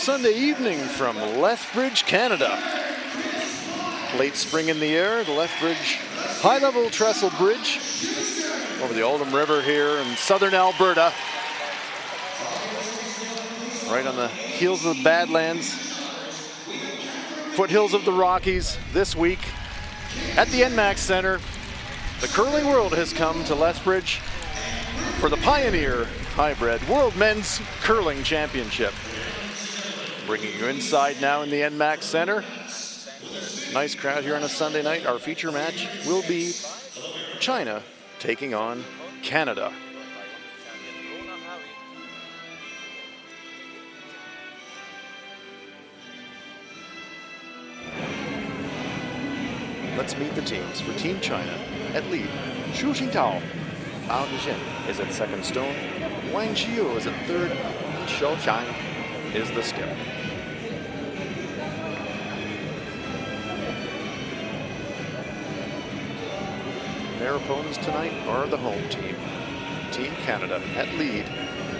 Sunday evening from Lethbridge, Canada. Late spring in the air, the Lethbridge high-level trestle bridge over the Oldham River here in southern Alberta. Right on the heels of the Badlands, foothills of the Rockies. This week at the NMAX Center, the curling world has come to Lethbridge for the Pioneer Hi-Bred World Men's Curling Championship. Bringing you inside now in the NMAX Center. Nice crowd here on a Sunday night. Our feature match will be China taking on Canada. Let's meet the teams. For Team China, at lead, Xu Xintao. Bao Duzhen is at second stone. Wang Qiu is at third. Shou Chang is the skip. Their opponents tonight are the home team. Team Canada at lead,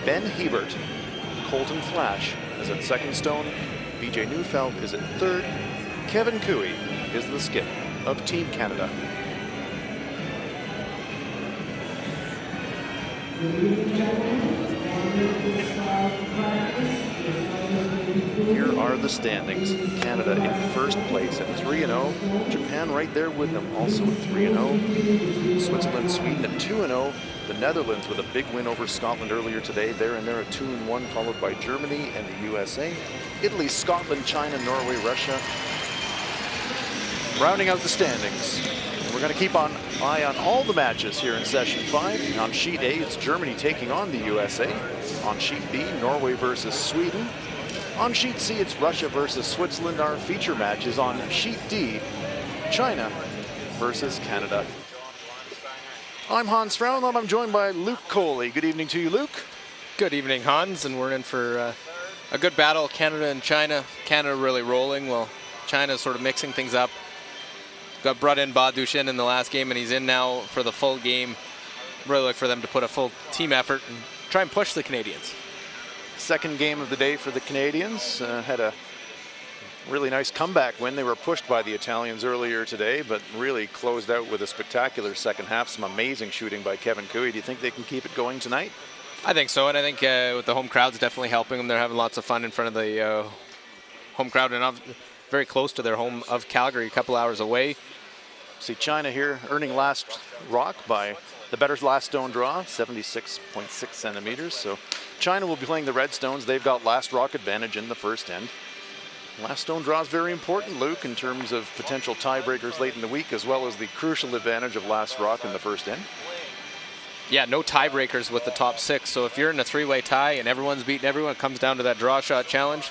Ben Hebert. Colton Flash is at second stone. BJ Neufeld is at third. Kevin Cooey is the skip of Team Canada. Here are the standings. Canada in first place at 3-0. Japan right there with them, also at 3-0. Switzerland, Sweden at 2-0. The Netherlands with a big win over Scotland earlier today. They're at 2-1, followed by Germany and the USA. Italy, Scotland, China, Norway, Russia. Rounding out the standings. We're going to keep an eye on all the matches here in session 5. On sheet A, it's Germany taking on the USA. On sheet B, Norway versus Sweden. On sheet C, it's Russia versus Switzerland. Our feature match is on sheet D, China versus Canada. I'm Hans Frauenlaub. I'm joined by Luke Coley. Good evening to you, Luke. Good evening, Hans, and we're in for a good battle, Canada and China. Canada really rolling, while China's sort of mixing things up. Got brought in Bao Duzhen in the last game, and he's in now for the full game. Really look for them to put a full team effort and try and push the Canadians. Second game of the day for the Canadians. Had a really nice comeback win. They were pushed by the Italians earlier today, but really closed out with a spectacular second half. Some amazing shooting by Kevin Cooey. Do you think they can keep it going tonight? I think so, and I think with the home crowd's definitely helping them. They're having lots of fun in front of the home crowd, and very close to their home of Calgary, a couple hours away. See China here earning last rock by the better last stone draw, 76.6 centimeters. So China will be playing the red stones. They've got last rock advantage in the first end. Last stone draw is very important, Luke, in terms of potential tiebreakers late in the week, as well as the crucial advantage of last rock in the first end. Yeah, no tiebreakers with the top 6. So if you're in a three-way tie and everyone's beating everyone, it comes down to that draw shot challenge.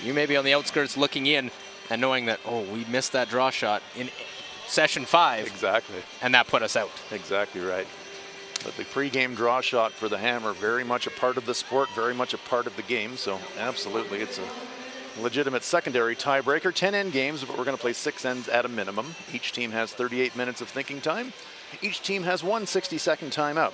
You may be on the outskirts looking in and knowing that, oh, we missed that draw shot in session 5. Exactly. And that put us out. Exactly right. But the pregame draw shot for the Hammer, very much a part of the sport, very much a part of the game. So absolutely, it's a legitimate secondary tiebreaker. 10 end games, but we're going to play 6 ends at a minimum. Each team has 38 minutes of thinking time. Each team has one 60-second timeout.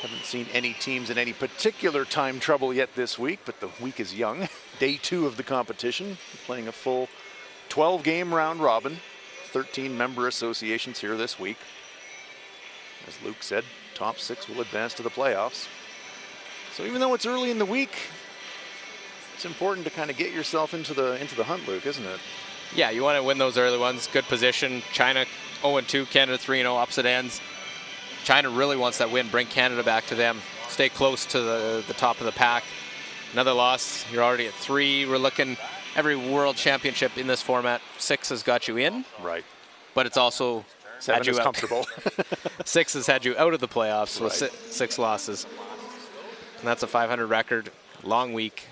Haven't seen any teams in any particular time trouble yet this week, but the week is young. Day 2 of the competition, playing a full 12-game round robin. 13 member associations here this week. As Luke said, top 6 will advance to the playoffs. So even though it's early in the week, it's important to kind of get yourself into the hunt, Luke, isn't it? Yeah, you want to win those early ones. Good position. China 0-2, Canada 3-0, opposite ends. China really wants that win, bring Canada back to them, stay close to the top of the pack. Another loss, you're already at 3. We're looking every world championship in this format. 6 has got you in. Right. But it's also 7 is comfortable. 6 has had you out of the playoffs with Right. 6 losses. And that's a 500 record, long week.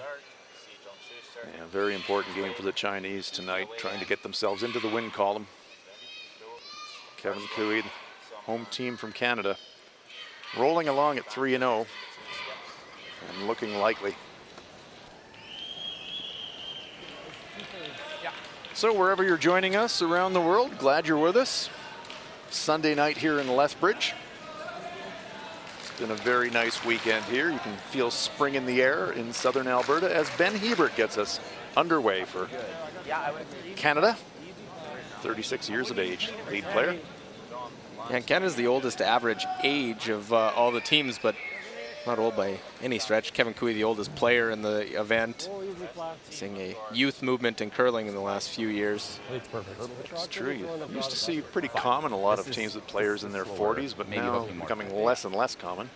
Yeah, very important game for the Chinese tonight, trying to get themselves into the win column. Kevin Cooey, home team from Canada, rolling along at 3-0 and looking likely. So wherever you're joining us around the world, glad you're with us. Sunday night here in Lethbridge. Been a very nice weekend here. You can feel spring in the air in southern Alberta as Ben Hebert gets us underway for Canada. 36 years of age, lead player. Yeah, Canada's the oldest average age of all the teams, but not old by any stretch. Kevin Cooey, the oldest player in the event, seeing a youth movement in curling in the last few years. It's true. You used to see pretty common a lot of teams with players in their 40s, but now becoming less and less common.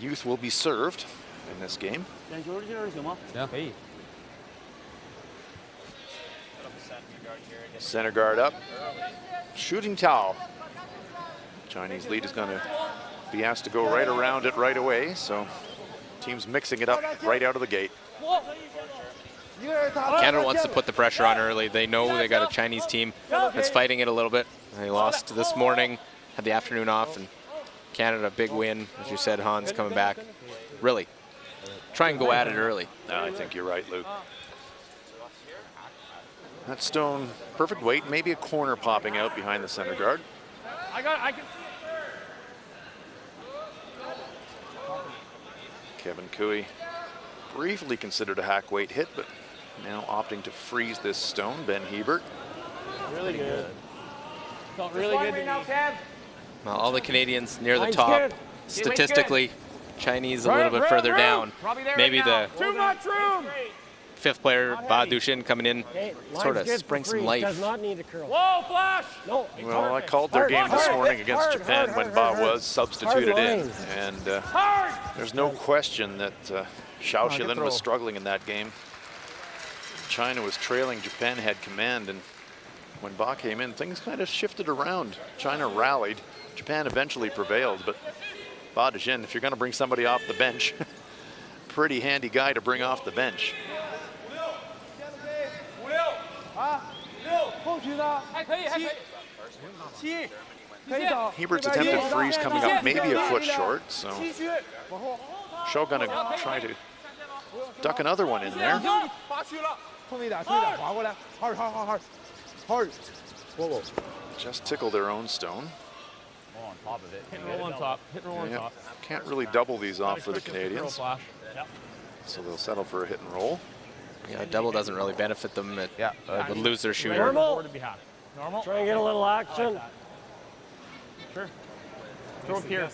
Youth will be served in this game. Center guard up. Shooting towel. Chinese lead is going to be asked to go right around it right away, so team's mixing it up right out of the gate. Canada wants to put the pressure on early. They know they got a Chinese team that's fighting it a little bit. They lost this morning, had the afternoon off, and Canada, big win. As you said, Hans coming back. Really, try and go at it early. No, I think you're right, Luke. That stone, perfect weight, maybe a corner popping out behind the center guard. Kevin Cooey briefly considered a hack weight hit, but now opting to freeze this stone. Ben Hebert. Really good. Felt really good to me. Well, all the Canadians near the top. Statistically, Chinese a little bit further down. Maybe the fifth player, Ba Dushin, coming in, sort of spring some life. Does not need to curl. Whoa, flash! No. Well, I called their game this morning against Japan when Ba was substituted in, and there's no question that Xiao Xilin was struggling in that game. China was trailing, Japan had command, and when Ba came in, things kind of shifted around. China rallied, Japan eventually prevailed, but Ba Dushin, if you're going to bring somebody off the bench, pretty handy guy to bring off the bench. Hebert's attempted freeze coming up maybe a foot short, so Xiao gonna try to duck another one in there. Just tickle their own stone. On top of it. Hit and roll on top. Hit and roll on top. Can't really double these off for the Canadians, so they'll settle for a hit and roll. Yeah, double doesn't really benefit them. It would lose their shooter. Normal. Try and get a little action. Sure. Throw it here.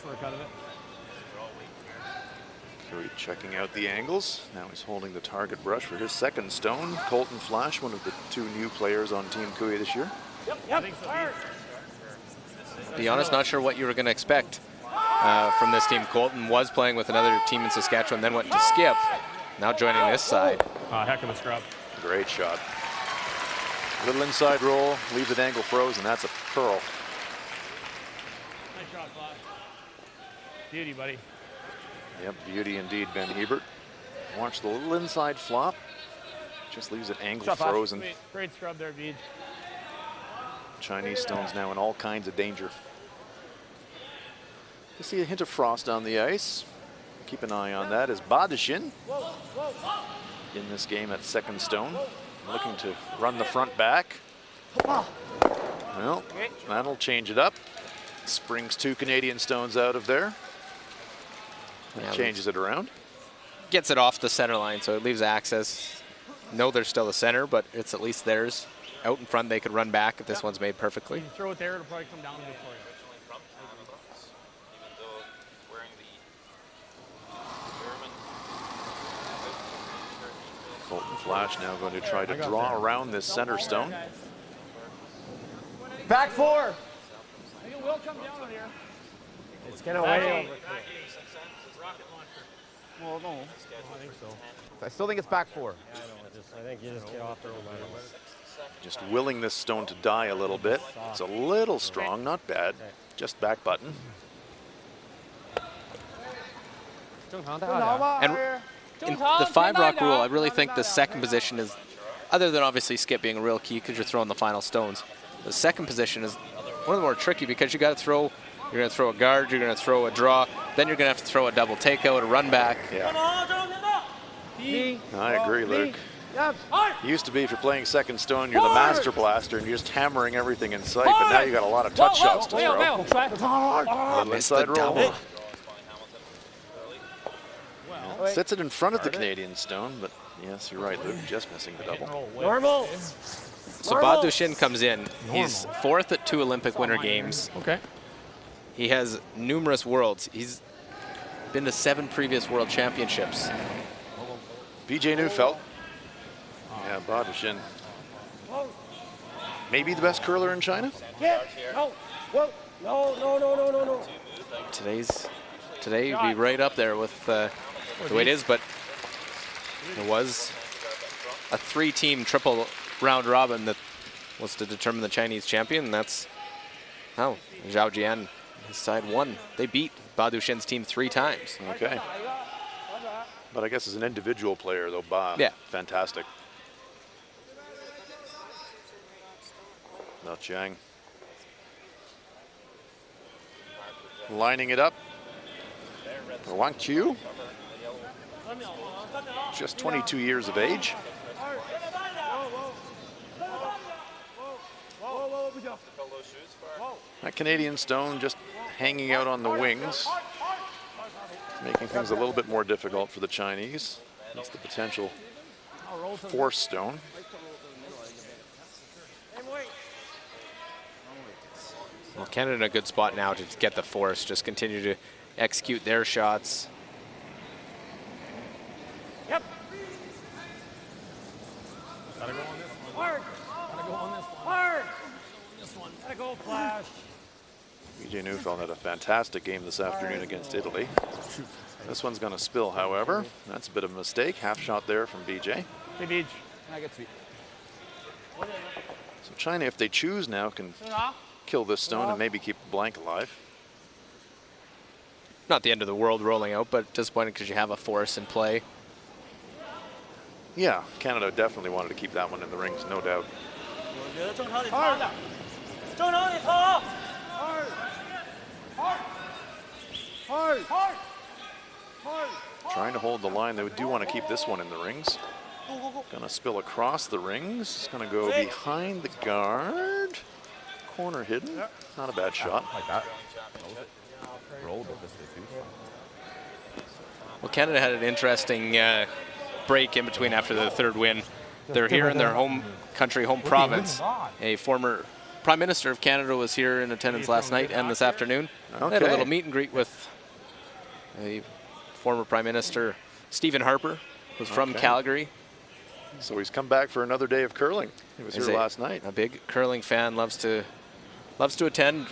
Cooey checking out the angles. Now he's holding the target brush for his second stone. Colton Flash, one of the two new players on Team Cooey this year. Yep. Be honest, not sure what you were going to expect from this team. Colton was playing with another team in Saskatchewan, then went to Skip. Now joining this side. Heck of a scrub. Great shot. Little inside roll, leaves it angle froze, and that's a pearl. Nice shot, Flash. Beauty, buddy. Yep, beauty indeed, Ben Hebert. Watch the little inside flop. Just leaves it angle frozen. Great scrub there, Beej. Chinese stones now in all kinds of danger. You see a hint of frost on the ice. Keep an eye on that as Ba Dushin in this game at second stone, looking to run the front back. Well, that'll change it up. Springs two Canadian stones out of there. That changes it around. Gets it off the center line, so it leaves access. No, there's still a center, but it's at least theirs. Out in front, they could run back if this one's made perfectly. You can throw it there, it'll probably come down a bit for you. Colton Flash now going to try to draw around this center stone. Back four. It will come down here. It's going to weigh over. Well, no. I think so. I still think it's back four. Yeah, I think you just get off the roll. Just willing this stone to die a little bit. It's a little strong, not bad. Just back button. And in the 5-rock rule, I really think the second position is, other than obviously Skip being a real key because you're throwing the final stones, the second position is one of the more tricky because you got to throw, you're going to throw a guard, you're going to throw a draw, then you're going to have to throw a double takeout, a run back. Yeah. I agree, Luke. It used to be if you're playing second stone, you're the master blaster and you're just hammering everything in sight, but now you got a lot of touch shots to throw. Little inside roll. Sets it in front of the Canadian stone, but yes, you're right, Luke, just missing the double. Normal. So Ba Duxin comes in. He's 4th at 2 Olympic Winter Games. Okay. He has numerous worlds. He's been to 7 previous World Championships. BJ Neufeld. Yeah, Ba Duxin. Maybe the best curler in China? No. Whoa. No. Today would be right up there with the way it is, but it was a 3-team triple round robin that was to determine the Chinese champion, and that's how Zhao Jian, his side, won. They beat Ba Duxin's team 3 times. Okay. But I guess as an individual player, though, Ba, yeah, fantastic. Now Chiang lining it up for Wang Qiu, just 22 years of age. That Canadian stone just hanging out on the wings, making things a little bit more difficult for the Chinese. That's the potential force stone. Well, Canada in a good spot now to get the force, just continue to execute their shots. Yep. Gotta go on this one. Hard. Gotta go on this one. Hard. This one. Gotta go flash. BJ Neufeld had a fantastic game this afternoon against Italy. This one's going to spill, however. That's a bit of a mistake. Half shot there from BJ. So China, if they choose now, can kill this stone and maybe keep the blank alive. Not the end of the world rolling out, but disappointing because you have a force in play. Yeah, Canada definitely wanted to keep that one in the rings, no doubt. Trying to hold the line. They do want to keep this one in the rings. Gonna spill across the rings. It's gonna go behind the guard. Corner hidden. Not a bad shot. Like that. Rolled with this too. Well, Canada had an interesting break in between after the 3rd win. They're here in their home country, home province. A former Prime Minister of Canada was here in attendance last night and this afternoon. They had a little meet and greet with a former Prime Minister, Stephen Harper, who's from Calgary. So he's come back for another day of curling. He was here last night. A big curling fan, loves to attend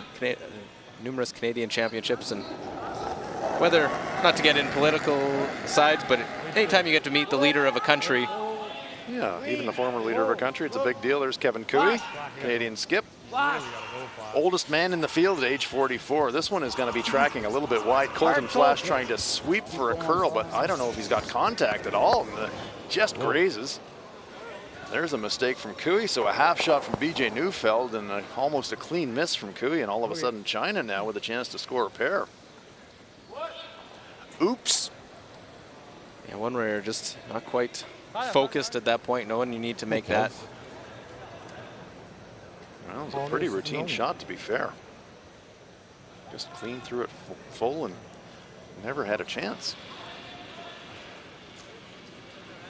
numerous Canadian championships, and whether, not to get in political sides, but anytime you get to meet the leader of a country. Yeah, even the former leader of our country, it's a big deal. There's Kevin Cooey, Canadian skip. Oldest man in the field at age 44. This one is going to be tracking a little bit wide. Colton Flash trying to sweep for a curl, but I don't know if he's got contact at all. Just grazes. There's a mistake from Cooey, so a half shot from BJ Neufeld and almost a clean miss from Cooey, and all of a sudden China now with a chance to score a pair. Oops. Yeah, one where you're just not quite focused at that point, knowing you need to make that. Well, it was a pretty routine shot, to be fair. Just clean through it full and never had a chance.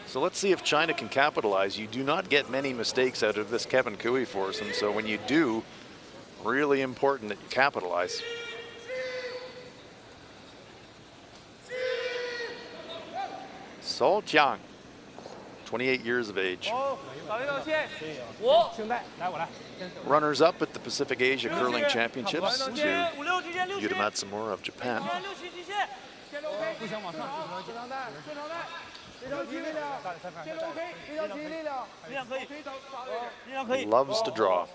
So let's see if China can capitalize. You do not get many mistakes out of this Kevin Cooey foursome, so when you do, really important that you capitalize. So Jiang, 28 years of age. Runners up at the Pacific Asia Curling Championships to Yuta Matsumura of Japan. Loves to draw.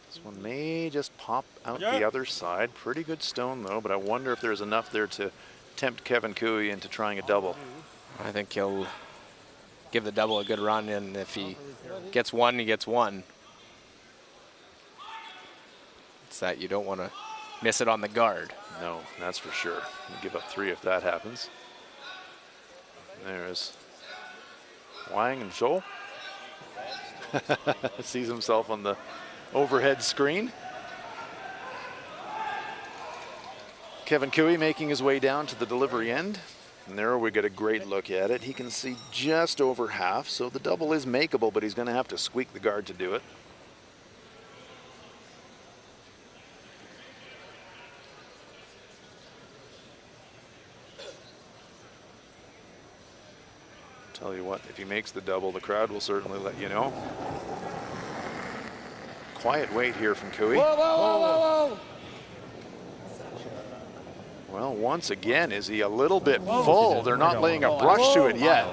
This one may just pop out the other side. Pretty good stone though, but I wonder if there's enough there to tempt Kevin Cooey into trying a double. I think he'll give the double a good run, and if he gets one, he gets one. It's that you don't want to miss it on the guard. No, that's for sure. You give up 3 if that happens. There's Wang and Zhou. Sees himself on the overhead screen. Kevin Cooey making his way down to the delivery end. And there we get a great look at it. He can see just over half, so the double is makeable, but he's going to have to squeak the guard to do it. Tell you what, if he makes the double, the crowd will certainly let you know. Quiet wait here from Cooey. Whoa, whoa, whoa, whoa, whoa. Well, once again, is he a little bit full? They're not laying a brush to it yet.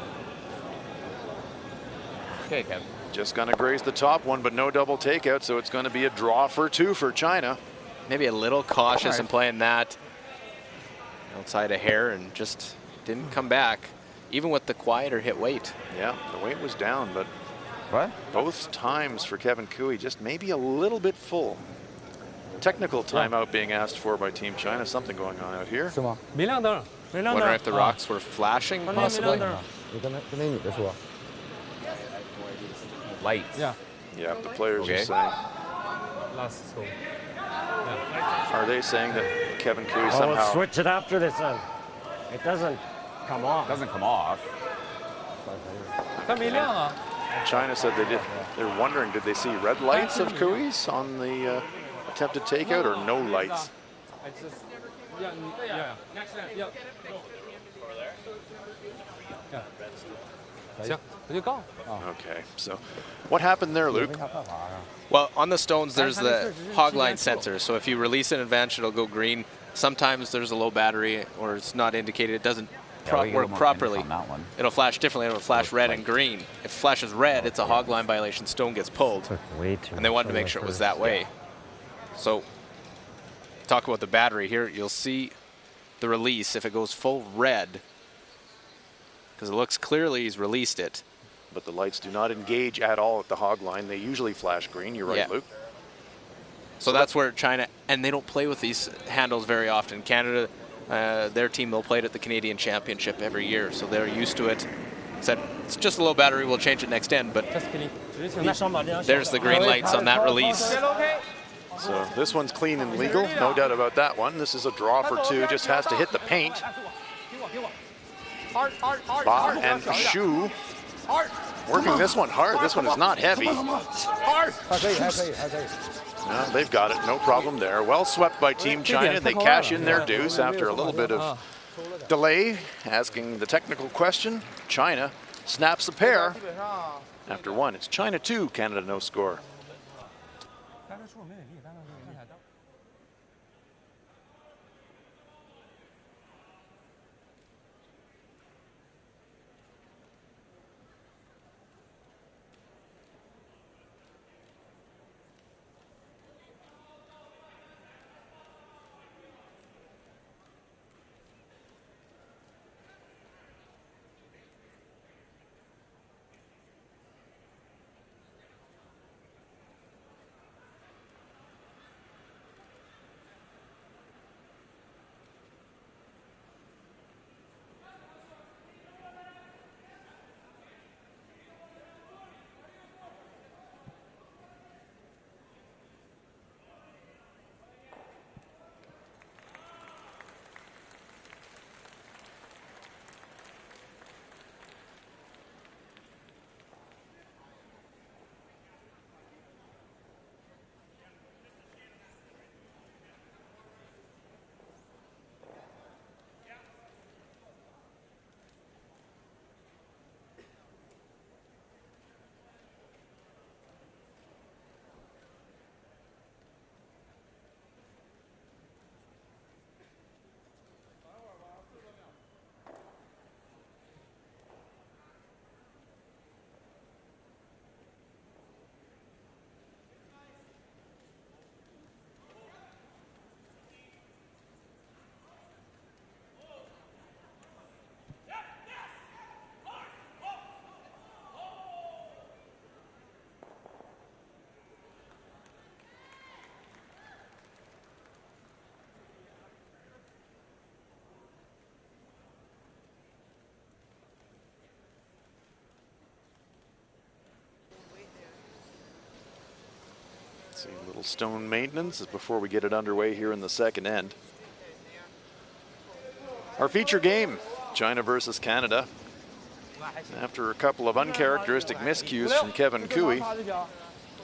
Okay, Kev. Just going to graze the top one, but no double takeout, so it's going to be a draw for 2 for China. Maybe a little cautious in playing that outside a hair and just didn't come back, even with the quieter hit weight. Yeah, the weight was down, but What? both times for Kevin Cooey just maybe a little bit full. Technical timeout being asked for by Team China. Something going on out here. 是吗？明亮灯，明亮灯。 Wonder if the rocks were flashing, 明亮 possibly. 灯。你跟那女的说， Lights. Yeah. Yeah, the players are Okay. saying. Last two. Are they saying that Kevin Cooey Oh, we'll somehow? switch it after this then. It doesn't come off. Doesn't come off. 它明亮啊。 China said they did. They're wondering, did they see red lights of Cooey's on the attempted takeout or no lights? It's just, yeah, yeah, yeah. 行，我就告。 Okay, so what happened there, Luke? 没啥办法啊。 Well, on the stones, there's the hog line sensor. So if you release it in advance, it'll go green. Sometimes there's a low battery or it's not indicated. It doesn't Yeah, we get a work more properly. finish on that one. It'll flash differently. It'll flash red and green. If it flashes red, it's a hog line violation. Stone gets pulled. Took way too. And they wanted to make sure it was that way. So talk about the battery here. You'll see the release if it goes full red, because it looks clearly he's released it. But the lights do not engage at all at the hog line. They usually flash green. You're right, Yeah. Luke. So that's where China, and they don't play with these handles very often. Canada, their team, they'll play it at the Canadian Championship every year, so they're used to it. Said it's just a low battery, we'll change it next end, but there's the green lights on that release. So this one's clean and legal, no doubt about that one. This is a draw for 2, just has to hit the paint. Ba and Shu working this one hard. This one is not heavy. 还可以，还可以，还可以。 No, they've got it, no problem there. Well swept by Team China. They cash in their deuce after a little bit of delay, asking the technical question. China snaps a pair after 1. It's China 2, Canada no score. See a little stone maintenance before we get it underway here in the second end. Our feature game, China versus Canada. After a couple of uncharacteristic miscues from Kevin Cooey,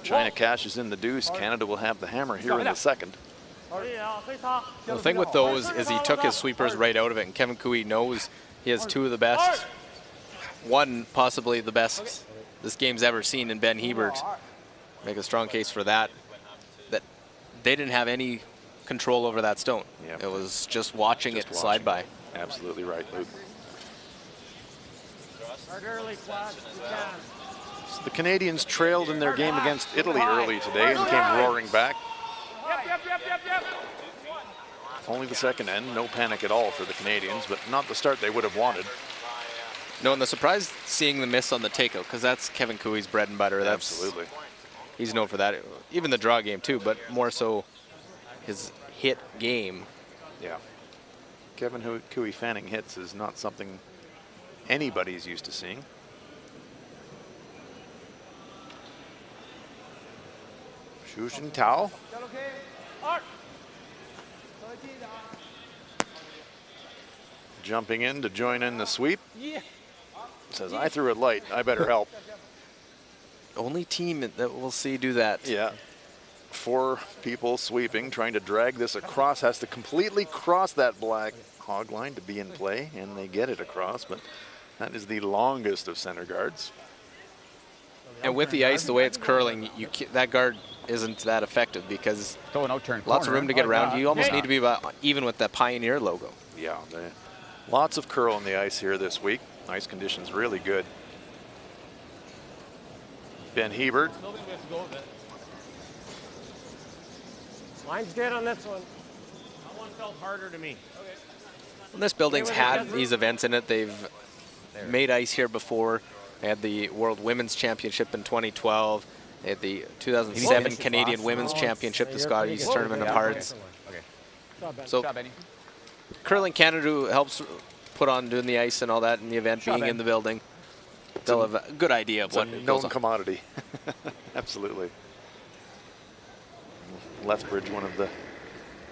China cashes in the deuce. Canada will have the hammer here in the second. The thing with those is he took his sweepers right out of it, and Kevin Cooey knows he has two of the best, one possibly the best this game's ever seen in Ben Hebert. Make a strong case for that, that they didn't have any control over that stone. Yep. It was just watching it slide by. Absolutely right, Luke. So the Canadians trailed in their game against Italy early today and came roaring back. Only the second end, no panic at all for the Canadians, but not the start they would have wanted. No, and the surprise seeing the miss on the takeout, because that's Kevin Cooey's bread and butter. That's, absolutely. He's known for that. Even the draw game too, but more so his hit game. Yeah. Kevin Cooey fanning hits is not something anybody's used to seeing. Xu Jintao. Jumping in to join in the sweep. Says, I threw it light, I better help. Only team that we'll see do that. Yeah. 4 people sweeping, trying to drag this across, has to completely cross that black hog line to be in play, and they get it across, but that is the longest of center guards. And with the ice, the way it's curling, that guard isn't that effective because lots of room to get around. You almost need to be about even with that Pioneer logo. Yeah, lots of curl on the ice here this week. Ice conditions really good. Ben Hebert. Line's good on this one. That one felt harder to me. Well, this building's had these events in it. They've made ice here before. They had the World Women's Championship in 2012. They had the 2007 Canadian Women's Championship, the Scotties Tournament of Hearts. So Curling Canada helps put on doing the ice and all that in the event, being in the building. They'll have a good idea of what It's a goes known on. commodity. Absolutely. Lethbridge, one of the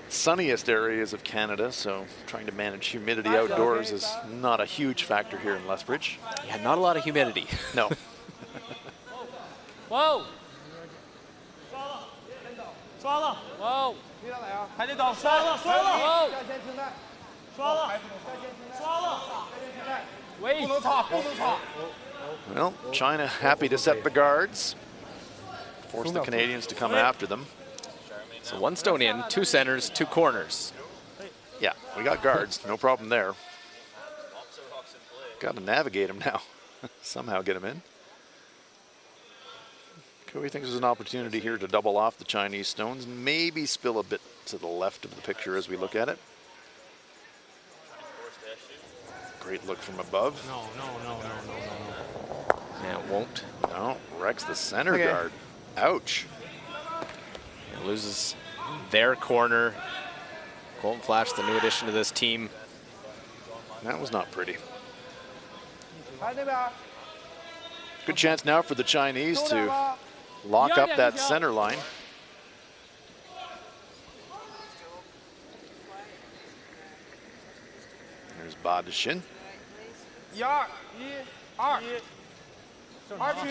sunniest areas of Canada, so trying to manage humidity outdoors is not a huge factor here in Lethbridge. Yeah, not a lot of humidity. No. Whoa! Swallow! Whoa! Swallow! Swallow! Swallow! Wait! Well, China happy to set the guards. Force the Canadians to come after them. So 1 stone in, 2 centers, 2 corners. Yeah, we got guards, no problem there. Got to navigate them now. Somehow get them in. Cooey thinks there's an opportunity here to double off the Chinese stones, maybe spill a bit to the left of the picture as we look at it. Great look from above. No. Yeah, it won't. No, wrecks the center guard. Ouch. It loses their corner. Golden Flash, the new addition to this team. That was not pretty. Good chance now for the Chinese to lock up that center line. There's Ba Deshin.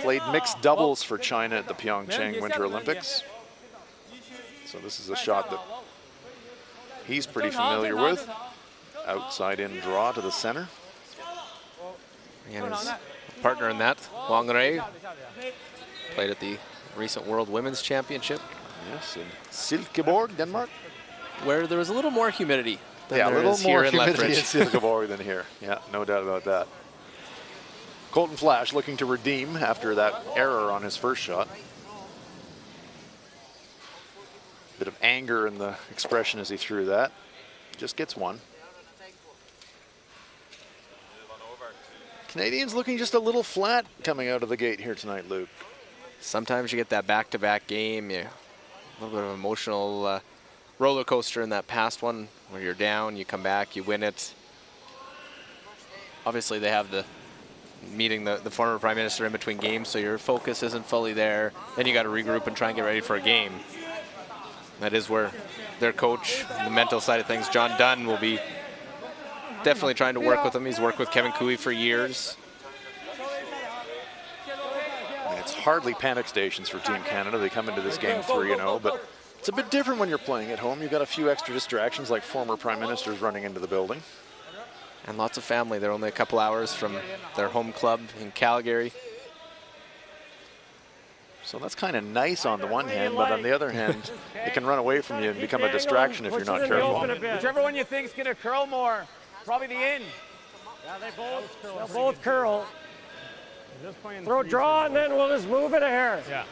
Played mixed doubles for China at the Pyeongchang Winter Olympics. So this is a shot that he's pretty familiar with. Outside in draw to the center. And his partner in that, Wang Rei, played at the recent World Women's Championship. Yes, in Silkeborg, Denmark. Where there was a little more humidity than Yeah, a there little is more here in humidity in Lethbridge. Silkeborg than here. Yeah, no doubt about that. Colton Flash looking to redeem after that error on his first shot. Bit of anger in the expression as he threw that. Just gets one. Canadians looking just a little flat coming out of the gate here tonight, Luke. Sometimes you get that back-to-back game, a little bit of emotional roller coaster in that past one where you're down, you come back, you win it. Obviously they have the meeting the former Prime Minister in between games, so your focus isn't fully there. Then you got to regroup and try and get ready for a game. That is where their coach, the mental side of things, John Dunn, will be definitely trying to work with him. He's worked with Kevin Cooey for years. I mean, it's hardly panic stations for Team Canada. They come into this game 3-0, but it's a bit different when you're playing at home. You've got a few extra distractions like former prime ministers running into the building. And lots of family. They're only a couple hours from their home club in Calgary. So that's kind of nice on the one hand, but on the other hand, it can run away from you and become a distraction if you're not careful. Whichever one you think's gonna curl more, probably the in. Yeah, they'll both curl. Throw draw, and then we'll just move it a hair. Yeah,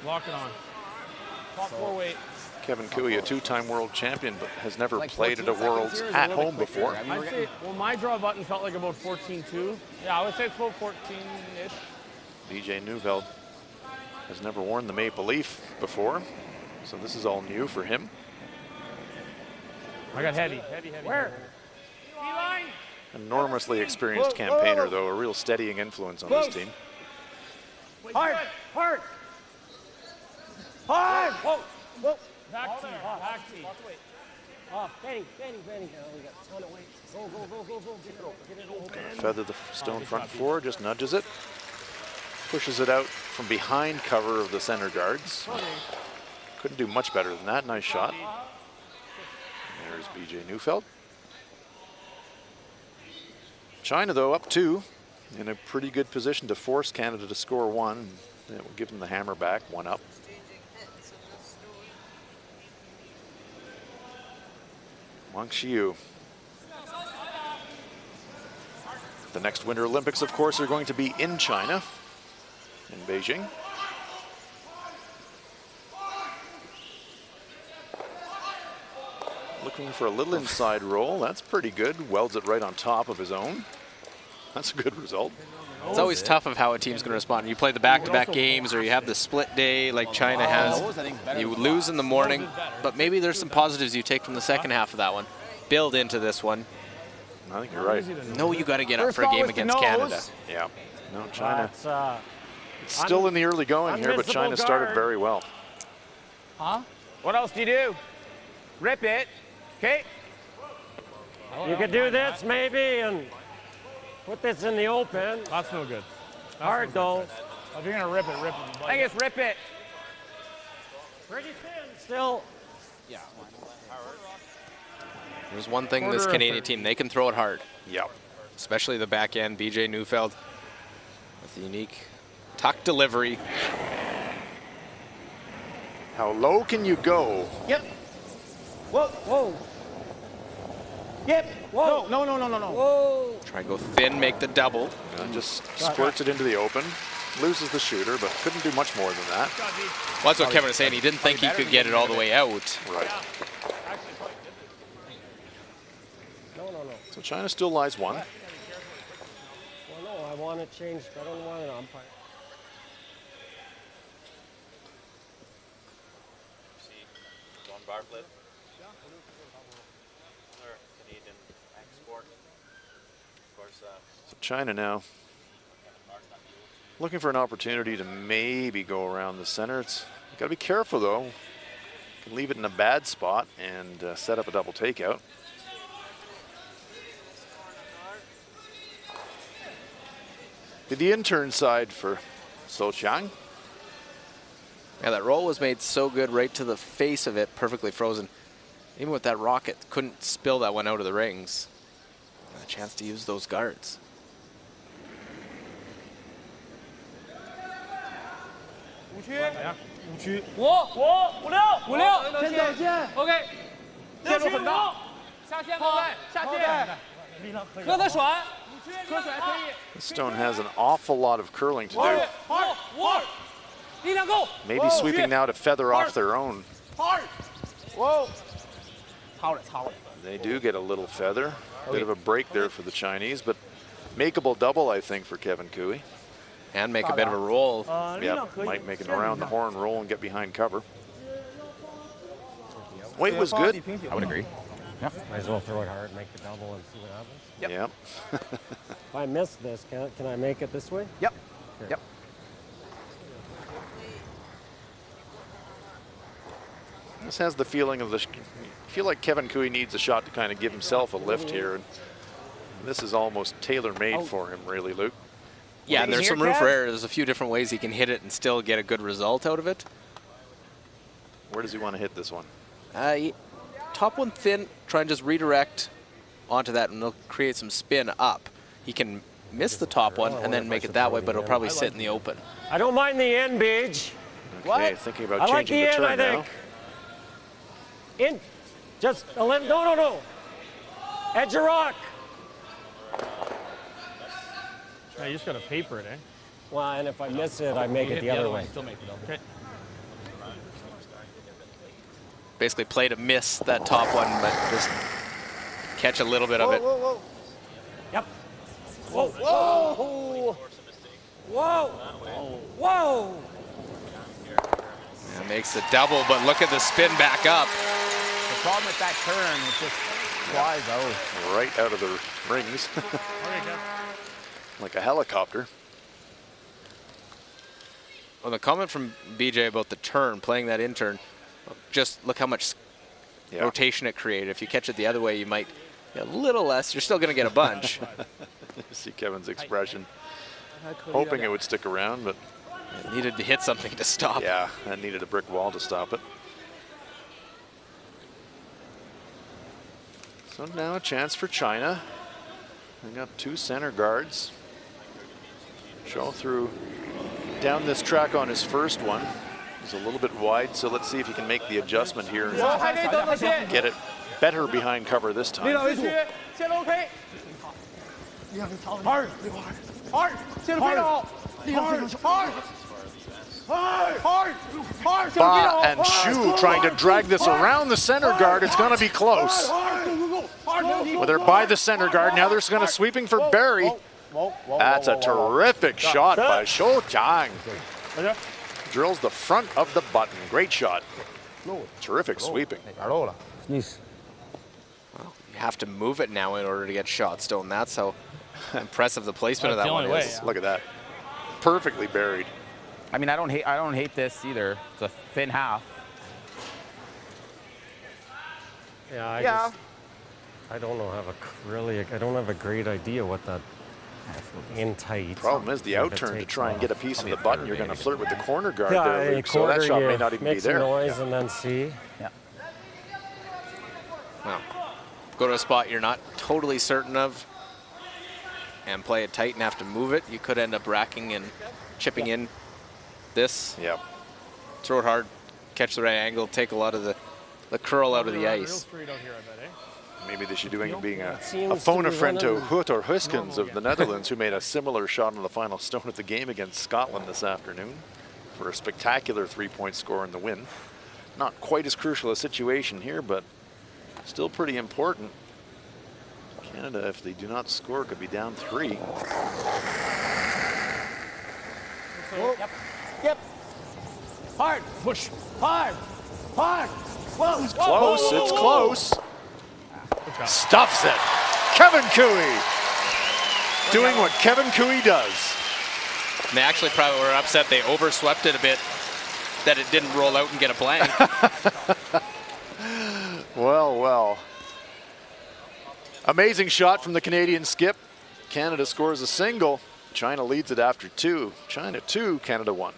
lock it on. Top 4 weight. Kevin Cooey, a two-time world champion, but has never played at a Worlds at home before. I'd say, well, my draw button felt like about 14-2. Yeah, I would say it's about 14-ish. BJ Neuveld has never worn the maple leaf before, so this is all new for him. I got heavy. Where? Enormously experienced campaigner, though, a real steadying influence on this team. Hard. Whoa. Back team. Off. Benny. Oh, we got a ton of weight. Go. Get it open. Feather the stone front four, just nudges it. Pushes it out from behind cover of the center guards. Couldn't do much better than that. Nice shot. There's BJ Neufeld. China, though, up 2, in a pretty good position to force Canada to score 1. That will give them the hammer back, 1 up. Wang Xiu. The next Winter Olympics, of course, are going to be in China, in Beijing. Looking for a little inside roll. That's pretty good. Welds it right on top of his own. That's a good result. It's always tough of how a team's going to respond. You play the back-to-back games, or you have the split day like China has. You lose in the morning, but maybe there's some positives you take from the second half of that one. Build into this one. I think you're right. No, you got to get up for a game against Canada. Yeah. No, China. It's still in the early going here, but China started very well. Huh? What else do you do? Rip it. Okay. You could do this maybe and put this in the open. That's no good. Hard though. If you're gonna rip it, rip it. I guess rip it. Pretty thin still. There's one thing this Canadian team, they can throw it hard. Yep. Especially the back end, BJ Neufeld with the unique tuck delivery. How low can you go? Yep. Whoa. Yep. Whoa. No. Whoa. Try and go thin, make the double. Just squirts it into the open. Loses the shooter, but couldn't do much more than that. Well, that's what Kevin was saying. He didn't think he could get it all the way out. Right. No. So China still lies 1. Well, no, I want it changed. I don't want an umpire. Bar flip. Canadian export. Of course. So China now looking for an opportunity to maybe go around the center. It's got to be careful though. You can leave it in a bad spot and set up a double takeout. The intern side for So Chiang. Yeah, that roll was made so good right to the face of it, perfectly frozen. Even with that rocket, couldn't spill that one out of the rings. Got a chance to use those guards. This stone has an awful lot of curling to do. Maybe sweeping now to feather off their own. Whoa. They do get a little feather. Bit of a break there for the Chinese, but makeable double, I think, for Kevin Cooey. And make a bit of a roll. Yeah, might make an around the horn roll and get behind cover. Weight was good. I would agree. Yeah. Might as well throw it hard, make the double, and see what happens. Yep. If I miss this, can I make it this way? Yep. Sure. Yep. This has the feeling of I feel like Kevin Cooey needs a shot to kind of give himself a lift here. And This is almost tailor-made for him, really, Luke. Yeah, and there's here, some room Kev? for error. There's a few different ways he can hit it and still get a good result out of it. Where does he want to hit this one? Top one thin, try and just redirect onto that, and it'll create some spin up. He can miss the top one and then make it that way, but it'll probably sit in the open. I don't mind the end, Beach. Okay, thinking about I like changing the the end, I turn now. think. In, just a little, no. Edge of rock. Yeah, you just got to paper it, eh? Well, and if I miss it, I make it the other way. Still make it over. Okay. Basically play to miss that top one, but just catch a little bit of it. Yep. Whoa, whoa, whoa, whoa. Yeah, makes the double, but look at the spin back up. The problem with that turn, it just flies out. Right out of the rings. Like a helicopter. Well, the comment from BJ about the turn, playing that in turn, just look how much rotation it created. If you catch it the other way, you might get a little less. You're still going to get a bunch. See Kevin's expression. Hoping it would stick around, but It needed to hit something to stop. yeah, that needed a brick wall to stop it. So now a chance for China. They got two center guards. Show through down this track on his first one. He's a little bit wide, so let's see if he can make the adjustment here and get it better behind cover this time. Ba and Shu trying to drag this around the center guard. It's going to be close. Well, they're by the center guard. Now they're going to sweeping for Barry. That's a terrific shot by Shou Chang. Drills the front of the button. Great shot. Terrific sweeping. You have to move it now in order to get shot stone. That's how impressive the placement of that one is. Look at that. Perfectly buried. I mean, I don't hate this either. It's a thin half. Yeah, I don't know. I don't have a great idea what that in tight. Problem is the out turn to try and get a piece of the button. You're going to flirt with the corner guard Yeah, there, in Luke, so that quarter, shot you may not even be make some there. noise and then see. Yeah. Well, go to a spot you're not totally certain of and play it tight and have to move it. You could end up racking and chipping in this. Yep. Throw it hard, catch the right angle, take a lot of the curl out of the ice. Maybe they should do it being a seems phone to a be friend to running Hoot or Huskins of the Netherlands, who made a similar shot on the final stone of the game against Scotland this afternoon for a spectacular 3-point score in the win. Not quite as crucial a situation here, but still pretty important. Canada, if they do not score, could be down 3. Yep. Hard. Push. Hard. Whoa. It's close. It's close. Stuffs it. Kevin Cooey doing what Kevin Cooey does. And they actually probably were upset they overswept it a bit, that it didn't roll out and get a blank. Well. Amazing shot from the Canadian skip. Canada scores a single. China leads it after 2. China 2, Canada 1.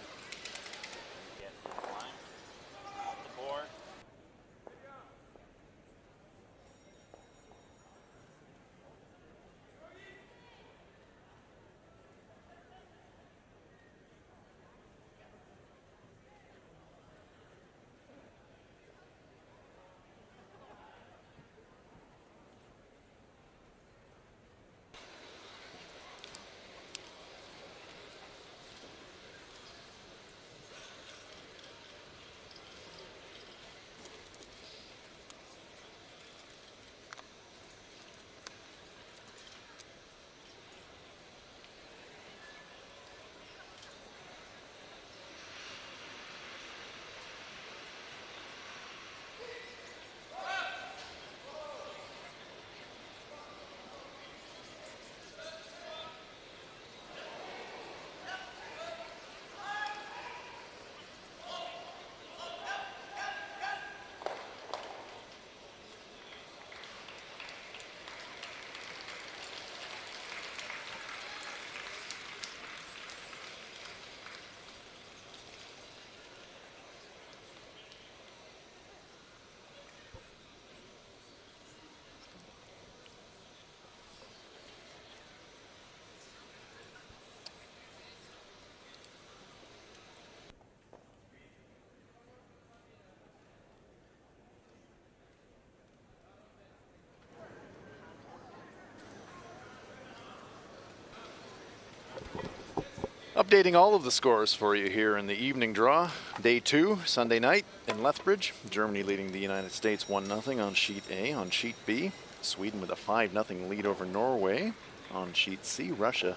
Updating all of the scores for you here in the evening draw. Day 2, Sunday night in Lethbridge. Germany leading the United States 1-0 on sheet A. On sheet B, Sweden with a 5-0 lead over Norway. On sheet C, Russia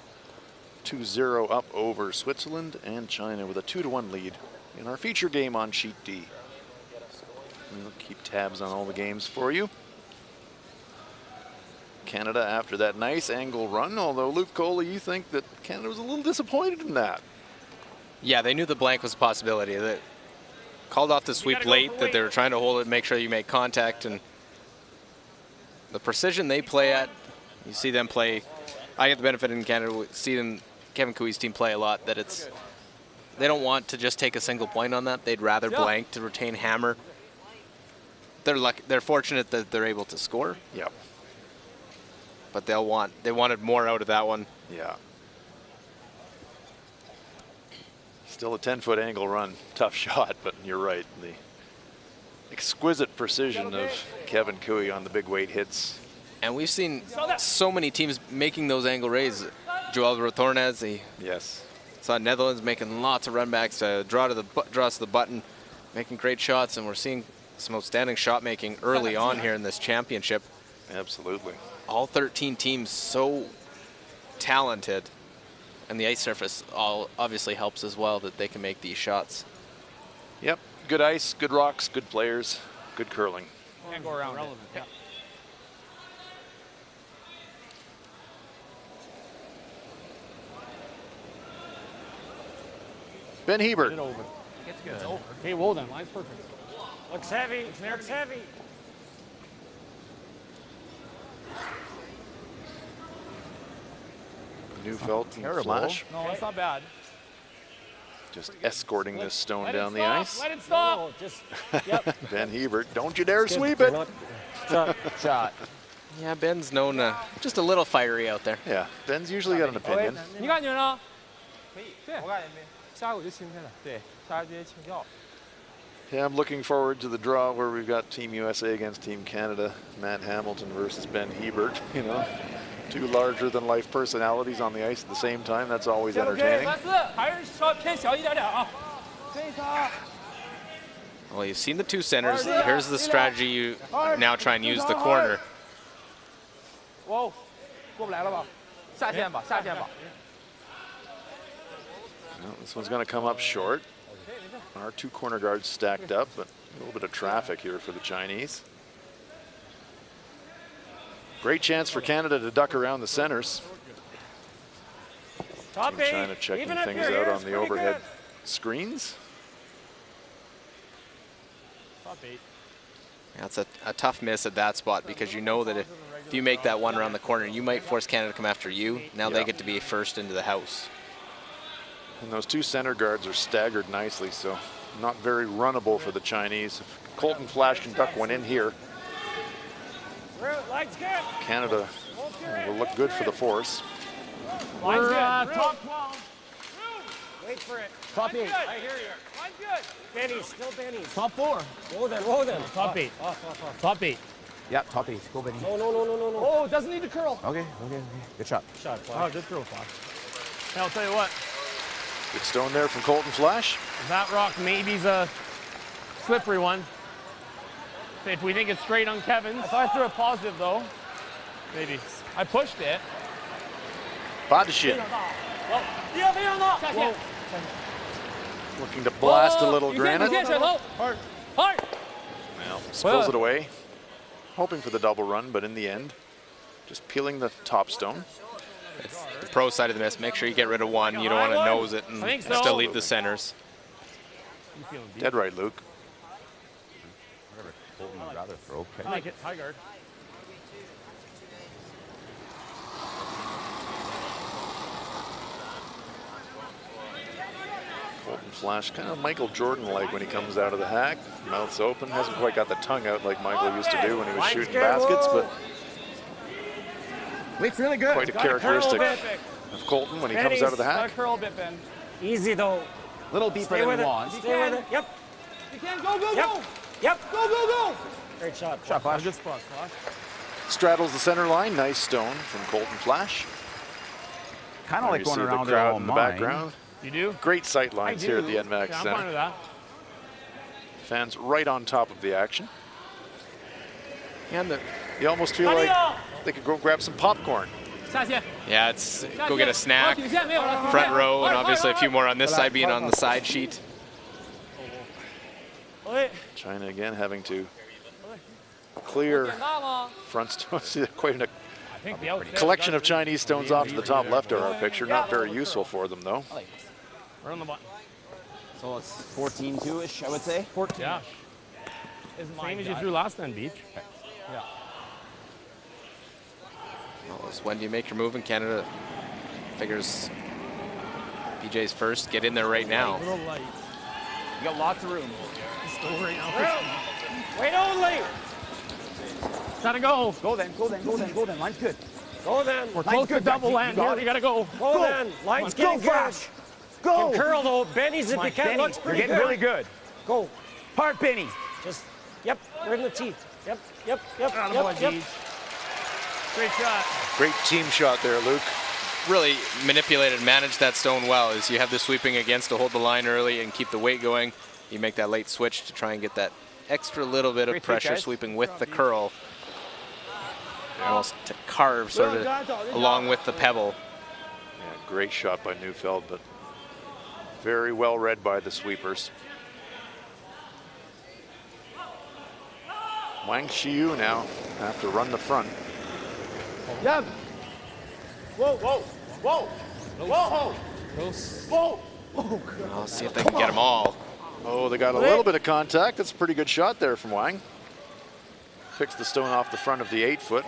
2-0 up over Switzerland, and China with a 2-1 lead in our feature game on sheet D. And we'll keep tabs on all the games for you. Canada after that nice angle run, although Luke Coley, you think that Canada was a little disappointed in that. Yeah, they knew the blank was a possibility. They called off the sweep late, that they were trying to hold it, make sure you make contact, and the precision they play at, you see them play. I get the benefit in Canada, see them, Kevin Cooey's team play a lot, that it's, they don't want to just take a single point on that. They'd rather blank to retain hammer. They're fortunate that they're able to score. Yep. But they wanted more out of that one. Yeah. Still a 10-foot angle run. Tough shot, but you're right. The exquisite precision of Kevin Cooey on the big weight hits. And we've seen so many teams making those angle raises. Joel Rotornes, yes. Saw Netherlands making lots of runbacks, draws to the button, making great shots, and we're seeing some outstanding shot making early on here in this championship. Absolutely. All 13 teams so talented, and the ice surface obviously helps as well, that they can make these shots. Yep, good ice, good rocks, good players, good curling. Can't go around it. Yeah. Ben Hebert. Get it over. It's good. It's over. Okay, well then, line's perfect. Looks heavy. Looks heavy. Neufeld and Flash. No, that's not bad. Just escorting this stone down the ice. Let it stop. No, just, Yep. Ben Hebert, don't you dare sweep it. Shot. Yeah, Ben's known just a little fiery out there. Yeah, Ben's usually got an opinion. 你感觉呢？下午就今天了，对，下午直接请教。 Yeah, I'm looking forward to the draw where we've got Team USA against Team Canada. Matt Hamilton versus Ben Hebert. You know, two larger-than-life personalities on the ice at the same time. That's always entertaining. Well, you've seen the two centers. Here's the strategy. You now try and use the corner. 哇，过不来了吧？下线吧，下线吧。 Well, this one's going to come up short. Our two corner guards stacked up, but a little bit of traffic here for the Chinese. Great chance for Canada to duck around the centers. Team China checking things out on the overhead screens. That's a tough miss at that spot, because you know that if you make that one around the corner, you might force Canada to come after you. Now they get to be first into the house. And those two center guards are staggered nicely, so not very runnable for the Chinese. If Colton Flash can duck one in here, Canada will look good for the force. We're top 12. Wait for it. Top 8. I hear you. Line's good. Benny's, still Benny's. Top 4. Roll them. Top 8. Off. Top 8. Yeah, top 8. Go, Benny. No. Oh, it doesn't need to curl. Okay. Good shot. Shot, Oh, Flash. good throw, Fox. Hey, I'll tell you what. Good stone there from Colton Flash. That rock maybe's a slippery one. If we think it's straight on Kevin's. I thought I threw a positive, though. Maybe. I pushed it. Badishin Whoa. looking to blast a little granite. Hard. Well, spills it away. Hoping for the double run, but in the end, just peeling the top stone. It's the pro side of the miss. Make sure you get rid of one. You don't want to nose it and still leave the centers. Dead right, Luke. Whatever Colton would rather throw. I like it. High guard. Colton Flash, kind of Michael Jordan-like when he comes out of the hack. Mouth's open, hasn't quite got the tongue out like Michael used to do when he was shooting baskets, but It's really good. quite a characteristic of Colton when he comes out of the hack. Curl a bit, Ben. Easy, though. Little deeper Stay with than it. one. Stay with it. Yep. You can go. Yep. Go. Great shot. Shot, Flash. Good spot, Flash. Straddles the center line, nice stone from Colton Flash. Kind of like You going see the around there crowd all in the mine. background. You do? Great sight lines here at the NMAX Yeah, I'm Center. fine with that. Fans right on top of the action. And You almost feel like they could go grab some popcorn. yeah, it's go get a snack. Front row, and obviously a few more on this side being on the side sheet. China again having to clear front stones. Quite a collection of Chinese stones off to the top left of our picture. Not very useful for them, though. We're on the button. So it's 14-2-ish, I would say. 14. Yeah. Same as you threw last time, Beach. Yeah. Well, it's when do you make your move in Canada? Figures PJ's first. Get in there right now. Little light. You got lots of room. Just go right now. Wait only. Gotta go. Go then, go then, go then, go then. Line's good. Go then. We're close to double land here. You gotta go. Go then. Line's getting good. Go. Can curl though. Benny's if you can. Benny, Looks you're pretty getting good. really good. Go. Hard, Benny. Just, yep, right in the teeth. Yep. Attaboy, Beach. Great shot. Great team shot there, Luke. Really manipulated, managed that stone well. As you have the sweeping against to hold the line early and keep the weight going. You make that late switch to try and get that extra little bit of pressure sweeping with the curl. Almost to carve sort of along with the pebble. Yeah, great shot by Neufeld, but very well read by the sweepers. Wang Xiu now have to run the front. Yep. Whoa, whoa, whoa, whoa, whoa, whoa. I'll see if they can get them all. Oh, they got a little bit of contact. That's a pretty good shot there from Wang. Picks the stone off the front of the 8-foot.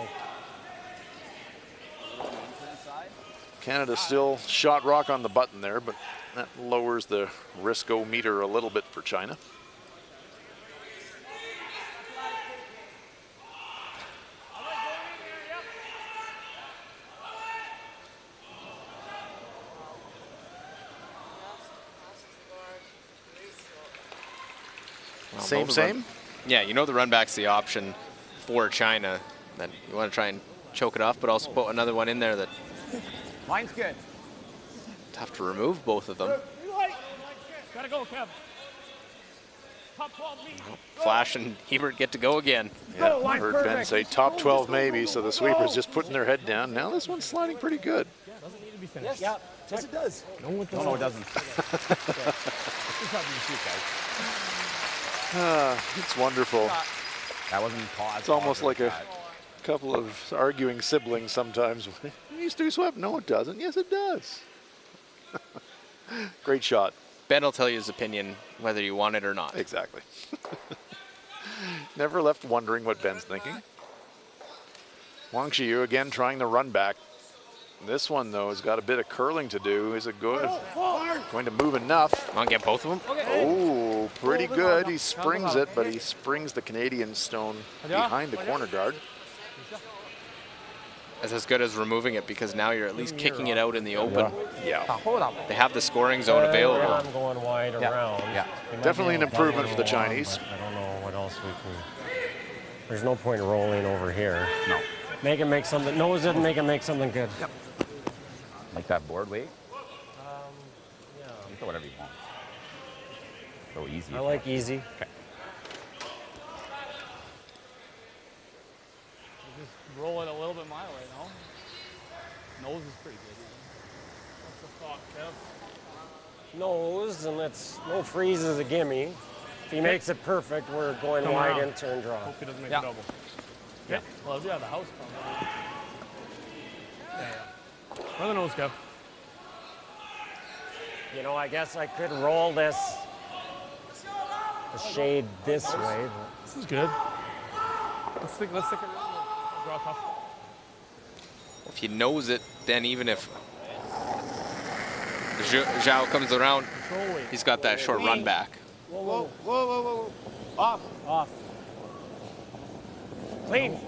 Canada still shot rock on the button there, but that lowers the risk-o-meter a little bit for China. Well, same? Yeah, you know the run back's the option for China. Then you want to try and choke it off, but also put another one in there that Line's good. tough to remove both of them. Gotta go, Kev. Top 12 lead. Flash and Hebert get to go again. Yeah, I heard Ben say top 12 maybe, so the sweeper's just putting their head down. Now this one's sliding pretty good. Yeah, doesn't need to be finished. Yeah. Yes, it does. No, it doesn't. No, it doesn't. It's wonderful. That wasn't paused. It's almost like a couple of arguing siblings sometimes. It needs to be swept. No, it doesn't. Yes, it does. Great shot. Ben will tell you his opinion whether you want it or not. Exactly. Never left wondering what Ben's thinking. Wang Xiu again trying the run back. This one, though, has got a bit of curling to do. Is it good? Going to move enough. Want to get both of them? Oh, pretty good. He springs it, but he springs the Canadian stone behind the corner guard. That's as good as removing it because now you're at least kicking it out in the open. Yeah. They have the scoring zone available. I'm going wide around. Yeah. Definitely an improvement for the Chinese. I don't know what else we can. There's no point rolling over here. No. Make him make something. Nose it and make him make something good. Yep. Like that board weight? Yeah. You throw whatever you want. So easy. I like easy. Okay. Just roll it a little bit my way, no? Nose is pretty good. What's the thought, Kev? Nose, and it's no freeze is a gimme. If he makes it perfect, we're going Come wide around. and turn draw. Hope he doesn't make a double. Yeah. Well, yeah, the house probably. Yeah. Run the nose, Kev. You know, I guess I could roll this the shade this way. This is good. Let's stick it in. Draw tough. If you nose it, then even if Zhao comes around, he's got that short run back. Whoa, whoa, whoa, whoa, whoa. Off. Off. Clean.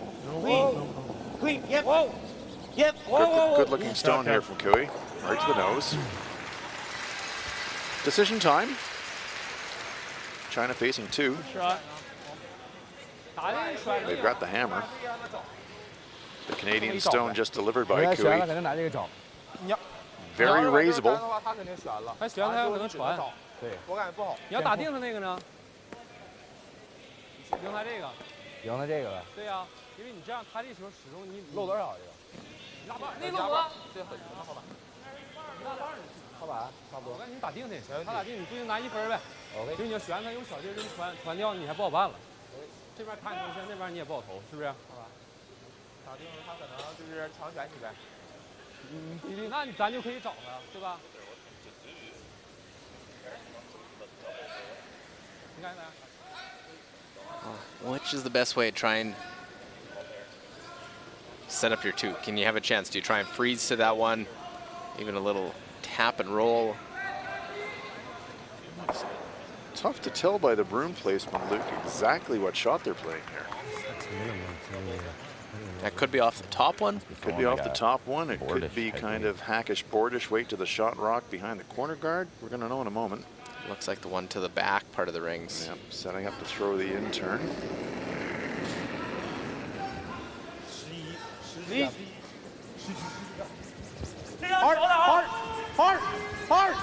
Clean. Clean. Yep. Whoa. Yep. Good looking stone here from Kui. Right to the nose. Decision time. China facing 2. Shot. They've got the hammer. The Canadian stone just delivered by Kui. very raisable. 他肯定悬了，还悬他有可能传。对，我感觉不好。你要打定他那个呢？赢他这个。赢他这个呗。对呀，因为你这样他这球始终你漏多少这个？拉板那漏了。这很好板。拉板。好板差不多。我看你打定他也行，他打定你不行拿1分呗。 OK。因为你要悬他有小地儿给你传掉，你还不好办了。这边看你中线，那边你也不好投，是不是？好吧。打定他可能就是强选你呗。那咱就可以找他，对吧？你看没？ Which is the best way to try and set up your two? Can you have a chance? Do you try and freeze to that one? Even a little tap and roll? Tough to tell by the broom placement, Luke, exactly what shot they're playing here. That could be off the top one. It could be off the top one. It could be kind of hackish, boardish, wait to the shot rock behind the corner guard. We're going to know in a moment. Looks like the one to the back part of the rings. Yep, setting up to throw the in-turn. Hard!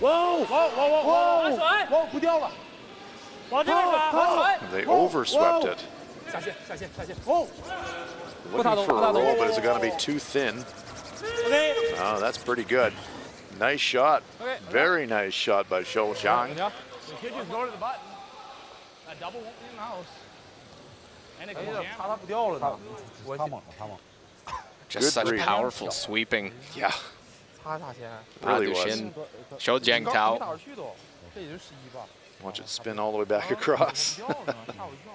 11！ 哇，不掉了，往这边传， They overswept it. 下线，下线，下线。 Looking for a roll, but is it going to be too thin? Oh, that's pretty good. Nice shot. Very nice shot by Shou Xiang. You could just go to the button. That double won't be in the house. And it 哎 can 呀， jam. 怕他不掉了呢。我他猛了，他猛。 Just Good such read. powerful sweeping. Yeah, 擦下线， really was. Dushin, Shou 刚没 Jiangtao. 哪儿去都，这也就11吧。 Watch it spin all the way back across. 掉呢，吓我一跳。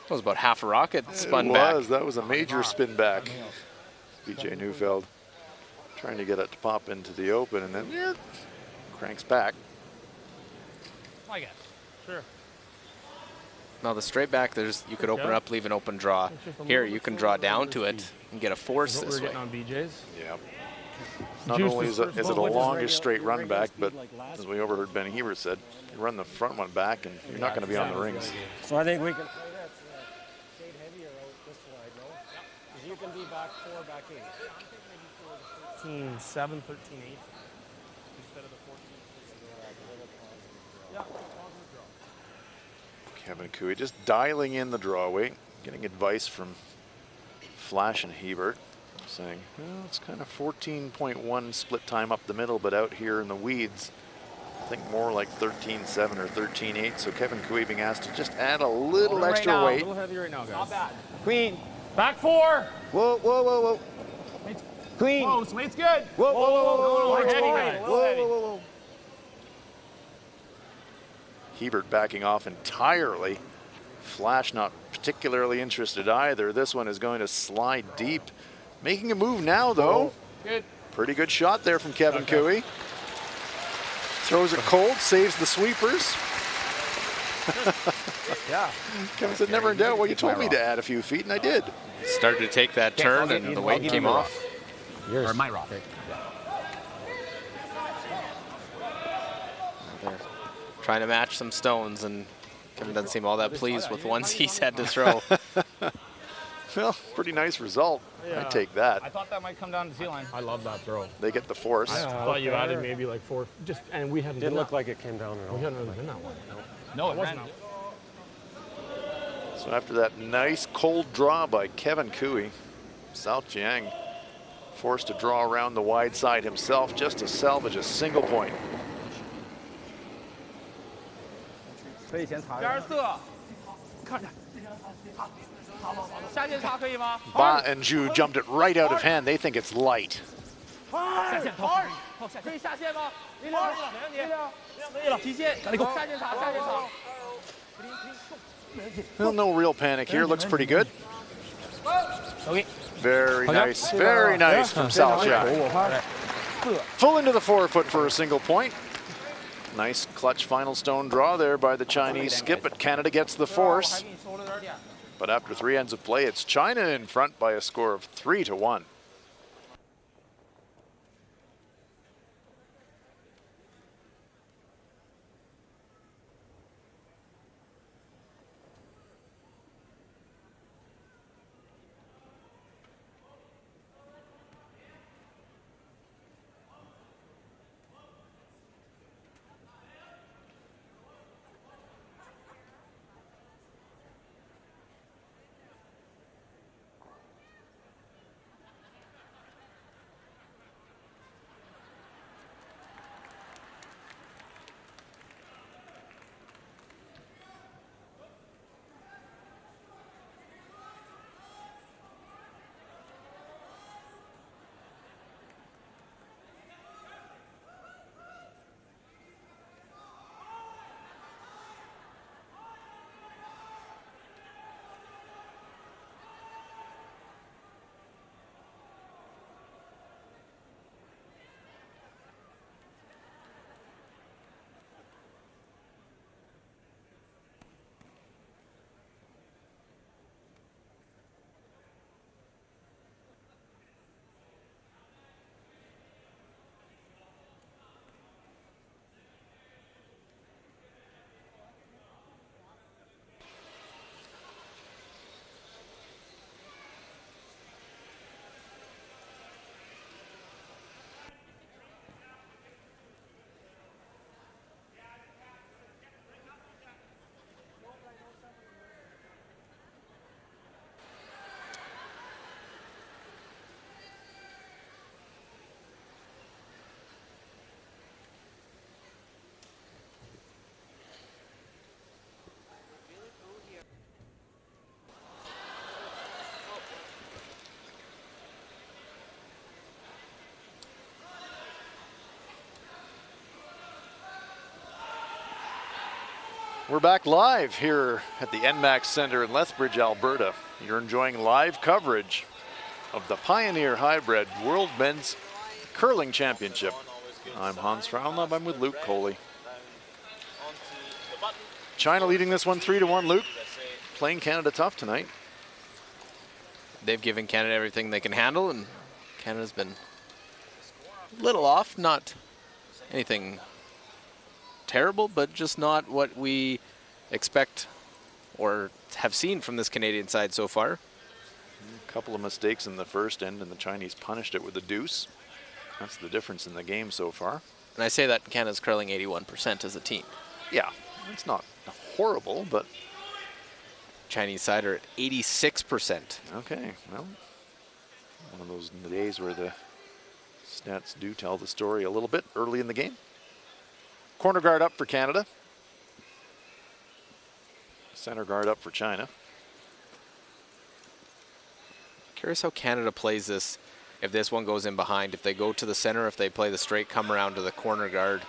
That was about half a rocket spun It back. was. That was a major spin back. BJ Neufeld trying to get it to pop into the open, and then cranks back. I guess. Sure. Now the straight back, you could open it up, leave an open draw. Here you can draw down to it and get a force What this we're way. getting on BJ's. Yeah. Not only is it a longest straight run back, but as we overheard Ben Hebert said, you run the front one back and you're not going to be on the rings. So I think we can play that shade heavier out this wide, no? Because you can be back 4, back 8. 13-7, 13-8 instead of the 14. Yeah. Kevin Cooey just dialing in the draw weight, getting advice from Flash and Hebert, saying, well, it's kind of 14.1 split time up the middle, but out here in the weeds, I think more like 13-7 or 13-8. So Kevin Cooey being asked to just add a little extra weight. A little heavy right now, guys. Not bad. Queen. Back 4. Whoa, whoa, whoa, whoa. Queen. Close. Weight's good. Whoa, whoa, whoa, whoa, whoa, We're whoa, heavy, whoa, guys. whoa, whoa, whoa, whoa. Hebert backing off entirely. Flash not particularly interested either. This one is going to slide deep. Making a move now, though. Good. Pretty good shot there from Kevin Cooey. Throws it cold, saves the sweepers. Yeah. Kevin said, never in doubt. Well, you told me to add a few feet, and I did. Started to take that turn and the weight came off. Yours. Or my rock. They're trying to match some stones, and Kevin doesn't seem all that pleased with ones he's had to throw. Well, pretty nice result. I take that. I thought that might come down to the line. I love that throw. They get the force. I thought you added maybe like 4. Just and we haven't. Didn't look like it came down at all. We haven't really been that one. No, it wasn't. So after that nice cold draw by Kevin Cooey, South Jiang forced to draw around the wide side himself just to salvage a single point. 可以先擦。边色，看着。下线擦可以吗？ Ba and Zhu jumped it right out of hand. They think it's light. 下线投，可以下线吗？没问题，可以了，提线，下线擦，下线擦。 Well, no real panic here. Looks pretty good. Okay. Very nice from South Jiang. Full into the forefoot for a single point. Nice clutch final stone draw there by the Chinese skip, but Canada gets the force. But after 3 ends of play, it's China in front by a score of 3-1. We're back live here at the NMAX Center in Lethbridge, Alberta. You're enjoying live coverage of the Pioneer Hi-Bred World Men's Curling Championship. I'm Hans Frauenlaub. I'm with Luke Coley. China leading this one 3-1. Luke, playing Canada tough tonight. They've given Canada everything they can handle, and Canada's been a little off. Not anything terrible, but just not what we expect or have seen from this Canadian side so far. A couple of mistakes in the first end, and the Chinese punished it with a deuce. That's the difference in the game so far. And I say that Canada's curling 81% as a team. Yeah, it's not horrible, but... Chinese side are at 86%. Okay, well, one of those days where the stats do tell the story a little bit early in the game. Corner guard up for Canada. Center guard up for China. Curious how Canada plays this. If this one goes in behind, if they go to the center, if they play the straight come around to the corner guard.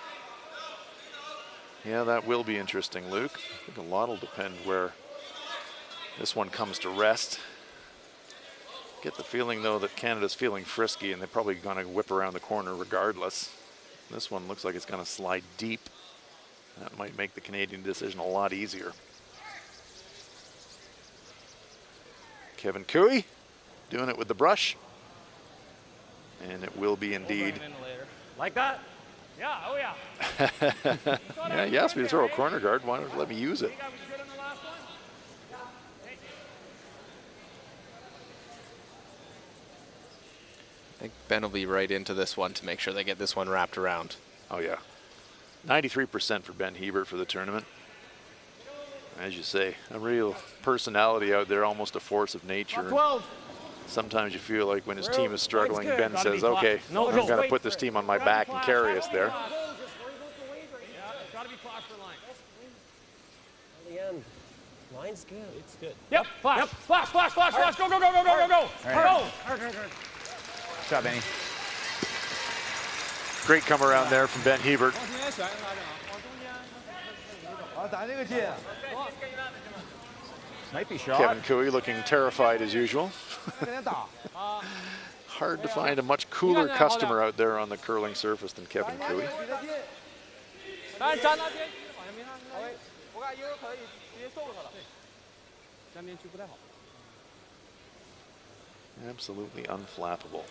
Yeah, that will be interesting, Luke. I think a lot will depend where this one comes to rest. Get the feeling, though, that Canada's feeling frisky, and they're probably going to whip around the corner regardless. This one looks like it's going to slide deep. That might make the Canadian decision a lot easier. Kevin Cooey doing it with the brush. And it will be indeed. Like that? Yeah, oh yeah. Yeah, you asked me to throw a corner guard. Why don't you let me use it? I think Ben will be right into this one to make sure they get this one wrapped around. Oh, yeah. 93% for Ben Hebert for the tournament. As you say, a real personality out there, almost a force of nature. 12. Sometimes you feel like when his team is struggling, Ben says, okay, I'm going to put this team on my back and carry us there. Yeah, it's got to be flash for line. In the end, line's good. It's good. Yep, flash, yep. Flash, flash, flash, flash, go, go, go, go, go, go, go. Go. Good job, Benny. Great come around there from Ben Hebert. Snipey shot. Kevin Cooey looking terrified as usual. Hard to find a much cooler customer out there on the curling surface than Kevin Cooey. Absolutely unflappable.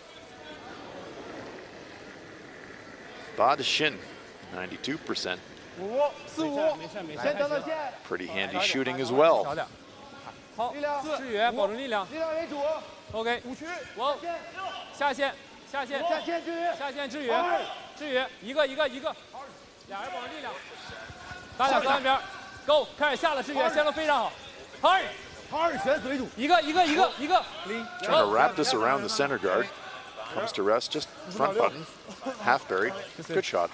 Ba Shin, 92%. Pretty handy shooting as well. OK， 我下线，下线，下线支援，支援，一个，俩人保持力量，咱俩三边 ，Go， 开始下了支援，线路非常好，hurry，选死为主，一个， Trying to wrap this around the center guard. Comes to rest, just front button, half buried. Good shot.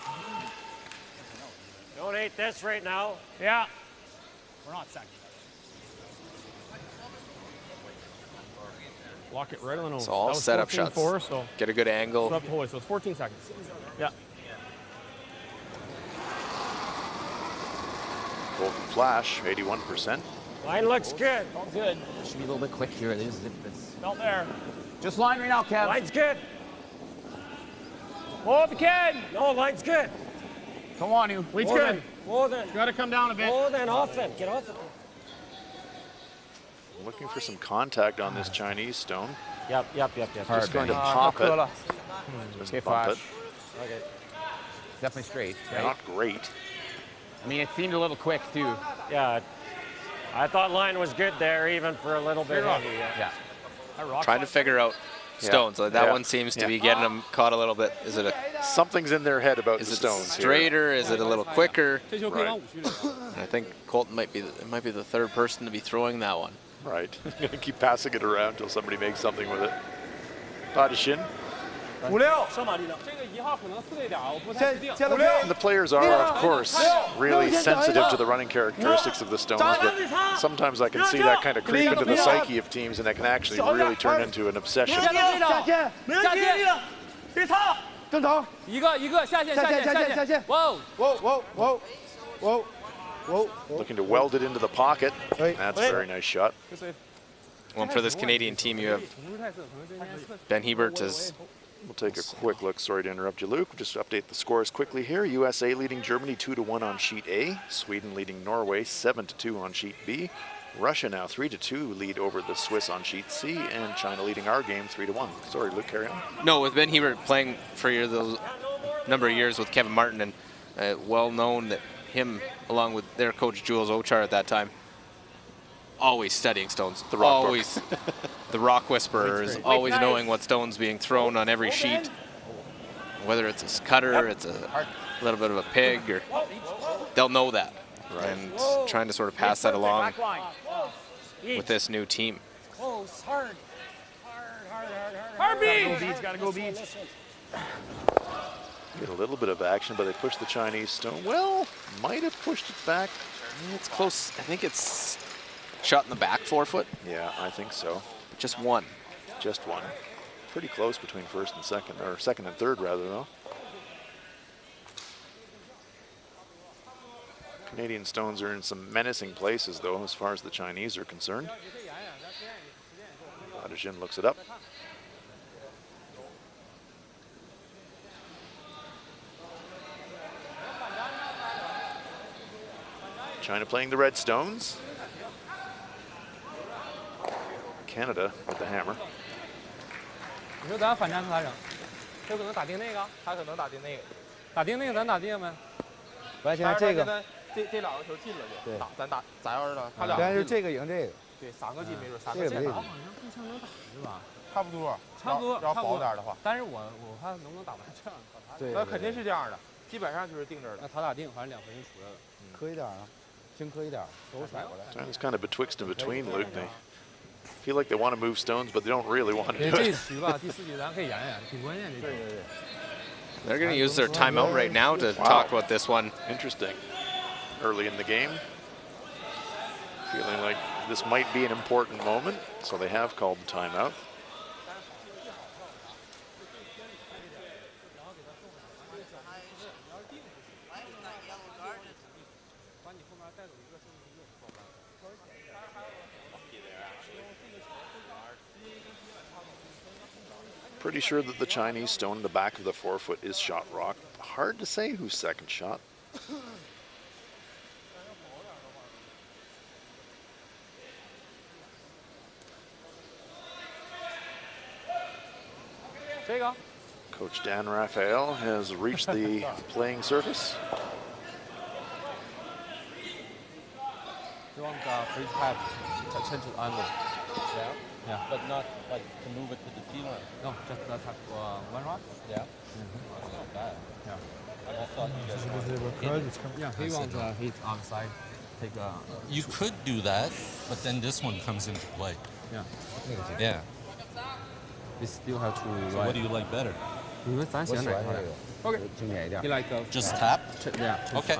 Don't hate this right now. Yeah. We're not second. Lock it right on the nose. So all setup shots. So get a good angle. So it's 14 seconds. Yeah. Golden flash, 81%. Line looks good. All good. Should be a little bit quick here. It's Felt there. just line right now, Kev. Line's good. Hold the kid. No, line's good. Come on, you. Lead's More good. than, more than. Got to come down a bit. More than often. Get off it. Looking for some contact on this Chinese stone. Yep. Just going to pop it. Just Okay, bump it. flash. Okay. Definitely straight. Right? Not great. I mean, it seemed a little quick too. Yeah. I thought line was good there, even for a little bit heavy. Yeah. Trying to figure out stones. Like that one seems to be getting them caught a little bit. Is it Something's in their head about the is it stones straighter? Is it a little quicker? Right. I think Colton might be the third person to be throwing that one. here. Right. Gonna keep passing it around until somebody makes something with it. Ba Shin. 5、6，上马力量。这个1号可能4个一点，我不太确定。5、6。 And the players are, of course, really sensitive to the running characteristics of the stones, but sometimes I can see that kind of creep into the psyche of teams, and that can actually really turn into an obsession. 下线，别擦，正常，一个下线，下线，哇， Looking to weld it into the pocket. That's a very nice shot. Well, for this Canadian team, you have Ben Hebert as. We'll take a quick look. Sorry to interrupt you, Luke. Just update the scores quickly here. USA leading Germany 2-1 on sheet A. Sweden leading Norway 7-2 on sheet B. Russia now 3-2 lead over the Swiss on sheet C, and China leading our game 3-1. Sorry, Luke, carry on. No, with Ben Hebert playing for those number of years with Kevin Martin, and well known that him, along with their coach Jules Ochar at that time, always studying stones. The rock always, the rock whisperers, always knowing what stone's being thrown on every sheet. Whether it's a cutter, it's a little bit of a pig, or they'll know that. Right. And trying to sort of pass that along with this new team. Close, hard. Hard beach. Gotta go beach. Get a little bit of action, but they push the Chinese stone. Well, might have pushed it back. It's close. I think it's shot in the back forefoot. Yeah, I think so. Just one. Just one. Pretty close between first and second, or second and third rather, though. Canadian stones are in some menacing places, though, as far as the Chinese are concerned. Jin looks it up. China playing the red stones. Canada with the hammer. 你说咱反战他整，这可能打定那个，他可能打定那个，打定那个咱打定没？完现在这个这两个球进了就打，咱要是呢，他俩现在就这个赢这个，对，3个进没准3个进。这好像互相能打是吧？差不多，要保点的话。但是我看能不能打完这样？对，那肯定是这样的，基本上就是定这儿的。那他打定，反正2分就出来了。磕一点啊，先磕一点，都甩过来。China's kind of betwixt and between, Luke. They feel like they want to move stones, but they don't really want to do it. 这局吧，第4局咱可以演演，挺关键这局。They're going to use their timeout right now to talk about this one. Interesting. Early in the game. Feeling like this might be an important moment, so they have called the timeout. Pretty sure that the Chinese stone in the back of the forefoot is shot rock. Hard to say who's second shot. Coach Dan Raphael has reached the playing surface. You want the free tap to change the angle. Yeah, but not like to move it to the T line. No, just the tap one rod. Yeah. That's not bad. Yeah. I just thought you guys Yeah, he wants hit outside. Take a. You could do that, but then this one comes into play. Yeah. Yeah. We still have to. So what do you like better? 你们咱选哪个 ？OK， You like just tap? Yeah. Okay.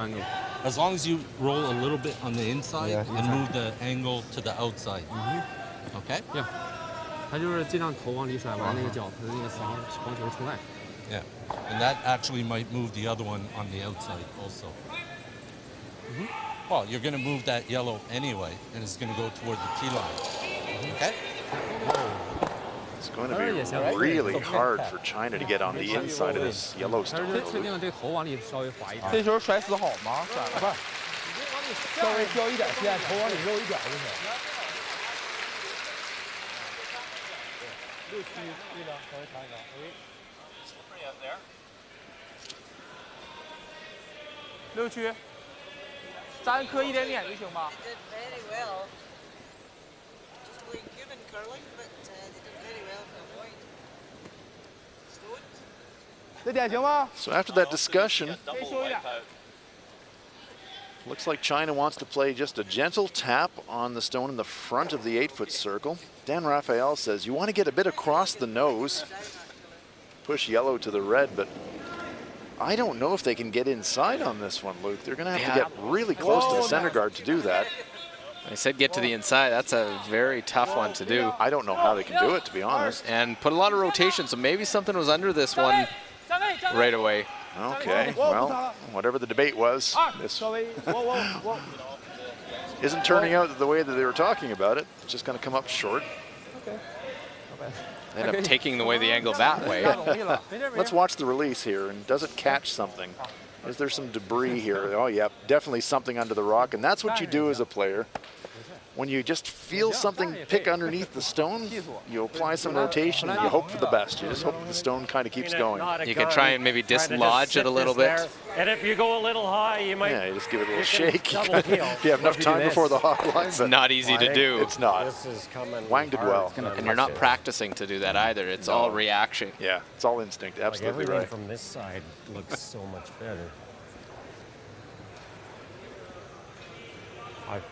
As long as you roll a little bit on the inside and move the angle to the outside. Okay. Yeah. 他就是尽量头往里甩，把那个脚他的那个防球出来。Yeah. And that actually might move the other one on the outside also. Well, you're going to move that yellow anyway, and it's going to go toward the T line. Okay. It's going to be really hard for China to get on the inside of this Yellowstone. 确定这头往里稍微滑一点。这球甩死好吗？甩了吧，稍微掉一点线，头往里揉一点就行。6区对的，稍微长一点。6区，咱磕一点点就行吧。So after that discussion, looks like China wants to play just a gentle tap on the stone in the front of the 8-foot circle. Dan Raphael says you want to get a bit across the nose, push yellow to the red, but I don't know if they can get inside on this one, Luke. They're going to have to get really close to the center guard to do that. I said get to the inside. That's a very tough one to do. I don't know how they can do it, to be honest. And put a lot of rotation, so maybe something was under this one right away. Okay, well, whatever the debate was, this isn't turning out the way that they were talking about it. It's just going to come up short. They end up taking away the angle that way. Let's watch the release here, and does it catch something? Is there some debris here? Oh, yeah, definitely something under the rock, and that's what you do as a player. When you just feel something pick underneath the stone, you apply some rotation and you hope for the best. You just hope the stone kind of keeps going. You can try and maybe dislodge it a little bit. And if you go a little high, you might. Yeah, you just give it a little shake. If you have enough time before the hog line. It's not easy to do. It's not. This is coming. Wang did well. And you're not practicing to do that either. It's all reaction. Yeah, it's all instinct. Absolutely everything right. from this side looks so much better.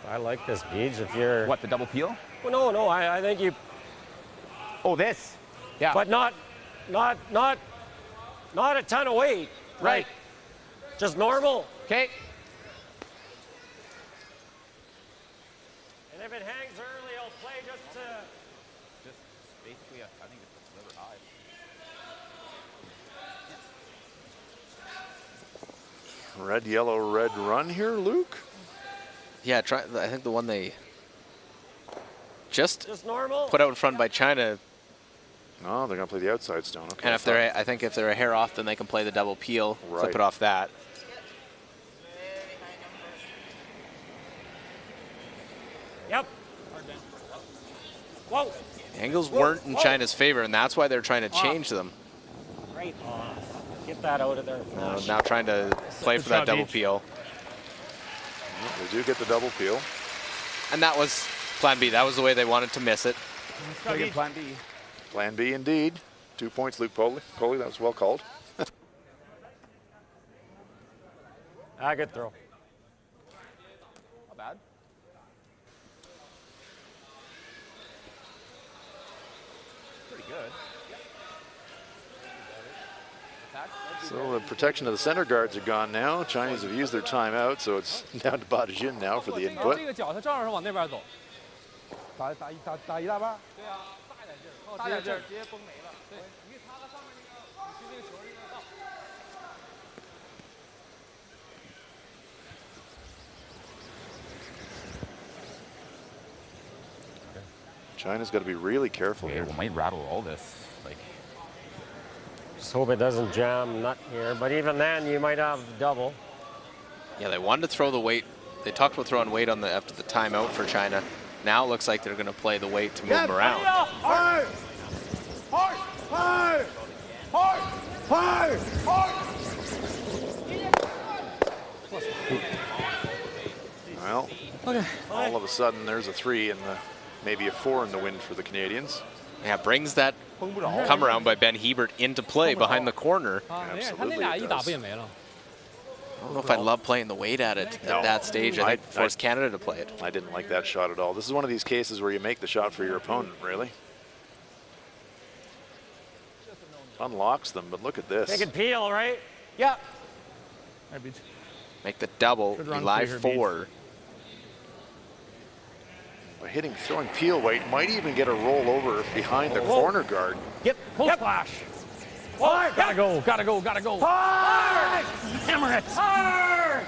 I like this, Beej. If you're What, the double peel? well, no, I think you. Oh, this? Yeah. But not a ton of weight. Right. Just normal. Okay. And if it hangs early, I'll play just to. Just basically, I think it's delivered high. Red, yellow, red run here, Luke. Yeah, I think the one they just normal. put out in front by China. Oh, they're going to play the outside stone. Okay, And I think if they're a hair off, then they can play the double peel, Right. flip it off that. Yep. Whoa. Angles weren't in China's favor, and that's why they're trying to change them. Right off. Get that out of there. Now trying to play for that double peel. Well, they do get the double peel. And that was plan B. That was the way they wanted to miss it. Plan B. Plan B indeed. 2 points, Luke Coley. That was well called. Good throw. Not bad. Pretty good. So the protection of the center guards are gone now. Chinese have used their timeout, so it's down to Badajin now for the input. 这个脚他正好是往那边走。打一大半。对啊，大点劲儿，直接崩没了。对，你可以擦个上面那个，你去那个球那个道。 China's got to be really careful here. We might rattle all this. Like, Just hope it doesn't jam nut here. But even then, you might have double. Yeah, they wanted to throw the weight. They talked about throwing weight on after the timeout for China. Now it looks like they're going to play the weight to move them around. hard, hard, hard, hard, hard, hard. Well, all of a sudden there's a 3 and maybe a 4 in the wind for the Canadians. Yeah, brings that come around by Ben Hebert into play behind the corner. 啊，没事，他那 Absolutely 俩 it 一打 does. 不也没了？ I don't know if I love playing the weight at it at that stage. I think force Canada to play it. I didn't like that shot at all. This is one of these cases where you make the shot for your opponent, really. Unlocks them, but look at this. Make it peel, right? Yeah. Make the double, Good run live for your 4. By throwing peel weight, might even get a roll over behind the corner guard. Yep. Full splash. Hard. Gotta go, gotta go, gotta go. Hard. Hammer it. Hard.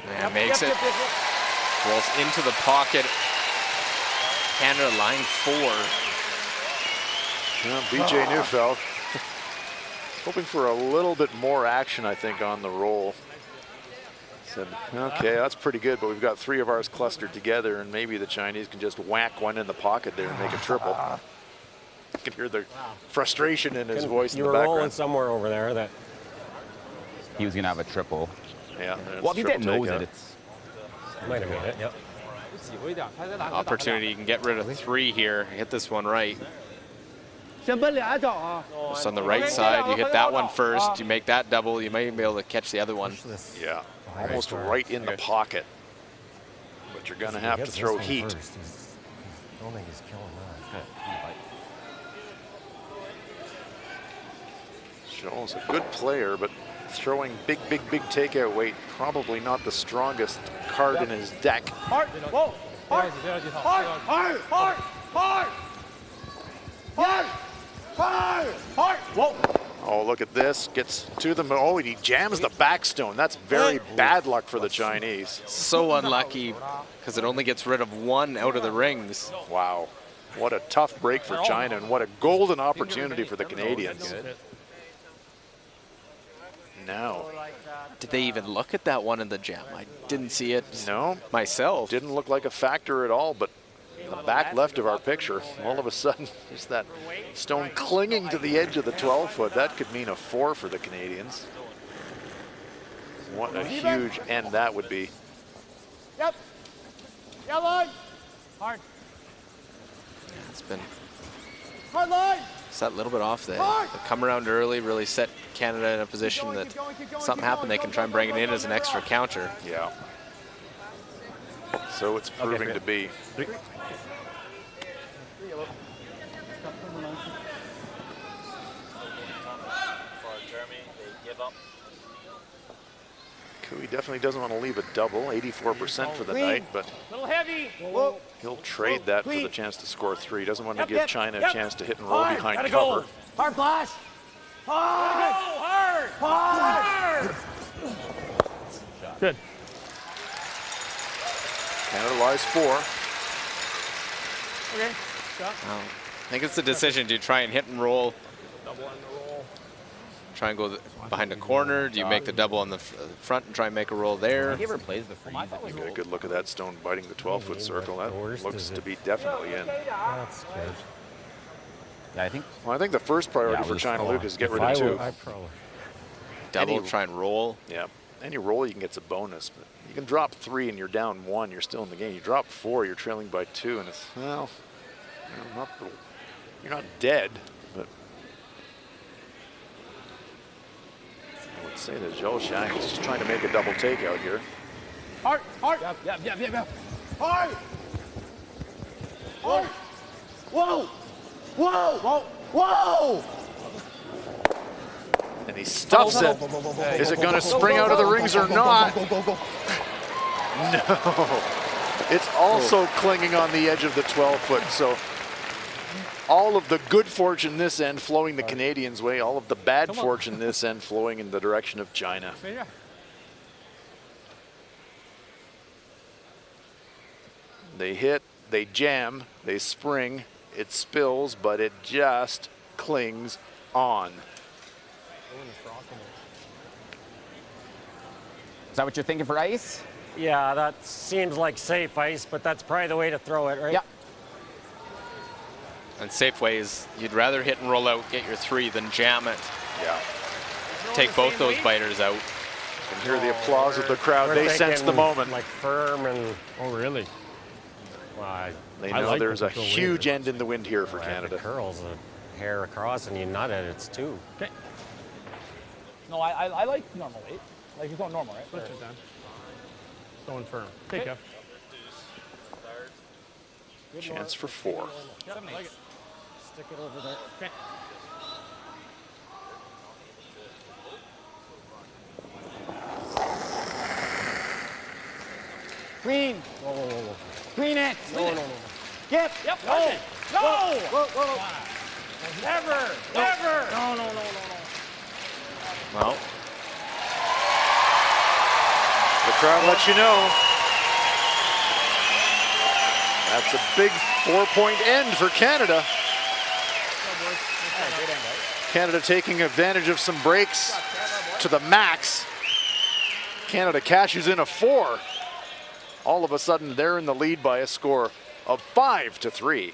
Yeah, makes it. Rolls into the pocket. Canada line 4. Well, BJ Neufeld hoping for a little bit more action, I think, on the roll. Said, okay, that's pretty good, but we've got 3 of ours clustered together, and maybe the Chinese can just whack one in the pocket there and make a triple. You can hear the frustration in his voice in You the were rolling background. somewhere over there that. He was gonna have a triple. Yeah, Well, I think that knows takeout. that it's. Might have made it. Yep. 挤回一点，他再打。 Opportunity, you can get rid of 3 here. Hit this one right. 先奔俩找啊。 Just on the right side, you hit that one first. You make that double. You might even be able to catch the other one. Yeah, almost right in the pocket. But you're going to have to throw heat. I don't think he's killing that. Scholl's a good player, but throwing big takeout weight, probably not the strongest card in his deck. Hard. Whoa. Hard. Hard. Hard. Hard. Hard. Hard. Hard. Hard. Whoa. Oh, look at this. Gets to them. Oh, and he jams the backstone. That's very bad luck for the Chinese. So unlucky because it only gets rid of one out of the rings. Wow. What a tough break for China and what a golden opportunity for the Canadians. Now. Did they even look at that one in the jam? I didn't see it No. myself. Didn't look like a factor at all, but the back left of our picture, all of a sudden, just that stone clinging to the edge of the 12-foot. That could mean a 4 for the Canadians. What a huge end that would be. Yep. Yellow. Hard. It's been Hard line. set a little bit off there. They come around early, really set Canada in a position that something happened, they can try and bring it in as an extra counter. Yeah. So it's proving to be. For Germany, they give up. He definitely doesn't want to leave a double, 84% for the night, but Little heavy. he'll trade that for the chance to score 3. Doesn't want to give China a chance to hit and roll behind Gotta cover. go. Hard flash. Hard. Hard. Good. Canada lies 4. Okay. I think it's the decision. Do you try and hit and roll? Double on the roll. Try and go behind a corner? Do you make the double on the front and try and make a roll there? He ever plays the freeze. Get a good look at that stone biting the 12-foot circle. That looks to be definitely in. That's good. Yeah, I think. Well, I think the first priority for China, Luke, is get rid of 2. I probably. Double, Any- try and roll. Yeah, any roll you can get's a bonus, but you can drop 3 and you're down 1, you're still in the game. You drop 4, you're trailing by 2, and it's, well, you're not dead, but I would say that Zhou Shang is just trying to make a double takeout here. Hard. Hard. Yep. Hard. Hard. Whoa. Whoa. Whoa. And he stuffs it. Is it going to spring out of the rings or not? No. It's also clinging on the edge of the 12-foot, so all of the good fortune this end flowing the Canadians' way, all of the bad fortune this end flowing in the direction of China. They hit, they jam, they spring, it spills, but it just clings on. Is that what you're thinking for ice? Yeah, that seems like safe ice, but that's probably the way to throw it, right? Yeah. And safe way is you'd rather hit and roll out, get your 3 than jam it. Yeah. Take both those biters out. You can hear the applause of the crowd. We're They sense the thinking, moment. Like firm and. Oh, really? Well, They I know like there's the a control huge wind. end in the wind here for If Canada. it curls a hair across and you nut it, it's 2. Okay. No, I like normal weight. Like you're going normal, right? Switch it then. Going firm. Take up. Chance for 4. Yep, I like it. Stick it over there. Okay. Clean. Whoa. Clean it. No. Yep. Yep. No. No. Whoa. Never. Never. No. Well, The crowd lets you know. That's a big 4-point end for Canada. Canada taking advantage of some breaks to the max. Canada cashes in a 4. All of a sudden, they're in the lead by a score of 5-3.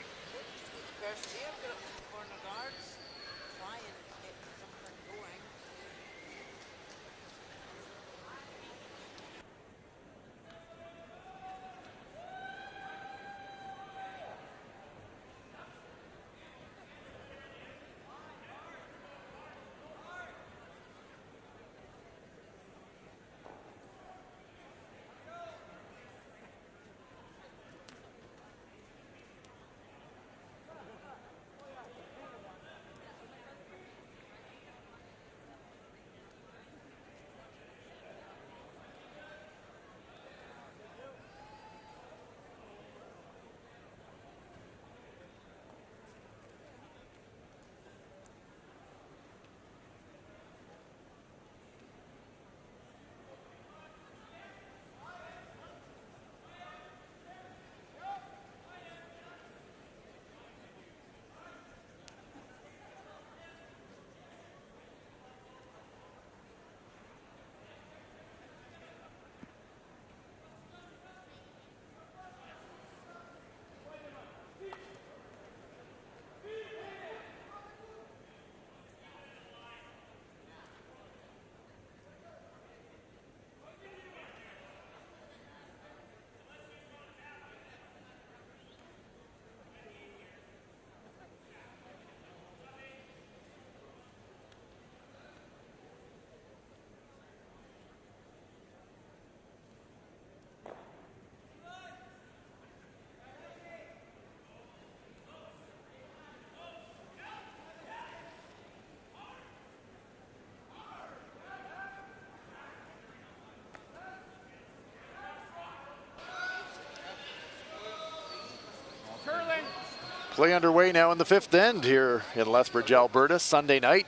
Play underway now in the 5th end here in Lethbridge, Alberta, Sunday night,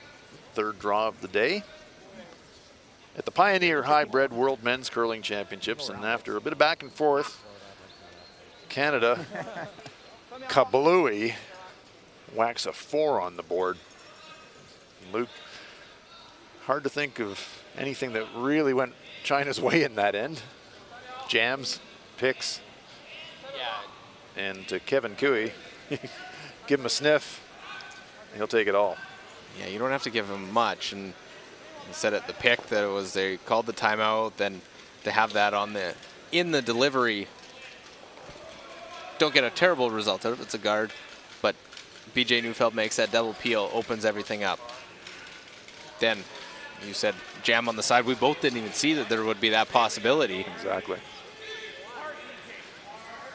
3rd draw of the day at the Pioneer Hi-Bred World Men's Curling Championships. And after a bit of back and forth, Canada, kablooey, whacks a 4 on the board. Luke, hard to think of anything that really went China's way in that end. Jams, picks, and to Kevin Cooey, give him a sniff, he'll take it all. Yeah, you don't have to give him much. And he said at the pick that it was they called the timeout, then to have that on the in the delivery. Don't get a terrible result out of it. It's a guard, but BJ Neufeld makes that double peel, opens everything up. Then you said jam on the side. We both didn't even see that there would be that possibility. Exactly.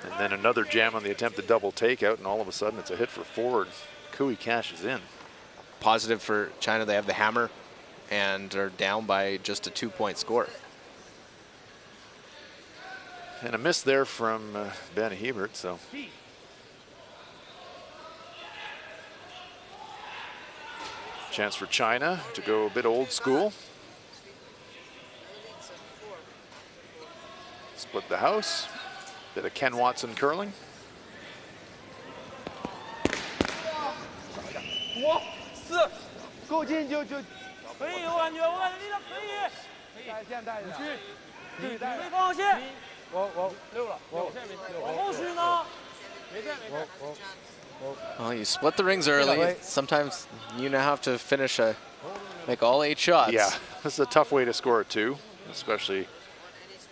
And then another jam on the attempted double takeout, and all of a sudden it's a hit for forward. Cooey cashes in. Positive for China, they have the hammer and are down by just a 2-point score. And a miss there from Ben Hebert, so. Chance for China to go a bit old school. Split the house. Bit of Ken Watson curling. Well, you split the rings early. Sometimes you now have to finish make all 8 shots. Yeah, this is a tough way to score it too, especially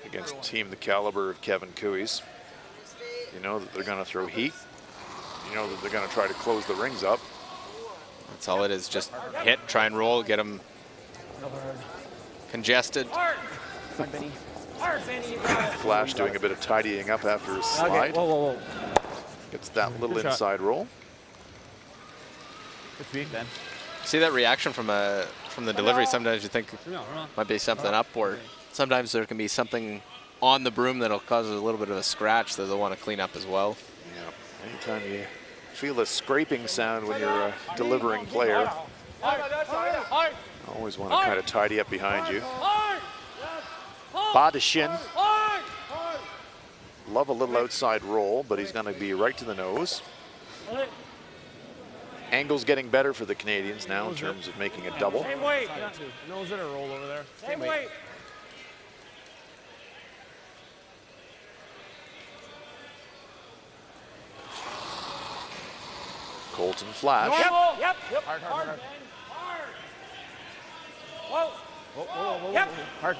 against a team the caliber of Kevin Cooey's. You know that they're going to throw heat. You know that they're going to try to close the rings up. That's all it is. Just hit, try and roll, get them congested. Flash doing a bit of tidying up after his slide. Okay. Whoa. Gets that little inside roll. Good feet, Ben. See that reaction from the delivery? Sometimes you think might be something up, or sometimes there can be something on the broom that'll cause a little bit of a scratch that they'll want to clean up as well. Yeah, anytime you feel a scraping sound when you're a delivering player, always want to kind of tidy up behind you. Badashin. Love a little outside roll, but he's going to be right to the nose. Angle's getting better for the Canadians now in terms of making a double. Same weight. Nose it or roll over there. Same weight. Colton Flash. Yep. Hard. Whoa. Yep. Hard.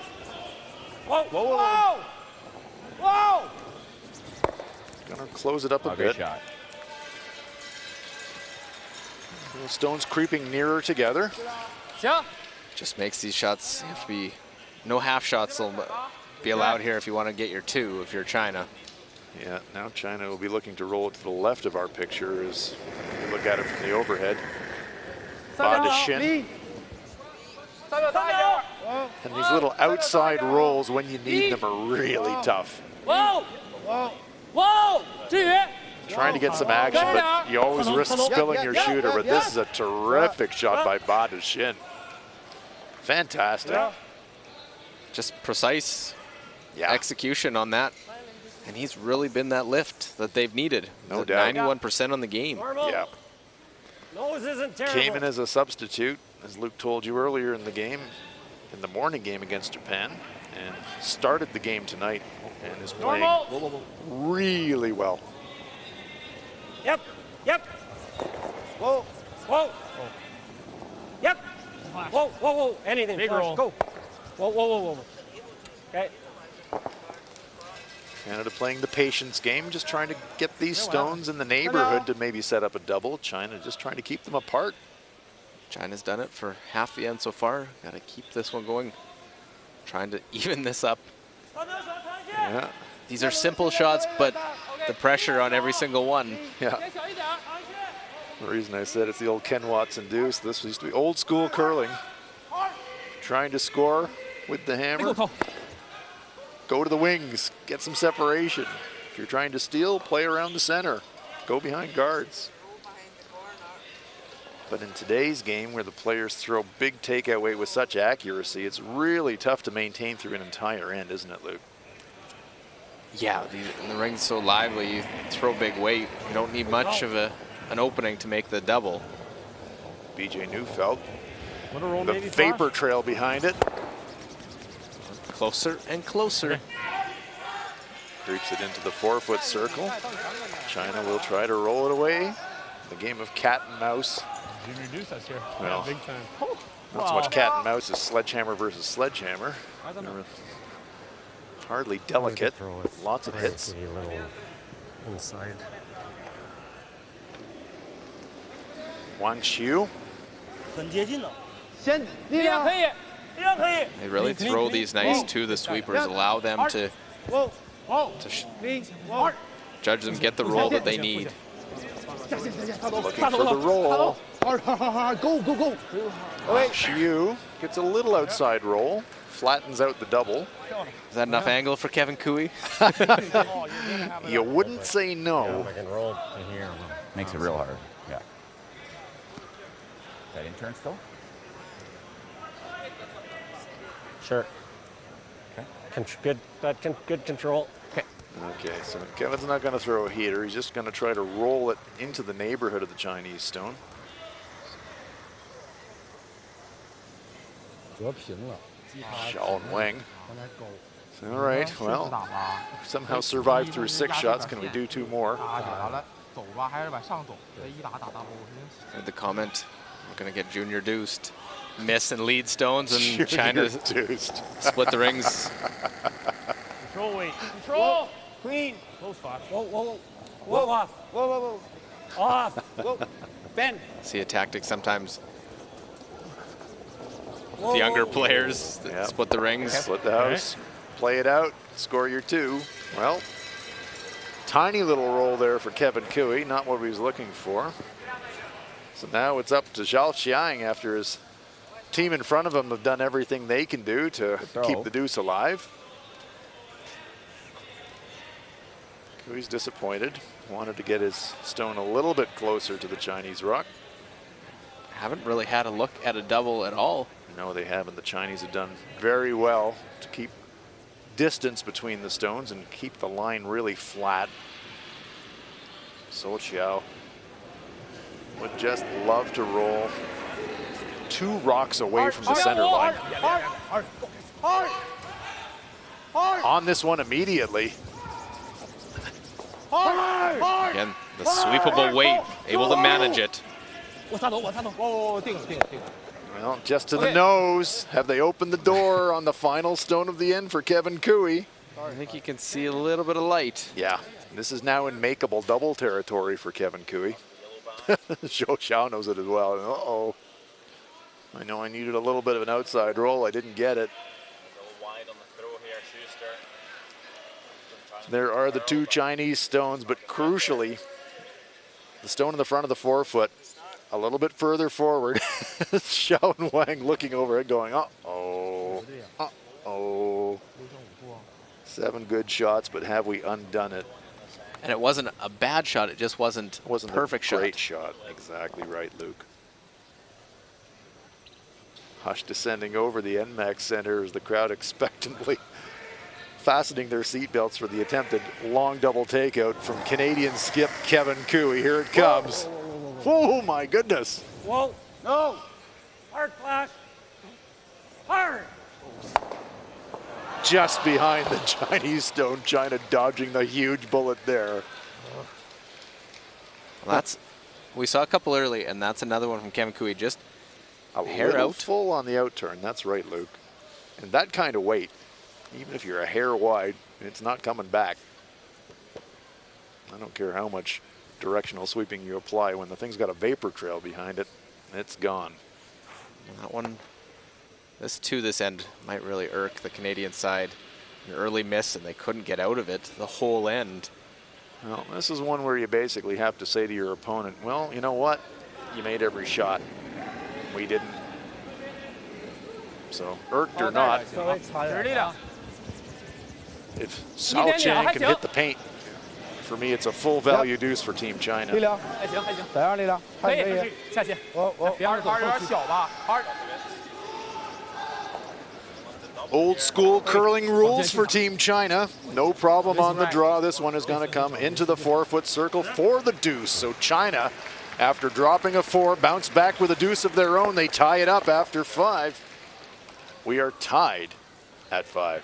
Whoa. Gonna close it up a bit. Good shot. The stones creeping nearer together. Just makes these shots have to be no half shots will be allowed here if you want to get your 2 if you're China. Yeah, now China will be looking to roll it to the left of our picture as we look at it from the overhead. Badashin. And these little outside rolls when you need them are really tough. Trying to get some action, but you always risk spilling your shooter, but this is a terrific shot by Badashin. Fantastic. Just precise execution on that. And he's really been that lift that they've needed. No doubt. 91% on the game. Yeah. Nose isn't terrible. Came in as a substitute, as Luke told you earlier in the game, in the morning game against Japan, and started the game tonight and is playing really well. Yep. Whoa. Yep. Whoa. Anything. Big roll. Go. Whoa. Okay. Canada playing the patience game, just trying to get these stones in the neighborhood to maybe set up a double. China just trying to keep them apart. China's done it for half the end so far. Got to keep this one going. Trying to even this up. Yeah. These are simple shots, but the pressure on every single one. Yeah. The reason I said it's the old Ken Watson deuce. This used to be old school curling. Trying to score with the hammer. Go to the wings, get some separation. If you're trying to steal, play around the center. Go behind guards. But in today's game, where the players throw big takeout weight with such accuracy, it's really tough to maintain through an entire end, isn't it, Luke? Yeah, the ring's so lively, you throw big weight. You don't need much of an opening to make the double. BJ Neufeld, the vapor trail behind it. Closer and closer. Creeps it into the 4-foot circle. China will try to roll it away. The game of cat and mouse. Junior Deuce us here. Well, big time. Not so much cat and mouse as sledgehammer versus sledgehammer. Hardly delicate. Lots of hits. Inside. Wang Xiu. They really throw these nice to the sweepers, allow them to judge them get the roll that they need. Looking for the roll. Wang Xiu gets a little outside roll, flattens out the double. Is that enough angle for Kevin Cooey? You wouldn't say no. Makes it real hard. Yeah. That in turn still? Sure. Okay. Good control. Okay, so Kevin's not going to throw a heater. He's just going to try to roll it into the neighborhood of the Chinese stone. Xiao and Wang. All right, well, somehow survived through 6 shots. Can we do 2 more? The comment, we're going to get junior deuced. Miss and lead stones, and China split the rings. Control weight. Control. Clean. Close spot. Whoa, whoa, whoa. Whoa, off. Whoa, whoa, whoa. Off. Whoa. Bend. See a tactic sometimes. The younger players that split the rings. Split the house. Play it out. Score your 2. Well, tiny little roll there for Kevin Cooey. Not what he was looking for. So now it's up to Zhao Qiang after his team in front of him have done everything they can do to keep the deuce alive. Cooey's disappointed. Wanted to get his stone a little bit closer to the Chinese rock. Haven't really had a look at a double at all. No, they haven't. The Chinese have done very well to keep distance between the stones and keep the line really flat. So Xiao would just love to roll 2 rocks away from the center line. On this one immediately. Again, the sweepable weight, able to manage it. Well, just to the nose. Have they opened the door on the final stone of the end for Kevin Cooey? I think you can see a little bit of light. Yeah, this is now in makeable double territory for Kevin Cooey. Zhou Xiao knows it as well. Uh-oh. I know I needed a little bit of an outside roll. I didn't get it. There are the 2 Chinese stones, but crucially, the stone in the front of the 4-foot, a little bit further forward. Xiao and Wang looking over it going, uh-oh, uh-oh. 7 good shots, but have we undone it? And it wasn't a bad shot, it just wasn't a perfect shot. Great shot, exactly right, Luke. Hush descending over the NMAX Center as the crowd expectantly fastening their seatbelts for the attempted long double takeout from Canadian skip Kevin Cooey. Here it comes. Oh my goodness. Whoa, no. Hard flash. Hard. Just behind the Chinese stone, China dodging the huge bullet there. Well, we saw a couple early, and that's another one from Kevin Cooey. Just a hair out. Full on the outturn. That's right, Luke. And that kind of weight, even if you're a hair wide, it's not coming back. I don't care how much directional sweeping you apply. When the thing's got a vapor trail behind it, it's gone. That one, this end might really irk the Canadian side. An early miss, and they couldn't get out of it the whole end. Well, this is one where you basically have to say to your opponent, well, you know what? You made every shot. We didn't. So, irked or not, if Cao Qiang can hit the paint, For me, it's a full value deuce for Team China. 力量，还行还行，怎样力量？可以还可以。下线。别二有点小吧，Old school curling rules for Team China. No problem on the draw. This one is going to come into the 4-foot circle for the deuce. So China, after dropping a 4, bounce back with a deuce of their own. They tie it up after 5. We are tied at 5.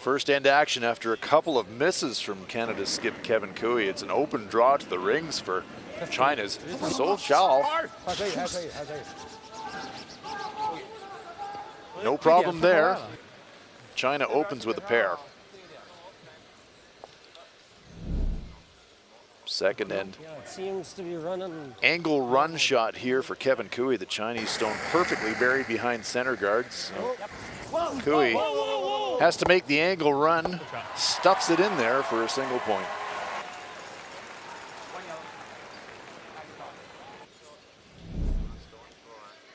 First end action after a couple of misses from Canada's skip Kevin Cooey. It's an open draw to the rings for China's So Xiao. No problem there. China opens with a pair. Second end. It seems to be running. Angle run shot here for Kevin Cooey. The Chinese stone perfectly buried behind center guards. So Cooey has to make the angle run, stuffs it in there for a single point.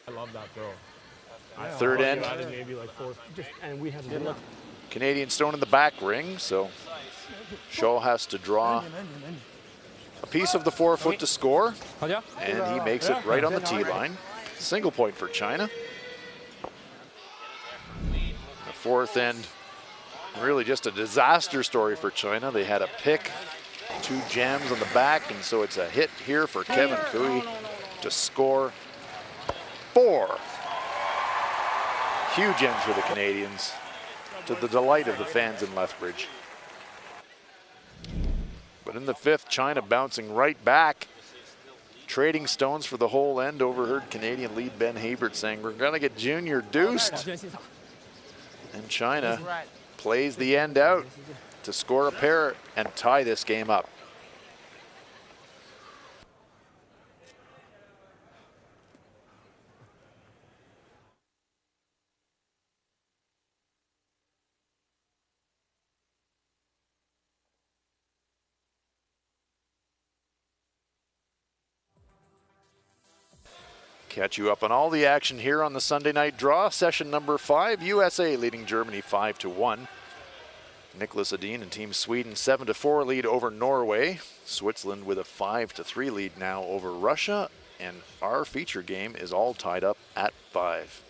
I love that throw. Third end. Maybe like 4, and we had good luck. Canadian stone in the back ring, so Shaw has to draw a piece of the 4-foot to score, and he makes it right on the tee line. Single point for China. The fourth end, really just a disaster story for China. They had a pick, 2 jams on the back, and so it's a hit here for Kevin Cooey to score 4. Huge end for the Canadians, to the delight of the fans in Lethbridge. But in the 5th, China bouncing right back, trading stones for the whole end. Overheard Canadian lead Ben Hebert saying, "We're gonna get junior deuced." And China plays the end out to score a pair and tie this game up. Catch you up on all the action here on the Sunday night draw. Session number 5, USA leading Germany 5-1. Nicholas Edin and Team Sweden 7-4 lead over Norway. Switzerland with a 5-3 lead now over Russia. And our feature game is all tied up at 5.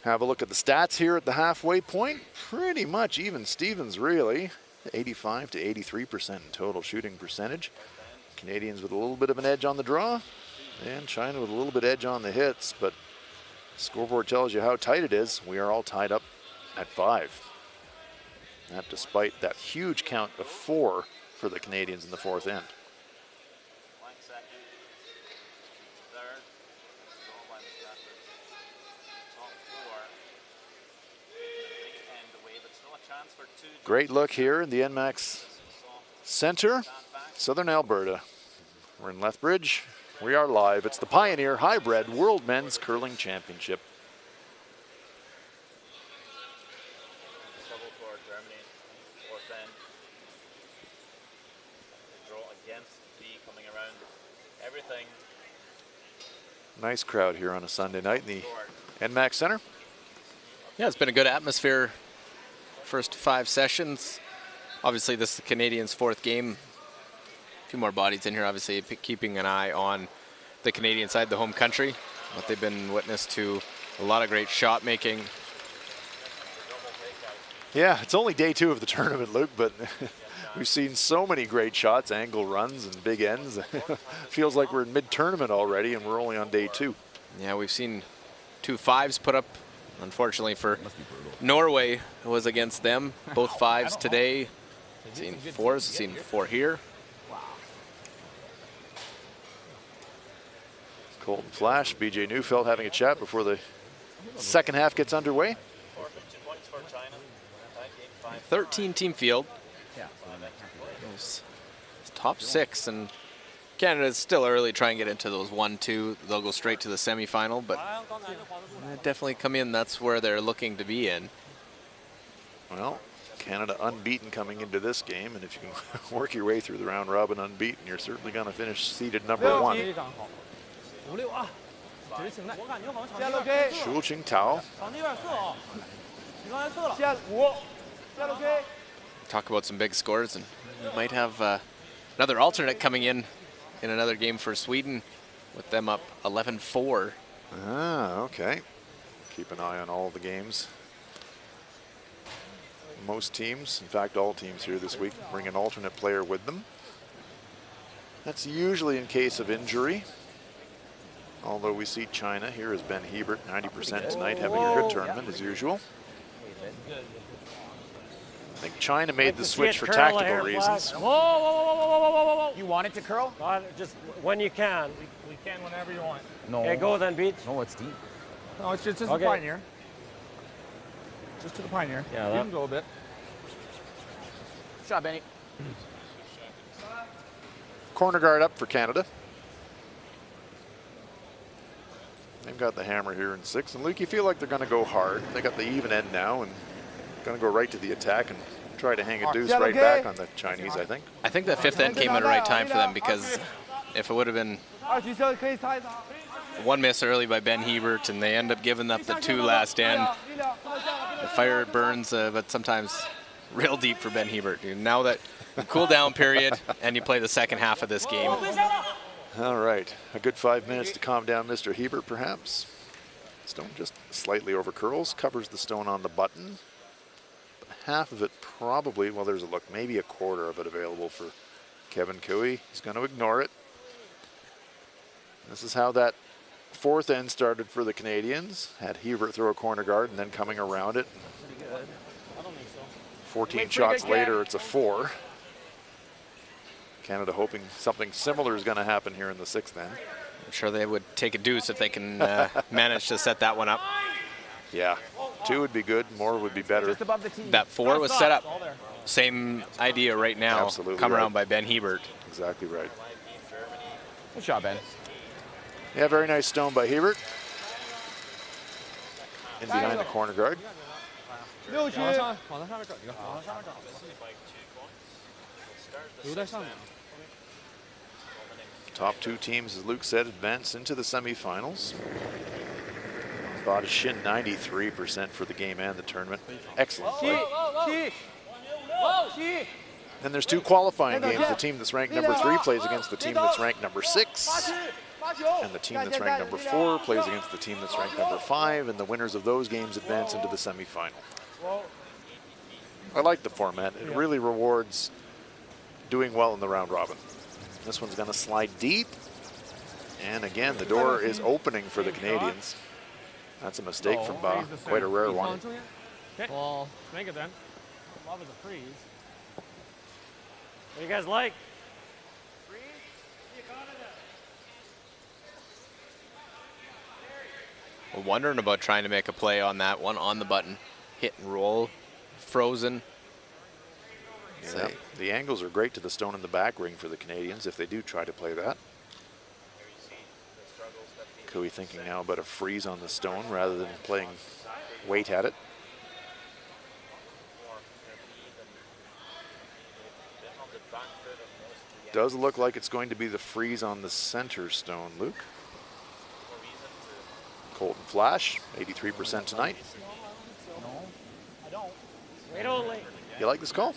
Have a look at the stats here at the halfway point. Pretty much even Stevens, really. 85 to 83% in total shooting percentage. Canadians with a little bit of an edge on the draw, and China with a little bit edge on the hits, but scoreboard tells you how tight it is. We are all tied up at 5. That despite that huge count of 4 for the Canadians in the 4th end. Great look here in the NMAX Center, Southern Alberta. We're in Lethbridge. We are live. It's the Pioneer Hi-Bred World Men's Curling Championship. Double for Germany, 4th then draw against B coming around. Everything. Nice crowd here on a Sunday night in the NMAX Center. Yeah, it's been a good atmosphere first 5 sessions. Obviously, this is the Canadians' 4th game. A few more bodies in here, obviously, keeping an eye on the Canadian side, the home country. But they've been witness to a lot of great shot making. Yeah, it's only day 2 of the tournament, Luke, but we've seen so many great shots, angle runs, and big ends. Feels like we're in mid-tournament already, and we're only on day 2. Yeah, we've seen 2 5s put up. Unfortunately for Norway, it was against them. Both 5s today. Seen 4s, seen 4 here. Colton Flash, BJ Neufeld having a chat before the second half gets underway. 13 team field. It's top 6, and Canada's still early to try and get into those 1-2. They'll go straight to the semifinal, but definitely come in. That's where they're looking to be in. Well, Canada unbeaten coming into this game, and if you can work your way through the round robin unbeaten, you're certainly going to finish seeded number 1. Shu Qing Tao. Talk about some big scores, and we might have another alternate coming in another game for Sweden, with them up 11-4. Ah, okay. Keep an eye on all the games. Most teams, in fact all teams here this week, bring an alternate player with them. That's usually in case of injury. Although we see China here as Ben Hebert, 90% tonight, having a good tournament as usual. I think China made the switch for tactical reasons. Whoa. You want it to curl? Just when you can. We can whenever you want. No. Okay, go then, Beach. No, it's deep. No, it's just the pioneer. Just to the pioneer. Yeah, you can go a bit. Shot, Benny. Corner guard up for Canada. They've got the hammer here in 6. And Luke, you feel like they're going to go hard. They got the even end now and going to go right to the attack and try to hang a deuce right back on the Chinese, I think. I think that 5th end came at the right time for them, because if it would have been one miss early by Ben Hebert and they end up giving up the 2 last end, the fire burns, but sometimes real deep for Ben Hebert. Now that cool down period and you play the second half of this game. All right, a good 5 minutes to calm down Mr. Hebert, perhaps. Stone just slightly over curls, covers the stone on the button. Half of it probably, well, there's a look, maybe a quarter of it available for Kevin Cooey. He's going to ignore it. This is how that 4th end started for the Canadians. Had Hebert throw a corner guard and then coming around it. 14 shots later, it's a 4. Canada hoping something similar is going to happen here in the 6th end. I'm sure they would take a deuce if they can manage to set that one up. Yeah, 2 would be good, more would be better. That 4 was set up. Same idea right now. Absolutely come right. around by Ben Hebert. Exactly right. Good shot, Ben. Yeah, very nice stone by Hebert. In behind the corner guard. Top 2 teams, as Luke said, advance into the semifinals. Bought a shin 93% for the game and the tournament. Excellent play. Then there's 2 qualifying games. The team that's ranked number 3 plays against the team that's ranked number 6. And the team that's ranked number 4 plays against the team that's ranked number 5. And the winners of those games advance into the semifinal. I like the format. It really rewards doing well in the round robin. This one's going to slide deep. And again, the door is opening for the Canadians. That's a mistake from Ba. Quite a rare one. Well, make it then. Love of the freeze. What do you guys like? We're wondering about trying to make a play on that one on the button. Hit and roll. Frozen. Yeah, the angles are great to the stone in the back ring for the Canadians if they do try to play that. Cooey thinking now about a freeze on the stone rather than playing weight at it. Does look like it's going to be the freeze on the center stone, Luke. Colton Flash, 83% tonight. You like this call?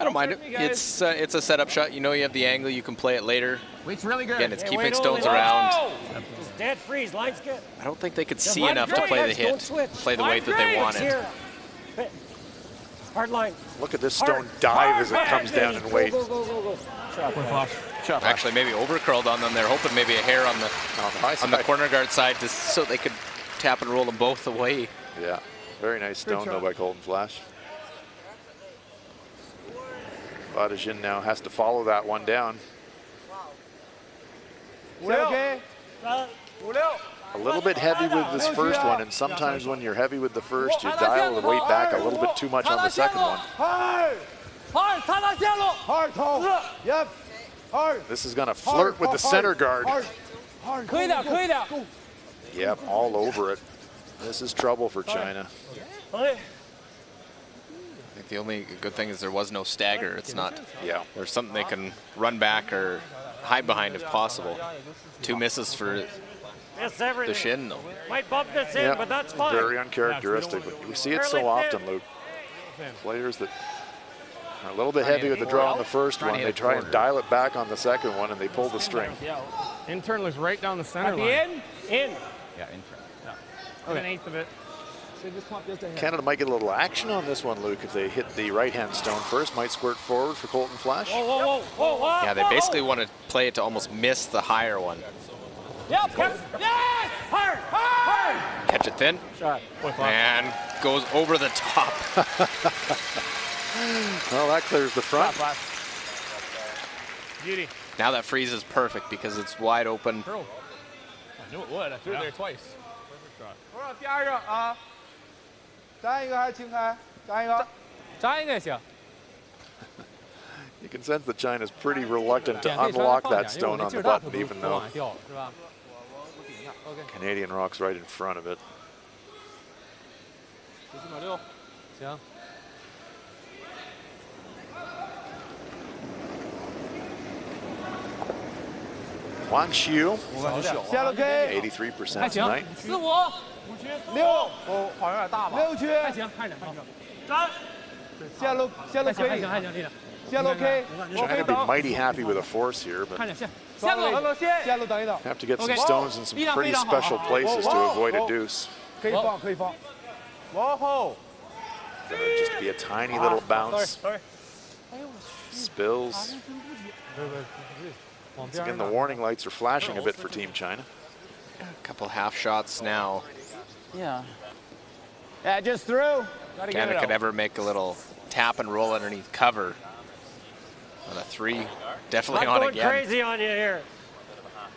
I don't mind it. It's a setup shot. You know you have the angle. You can play it later. Wait's really good. Again, it's keeping stones around. Just dead freeze. Line's good. I don't think they could see enough to play the hit, play the way that they wanted. Hard line. Look at this stone dive as it comes down and wait. Actually, maybe over curled on them. They're hoping maybe a hair on the corner guard side so they could tap and roll them both away. Yeah, very nice stone though by Colton Flash. Badajin now has to follow that one down. A little bit heavy with this first one, and sometimes when you're heavy with the first, you dial the weight back a little bit too much on the second one. This is going to flirt with the center guard. Yep, all over it. This is trouble for China. I think the only good thing is there was no stagger. It's not, there's something they can run back or hide behind if possible. 2 misses for the shin, though. Might bump this in, but that's fine. Very uncharacteristic, but we see it so often, Luke. Players that are a little bit heavy with the draw on the first one, they try and dial it back on the second one, and they pull the string. Intern looks right down the center line. In. Yeah, intern. Okay. An eighth of it. Canada might get a little action on this one, Luke, if they hit the right-hand stone first. Might squirt forward for Colton Flash. Yeah, they basically want to play it to almost miss the higher one. Hard. Catch it thin. And goes over the top. Well, that clears the front. Beauty. Now that freeze is perfect because it's wide open. I knew it would. I threw it there twice. Perfect shot. You can sense that China's pretty reluctant to unlock that stone on the button, even though Canadian rock's right in front of it. Wan Xiu, 83% tonight. China be mighty happy with a force here, but have to get some stones in some pretty special places to avoid a deuce. Gonna just be a tiny little bounce. Spills. Once again, the warning lights are flashing a bit for Team China. A couple half shots now. Yeah, just through. Canada could ever make a little tap and roll underneath cover. On a 3, definitely on again. Crazy on you here.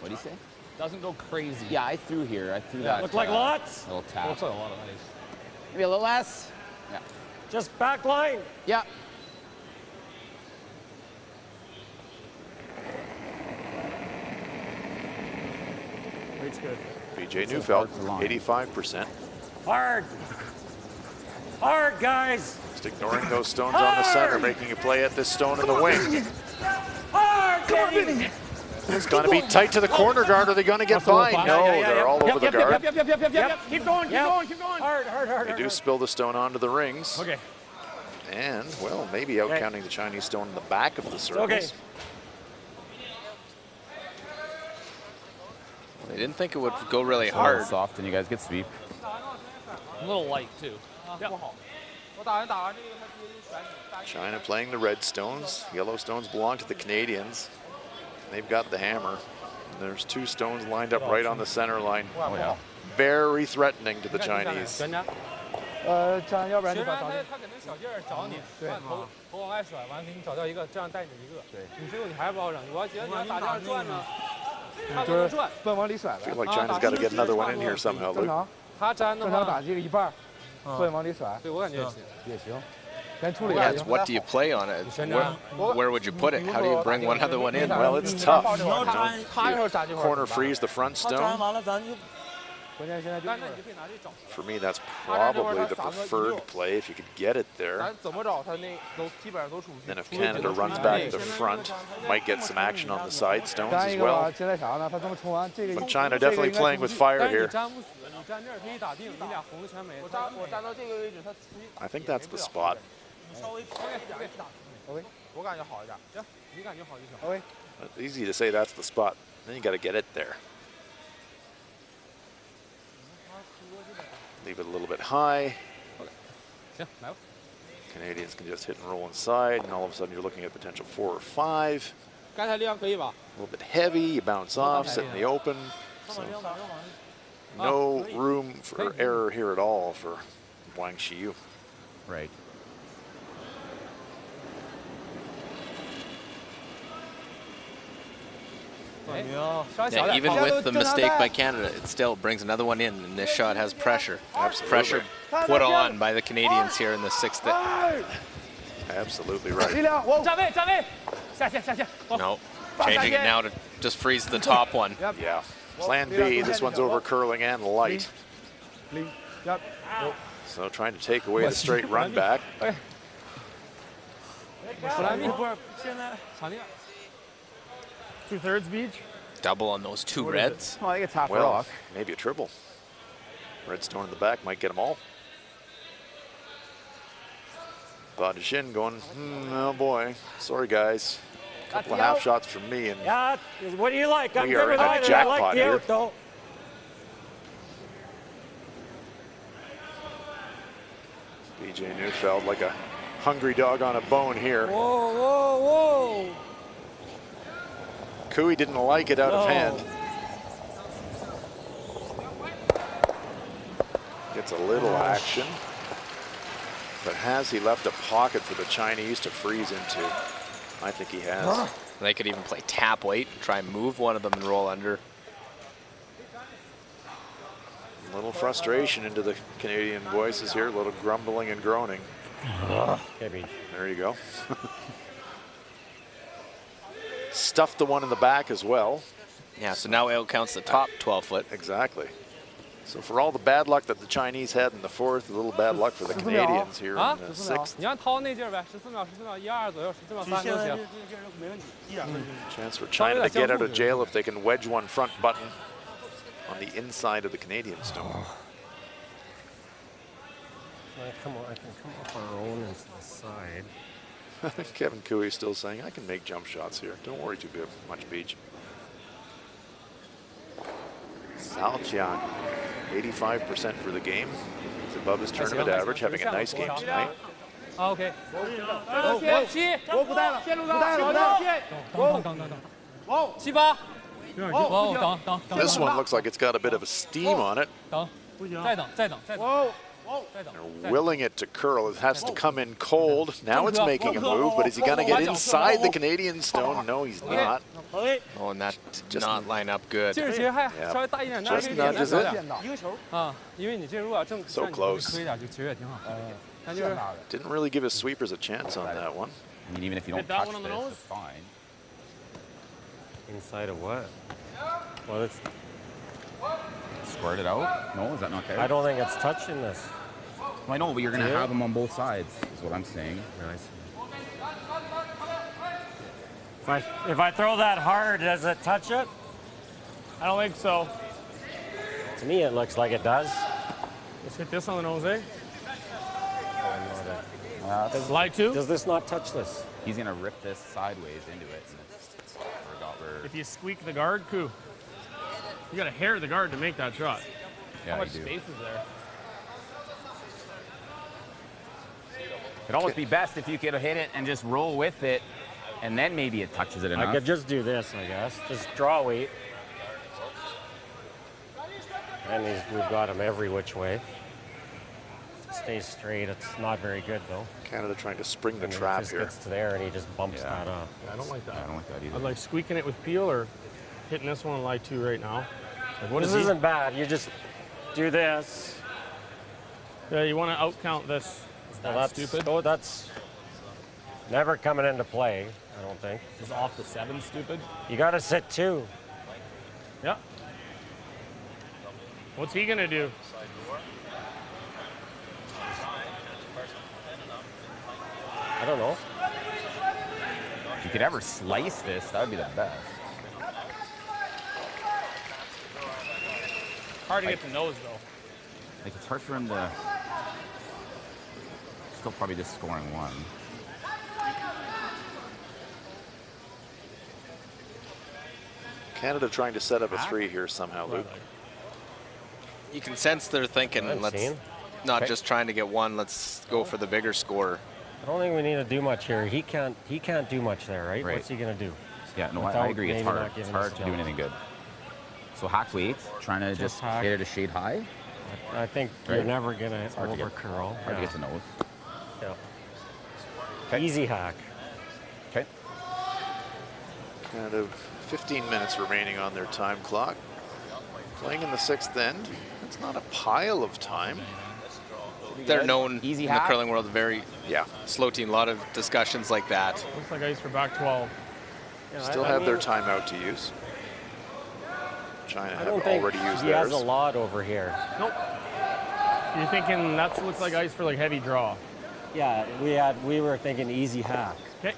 What do you say? Doesn't go crazy. Yeah, I threw here. I threw that. Looked like lots. Little tap. Looks like a lot of ice. Maybe a little less. Yeah. Just back line. Yeah. Weight's good. BJ Neufeld, 85%. Hard, guys. Just ignoring those stones on the center, making a play at this stone in the wing. Hard, It's going to be tight to the corner guard. Are they going to get by? No, they're all over the guard. Keep going. Hard. They do spill the stone onto the rings. Okay. And, well, maybe outcounting the Chinese stone in the back of the circles. Okay. They didn't think it would go really hard. Soft, and you guys get sweep. A little light, too. China playing the red stones. Yellow stones belong to the Canadians. They've got the hammer. There's 2 stones lined up right on the center line. Very threatening to the Chinese. I feel like China's got to get another one in here somehow, Luke. Yeah, it's what do you play on it? Where would you put it? How do you bring one other one in? Well, it's tough. You corner freeze the front stone. For me, that's probably the preferred play if you could get it there. Then if Canada runs back to the front, might get some action on the side stones as well. But China definitely playing with fire here. I think that's the spot. It's easy to say that's the spot. Then you got to get it there. Leave it a little bit high. Canadians can just hit and roll inside, and all of a sudden you're looking at potential 4 or 5. A little bit heavy, you bounce off, sit in the open. So no room for error here at all for Wang Shiyu. Right. Yeah, even with the mistake by Canada, it still brings another one in, and this shot has pressure. Absolutely. Pressure put on by the Canadians here in the 6th. Absolutely right. No, changing it now to just freeze the top one. Yeah. Plan B, this one's over curling and light. So trying to take away the straight run back. 2/3 beach. Double on those 2 reds. Oh, I think it's half Well, rock. maybe a triple. Redstone in the back might get them all. Badishin going, oh boy, sorry guys. A couple of half shots from me, and Yeah, what do you like? I'm we good are with in a either. I jackpot like the here. out, though. BJ Neufeld like a hungry dog on a bone here. Whoa, whoa, whoa. Cooey didn't like it out of hand. Gets a little action. But has he left a pocket for the Chinese to freeze into? I think he has. They could even play tap weight, try and move one of them and roll under. A little frustration into the Canadian voices here, a little grumbling and groaning. There you go. Stuffed the one in the back as well. Yeah, so now it counts the top 12-foot. Exactly. So for all the bad luck that the Chinese had in the 4th, a little bad luck for the Canadians here in the 6th. 你让掏那劲儿呗，14秒，14秒，1、2左右，14秒3就行。 Chance for China to get out of jail if they can wedge one front button on the inside of the Canadian stone. I can come off our own into the side. Kevin Cooey still saying, I can make jump shots here. Don't worry too much, Beach. Sao Chiang, 85% for the game. He's above his tournament average, having a nice game tonight. OK。7、8。This one looks like it's got a bit of a steam on it. 等，再等，再等，再等。 They're willing it to curl. It has to come in cold. Now it's making a move, but is he going to get inside the Canadian stone? No, he's not. Oh, and that did not line up good. 劲儿其实还稍微大一点，拿这个点再小点。一个球啊，因为你这如果要正 So close. 推一点，就其实也挺好。但就是 Didn't really give his sweepers a chance on that one. I mean, even if you don't touch this, it's fine. Inside of what? Well, it's. Squirt it out? No, is that not fair? I don't think it's touching this. I know, but you're going to have them on both sides, is what I'm saying. Nice. If I throw that hard, does it touch it? I don't think so. To me, it looks like it does. Let's hit this on the nose, eh? Does light too? Does this not touch this? He's going to rip this sideways into it. If you squeak the guard, coup. You got to hair the guard to make that shot. Yeah, how much space is there? It'd almost be best if you could hit it and just roll with it, and then maybe it touches it enough. I could just do this, I guess. Just draw weight. And we've got him every which way. If it stays straight, it's not very good, though. Canada trying to spring the If trap this here. gets to there and he just bumps that up. Yeah, I don't like that. I don't like that either. I'd like squeaking it with peel or hitting this one on light 2 right now. Like, what this isn't bad. You just do this. Yeah, you want to outcount this. That's stupid. Oh, that's never coming into play, I don't think. Is off the 7 stupid? You got to sit 2. Yeah. What's he gonna do? I don't know. If you could ever slice this, that would be the best. Hard to get the nose though. Like it's hard for him to. Still probably just scoring one. Canada trying to set up a 3 here somehow, Luke. You can sense they're thinking, let's not just trying to get one, let's go for the bigger score. I don't think we need to do much here. He can't do much there, right? What's he gonna do? Yeah, no, I agree. It's hard. It's hard to do anything good. So hack weight, trying to just hit it a shade high. I think you're never gonna over curl. Hard to get to nose. Yeah. Easy hack. Okay. Canada, 15 minutes remaining on their time clock. Playing in the 6th end. It's not a pile of time. They're known in the curling world, very slow team. A lot of discussions like that. Looks like ice for back 12. Still have their timeout to use. China have already used theirs. He has a lot over here. Nope. You're thinking that looks like ice for like heavy draw. Yeah, we were thinking easy hack. Okay.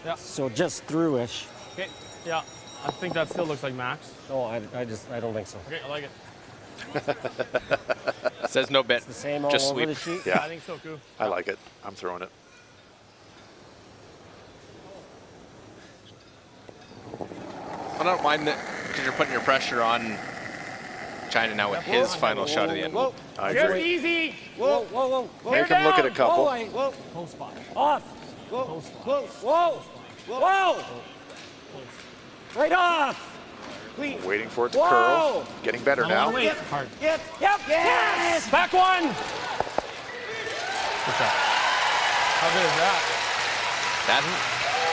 Yeah. So just through-ish. Okay. Yeah. I think that still looks like max. No, I don't think so. Okay, I like it. Says no bet. It's the same all just over sweep. the sheet? Yeah. I think so too. I like it. I'm throwing it. I don't mind that because you're putting your pressure on China now with his final shot at the end. Whoa. I Just agree. easy. Whoa, whoa, whoa. Make him look at a couple. Whoa. Close spot. Off. Whoa. Close. Whoa. Whoa. Right off. Clean. Waiting for it to curl. Getting better now. Hard. Yep. Yes. Back one. What's that? How good is that? That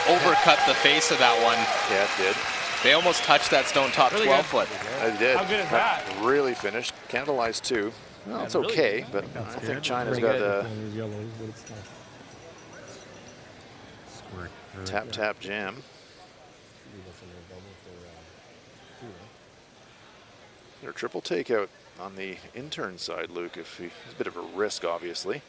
overcut the face of that one. Yeah, it did. They almost touched that stone top Really 12 foot. It did. How good is that? Really finished. Canada lies 2. Well, it's okay, but I think China's got a tap jam. Their triple takeout on the intern side, Luke. It's a bit of a risk, obviously.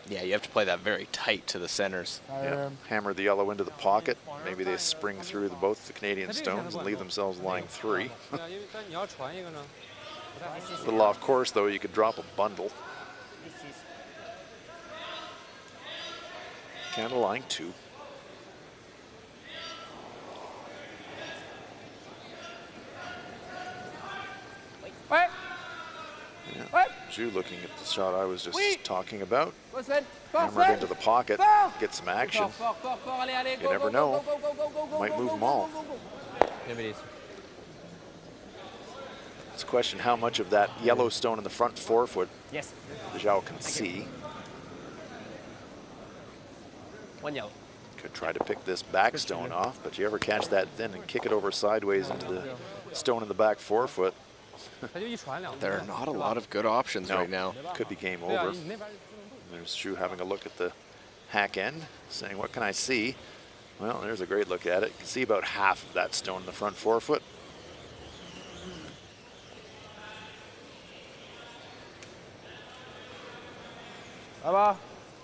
Yeah, you have to play that very tight to the centers. Yeah. Hammer the yellow into the pocket. Maybe they spring through both the Canadian stones and leave themselves lying 3. A little off course, though. You could drop a bundle. Canada lying 2. What? Yeah. What? Zhu looking at the shot I was just talking about. Listen. Hammered into the pocket. Get some action. You never know. Might move them all. It's a question how much of that yellow stone in the front forefoot Zhao can see. One yellow. Could try to pick this back stone off, but you ever catch that thin and kick it over sideways into the stone in the back forefoot. There are not a lot of good options right now. Could be game over. There's Zhu having a look at the hack end, saying, what can I see? Well, there's a great look at it. You can see about half of that stone in the front forefoot.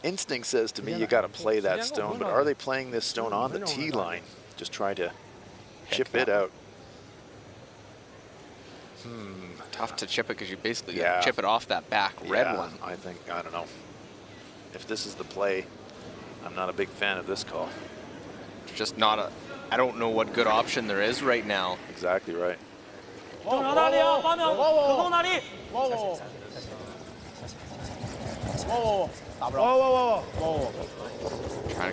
Instinct says to me you got to play that stone, but are they playing this stone on the tee line? Just try to chip it out. Tough to chip it because you basically chip it off that back red one. I don't know. If this is the play, I'm not a big fan of this call. It's just not a, I don't know what good option there is right now. Exactly right. Trying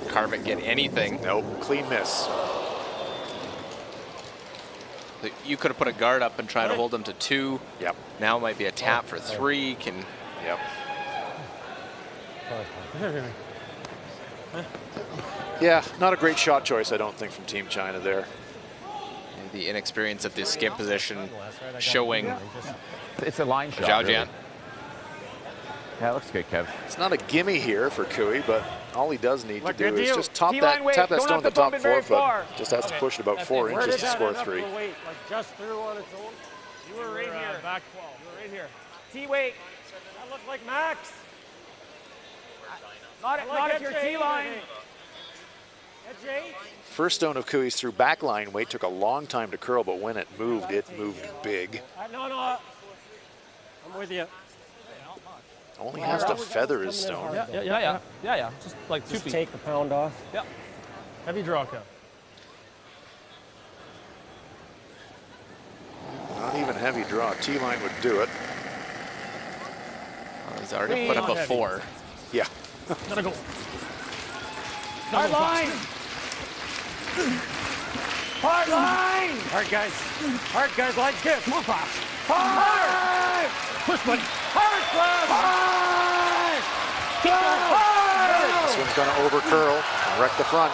to carve it, get anything. Nope, clean miss. You could have put a guard up and tried to hold them to 2. Yep. Now might be a tap for 3. Can. Yep. Yeah, not a great shot choice, I don't think, from Team China there. The inexperience of this skip position showing. It's a line shot. Zhao really. Jian. Yeah, it looks good, Kev. It's not a gimme here for Cooey, but all he does need to do is just tap that Don't stone have at the to top bump it very forefoot. far. Just has to push it about 4 inches to score 3. Like just through on its own. You were right here. Back 12. You were Right here. T-weight. That looked like Max. Not at your T-line. First stone of Kui's through backline weight took a long time to curl, but when it moved big. No, I'm with you. Only has to feather his stone. Yeah. Just like Just take the pound off. Yeah. Heavy draw cut. Not even heavy draw. T-line would do it. He's already put up a 4. Yeah. Gotta go. Hard line. Hard line. Hard guys, like this. Come on, Fox. Hard. Push, buddy. Hard, Hard. This one's going to over curl and wreck the front.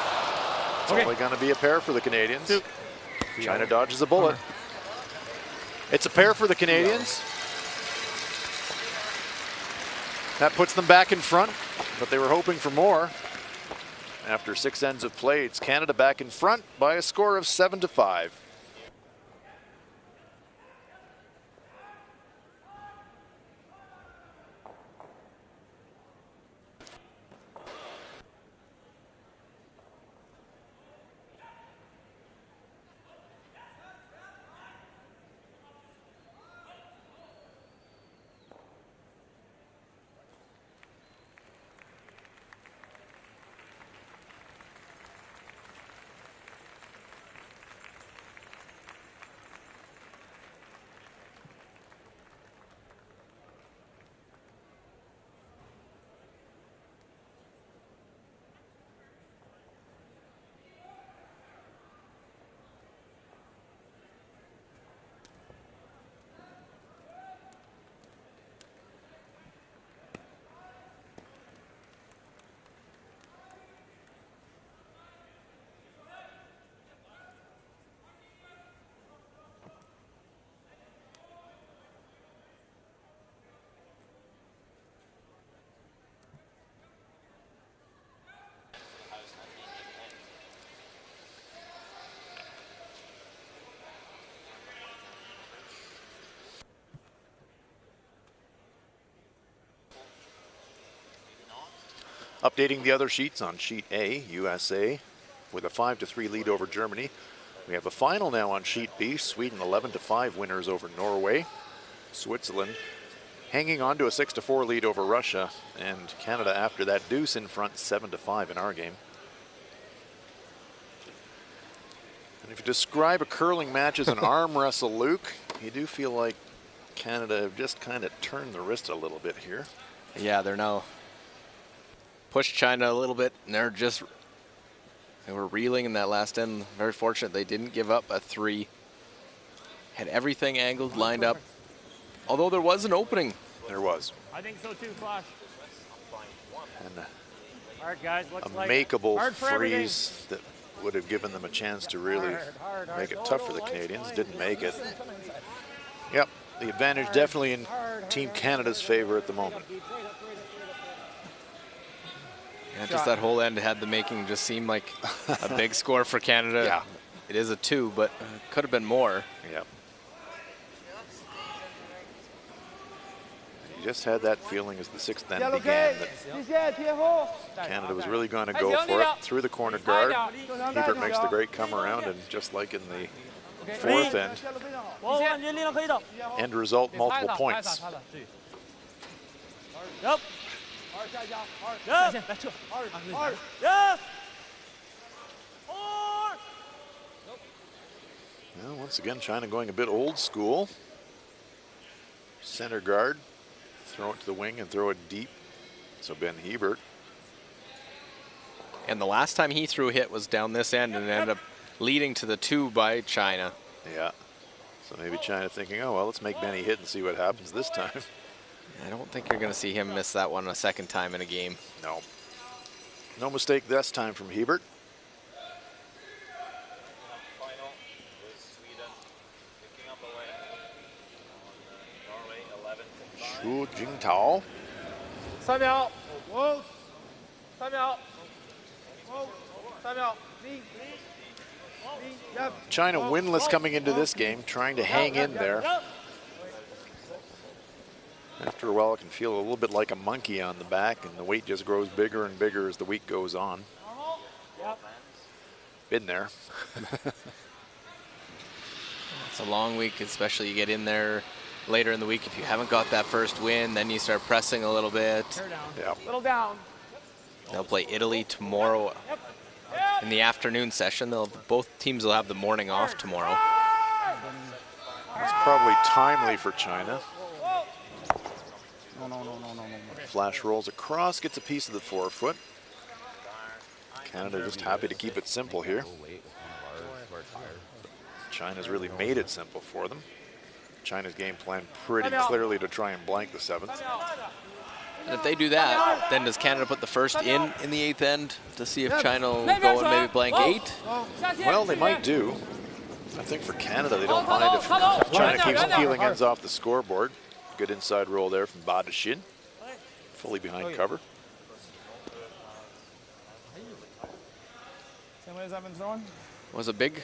It's only going to be a pair for the Canadians. China dodges a bullet. It's a pair for the Canadians. That puts them back in front, but they were hoping for more. After 6 ends of play, it's Canada back in front by a score of 7-5. Updating the other sheets on sheet A, USA with a 5-3 lead over Germany. We have a final now on sheet B, Sweden 11-5 winners over Norway. Switzerland hanging on to a 6-4 lead over Russia, and Canada after that deuce in front 7-5 in our game. And if you describe a curling match as an arm wrestle, Luke, you do feel like Canada have just kind of turned the wrist a little bit here. Yeah, they're now pushed China a little bit, and they were reeling in that last end. Very fortunate they didn't give up a 3. Had everything angled, lined up. Although there was an opening. There was. I think so too, Flash. And Hard guys, looks a like makeable hard for freeze that would have given them a chance to really make it tough for the Canadians. Didn't make it. Yep, the advantage definitely in Team Canada's favor at the moment. Yeah, just that whole end had the making just seem like a big score for Canada. Yeah. It is a 2, but could have been more. Yeah. You just had that feeling as the 6th end began that Canada was really going to go for it through the corner guard. Hebert makes the great come around, and just like in the 4th end result, multiple points. Yep. Well, once again, China going a bit old school. Center guard, throw it to the wing and throw it deep. So Ben Hebert. And the last time he threw a hit was down this end and ended up leading to the 2 by China. Yeah. So maybe China thinking, oh, well, let's make Benny hit and see what happens this time. I don't think you're going to see him miss that one a second time in a game. No. No mistake this time from Hebert. Final was Sweden picking up a win on Norway 11-5. Xu Jingtao. 3秒，5 3秒，5 3秒。 China winless coming into this game, trying to hang in there. After a while, it can feel a little bit like a monkey on the back, and the weight just grows bigger and bigger as the week goes on. Been there. It's a long week, especially you get in there later in the week. If you haven't got that first win, then you start pressing a little bit. Yeah. Little down. They'll play Italy tomorrow in the afternoon session. Both teams will have the morning off tomorrow. It's probably timely for China. No. Flash rolls across, gets a piece of the forefoot. Canada just happy to keep it simple here. China's really made it simple for them. China's game plan pretty clearly to try and blank the 7th. And if they do that, then does Canada put the first in the 8th end to see if China will go and maybe blank 8? Well, they might do. I think for Canada, they don't mind if China keeps peeling ends off the scoreboard. Good inside roll there from Badashin. Fully behind cover. Was a big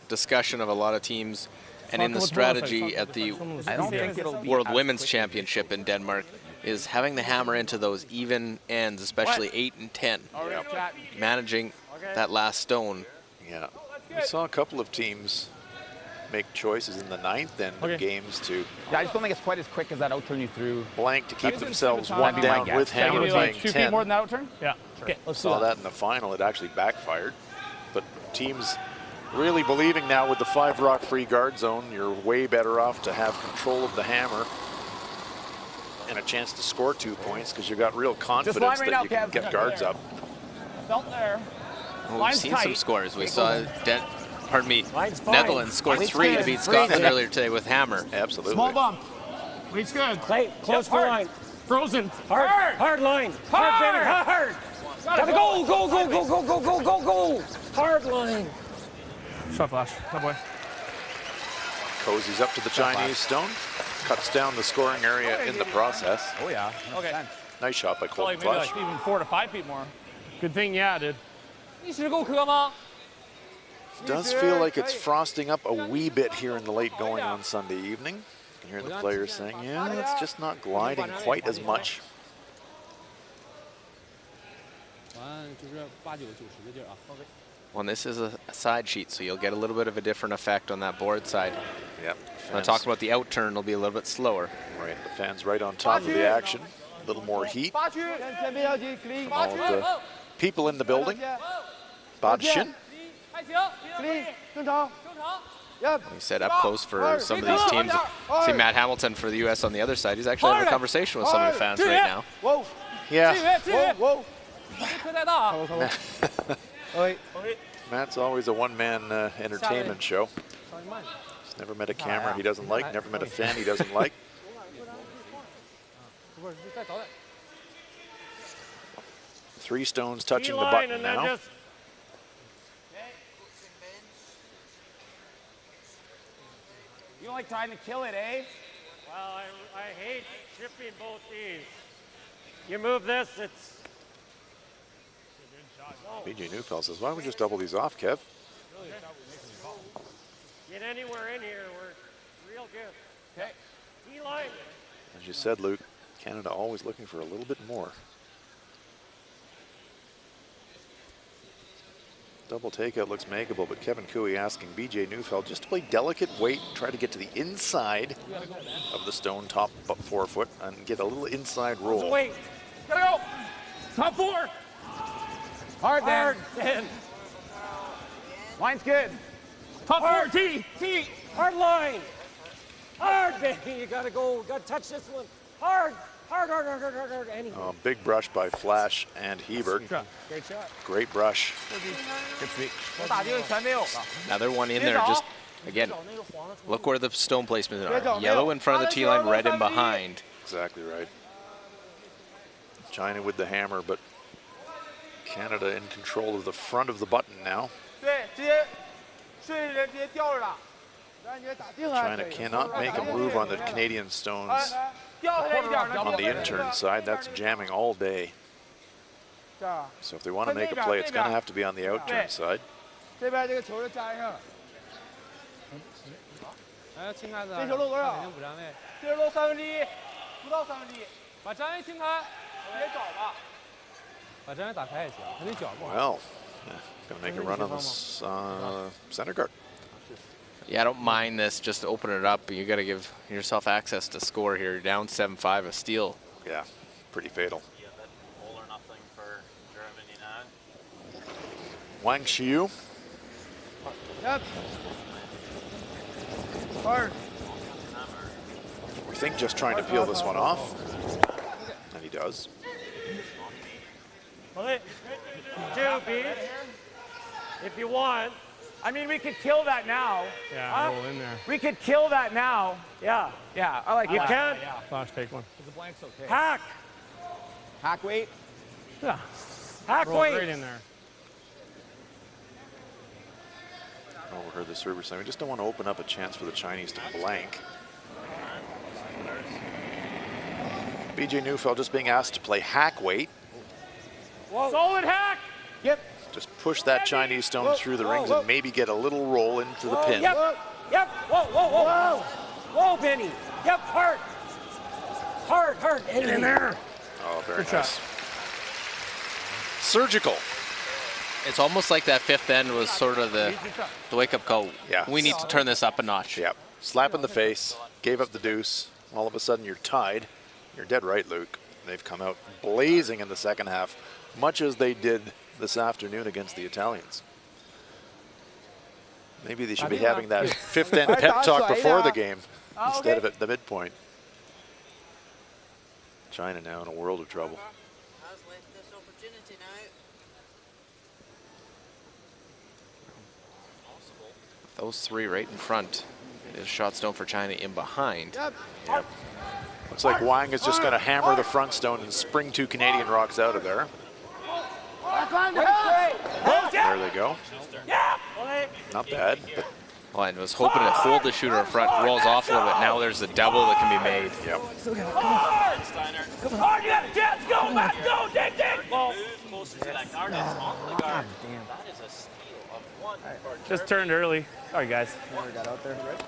discussion of a lot of teams, and in the strategy at the World Women's Championship in Denmark is having the hammer into those even ends, especially 8 and 10. Yep. Managing that last stone. Yeah, we saw a couple of teams make choices in the 9th end of games to. Yeah, I just don't think it's quite as quick as that outturn you threw. Blank to keep themselves one down with hammer playing 2 feet 10. more than that outturn? Yeah. Okay, let's Saw that in the final. It actually backfired. But teams really believing now with the 5 rock free guard zone, you're way better off to have control of the hammer and a chance to score 2 points because you've got real confidence that you can get guards up. Felt there. Well, we've seen some scores. We saw Netherlands scored 3 to beat Scotland earlier today with hammer. Absolutely. Small bump. Weight's good. Close for line. Frozen. Hard line. Hard, baby, hard. Gotta go. Hard line. Shot flash. That boy. Cozies up to the Chinese stone. Cuts down the scoring area in the process. Oh, yeah. Okay. Nice shot by Probably Colton maybe Flush. like even 4 to 5 feet more. Good thing you added. Does feel like it's frosting up a wee bit here in the late going on Sunday evening. You can hear the players saying, yeah, it's just not gliding quite as much. Well, this is a side sheet, so you'll get a little bit of a different effect on that board side. Yep. When I talk about the outturn, it'll be a little bit slower. Right, the fans right on top of the action. A little more heat from all of the people in the building. Badashin. He said up close for some of these teams. See Matt Hamilton for the U.S. on the other side. He's actually having a conversation with some of the fans right now. Yeah. Matt's always a one-man entertainment show. He's never met a camera he doesn't like, never met a fan he doesn't like. 3 stones touching the button now. You don't like trying to kill it, eh? Well, I hate chipping both these. You move this, it's... BJ Neufeld says, why don't we just double these off, Kev? Get anywhere in here, we're real good. Okay. T-line. As you said, Luke, Canada always looking for a little bit more. Double takeout looks makeable, but Kevin Cooey asking BJ Neufeld just to play delicate weight, try to get to the inside of the stone top forefoot and get a little inside roll. Wait. Gotta go. Top 4. Hard, Hard, Dan. Line's good. Top 4. T. Hard line. Hard, baby. You gotta go. Gotta touch this one. Hard. Oh, big brush by Flash and Hebert. Great shot. Great brush. Good speak. Another one in there. Just again, look where the stone placements are. Yellow in front of the T line, red in behind. Exactly right. China with the hammer, but Canada in control of the front of the button now. China cannot make a move on the Canadian stones on the intern side. That's jamming all day. So if they want to make a play, it's going to have to be on the outturn side. 把张威清开，别找吧。把张威打开也行，他那脚不好。 Well, gonna make a run on this center guard. Yeah, I don't mind this. Just open it up. You got to give yourself access to score here. You're down 7-5, a steal. Yeah, pretty fatal. Yeah, that all or nothing for Germany now. Wang Xiu. Yep. Hard. We think just trying to peel this one off. And he does. Two, Beach. If you want. I mean, we could kill that now. Yeah, roll in there. We could kill that now. Yeah. Yeah, I like You that. can't. Yeah. Flash, take one. The blank's okay. Hack. Hack weight. Yeah. Hack Roll weight. right in there. Overheard the server saying we just don't want to open up a chance for the Chinese to blank. BJ Neufeld just being asked to play hack weight. Whoa. Solid hack. Yep. Just push that Chinese stone through the rings and maybe get a little roll into the pin. Yep. Yep. Whoa, whoa, whoa. Whoa, Benny. Yep, hard. Hard, hard. Get in there. Oh, very nice. Surgical. It's almost like that fifth end was sort of the wake-up call. Yeah. We need to turn this up a notch. Yep. Slap in the face, gave up the deuce. All of a sudden you're tied. You're dead right, Luke. They've come out blazing in the second half, much as they did this afternoon against the Italians. Maybe they should be having that fifth end pep talk before the game instead of at the midpoint. China now in a world of trouble. Has left this opportunity now. Those three right in front. It is shot stone for China in behind. Yep. Looks like Wang is just going to hammer the front stone and spring two Canadian rocks out of there. There they go. Not bad. Well, I was hoping to hold the shooter in front, rolls off a little bit. Now there's a double that can be made. Yep. Come on, you got a chance. Go, let's go, dig, dig. Move closer to that guard. It's on the guard. That is a steal of one for Just turned early. Sorry, guys. Never got out there, right?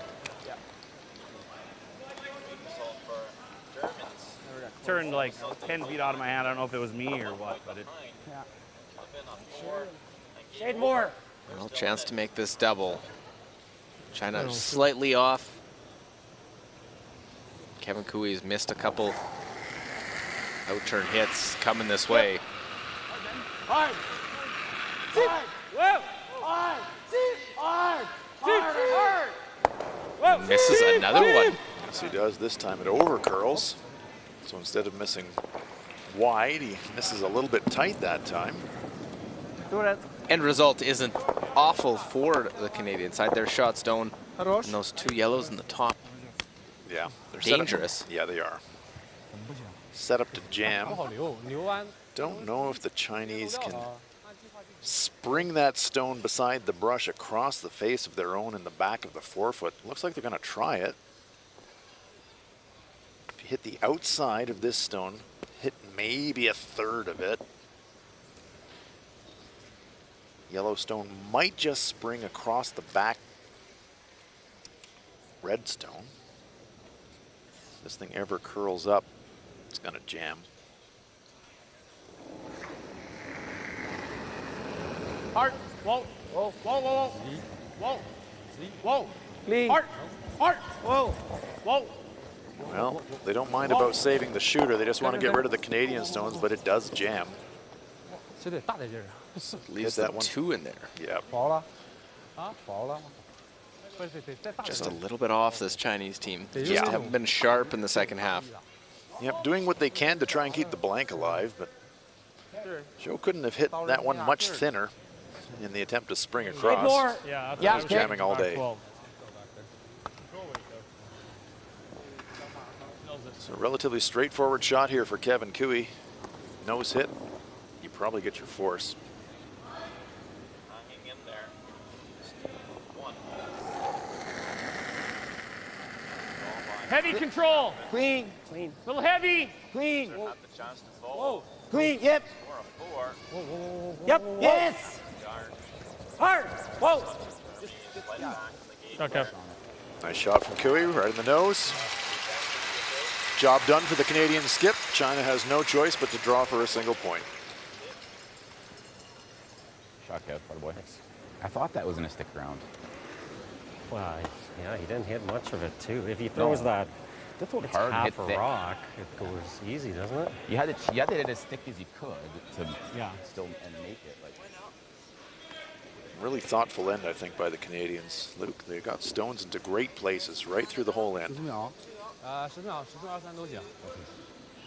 Turned like 10 feet out of my hand. I don't know if it was me or what, but it. Shade more. Well, chance to make this double. China slightly off. Kevin Cooey's missed a couple out-turn hits coming this way. Hard. Hard. Hard. Hard. Hard. Misses another one. Yes, he does. This time it over curls. So instead of missing wide, he misses a little bit tight that time. End result isn't awful for the Canadian side. Their shot stone and those two yellows in the top. Yeah, they're dangerous. Yeah, they are. Set up to jam. Don't know if the Chinese can spring that stone beside the brush across the face of their own in the back of the forefoot. Looks like they're going to try it. If you hit the outside of this stone, hit maybe a third of it. Yellowstone might just spring across the back red stone. If this thing ever curls up, it's gonna jam. Hard. Whoa. Whoa. Whoa. Whoa. Whoa. Whoa. Clean. Hard. Hard. Whoa. Whoa. Well, they don't mind about saving the shooter. They just want to get rid of the Canadian stones, but it does jam. Leaves that one. Two in there. Yep. Just a little bit off this Chinese team. They just haven't been sharp in the second half. Yep, doing what they can to try and keep the blank alive, but Joe couldn't have hit that one much thinner in the attempt to spring across. Yeah, he was jamming all day. So a relatively straightforward shot here for Kevin Cooey. Nose hit, you probably get your force. Hanging in there. One. Heavy control. Clean. Clean. Little heavy. Clean. Have the chance to fall. Clean. Yep. Or a four. Yep. Yes. Guard. Hard. Whoa. Right back in the game. Okay. Nice shot from Cooey, right in the nose. Job done for the Canadian skip. China has no choice but to draw for a single point. Shot out, by the boy. I thought that was going to stick around. Well, yeah, he didn't hit much of it too. If he throws that, it's hard, half a rock, it goes easy, doesn't it? You had to hit it as thick as you could to still and make it. Like. Really thoughtful end, I think, by the Canadians. Luke, they got stones into great places right through the whole end.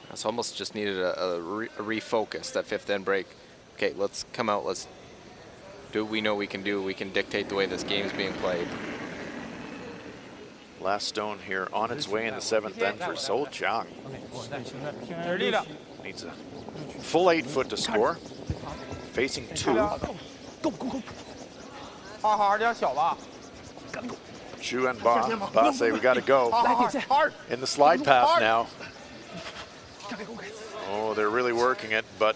That's almost just needed a refocus, that fifth end break. Okay, let's come out, let's do what we know we can do. We can dictate the way this game's being played. Last stone here on its way in the seventh end for Zhou Jiang. Needs a full 8 foot to score. Facing 2. Chu and Ba say we got to go. In the slide path now. Oh, they're really working it, but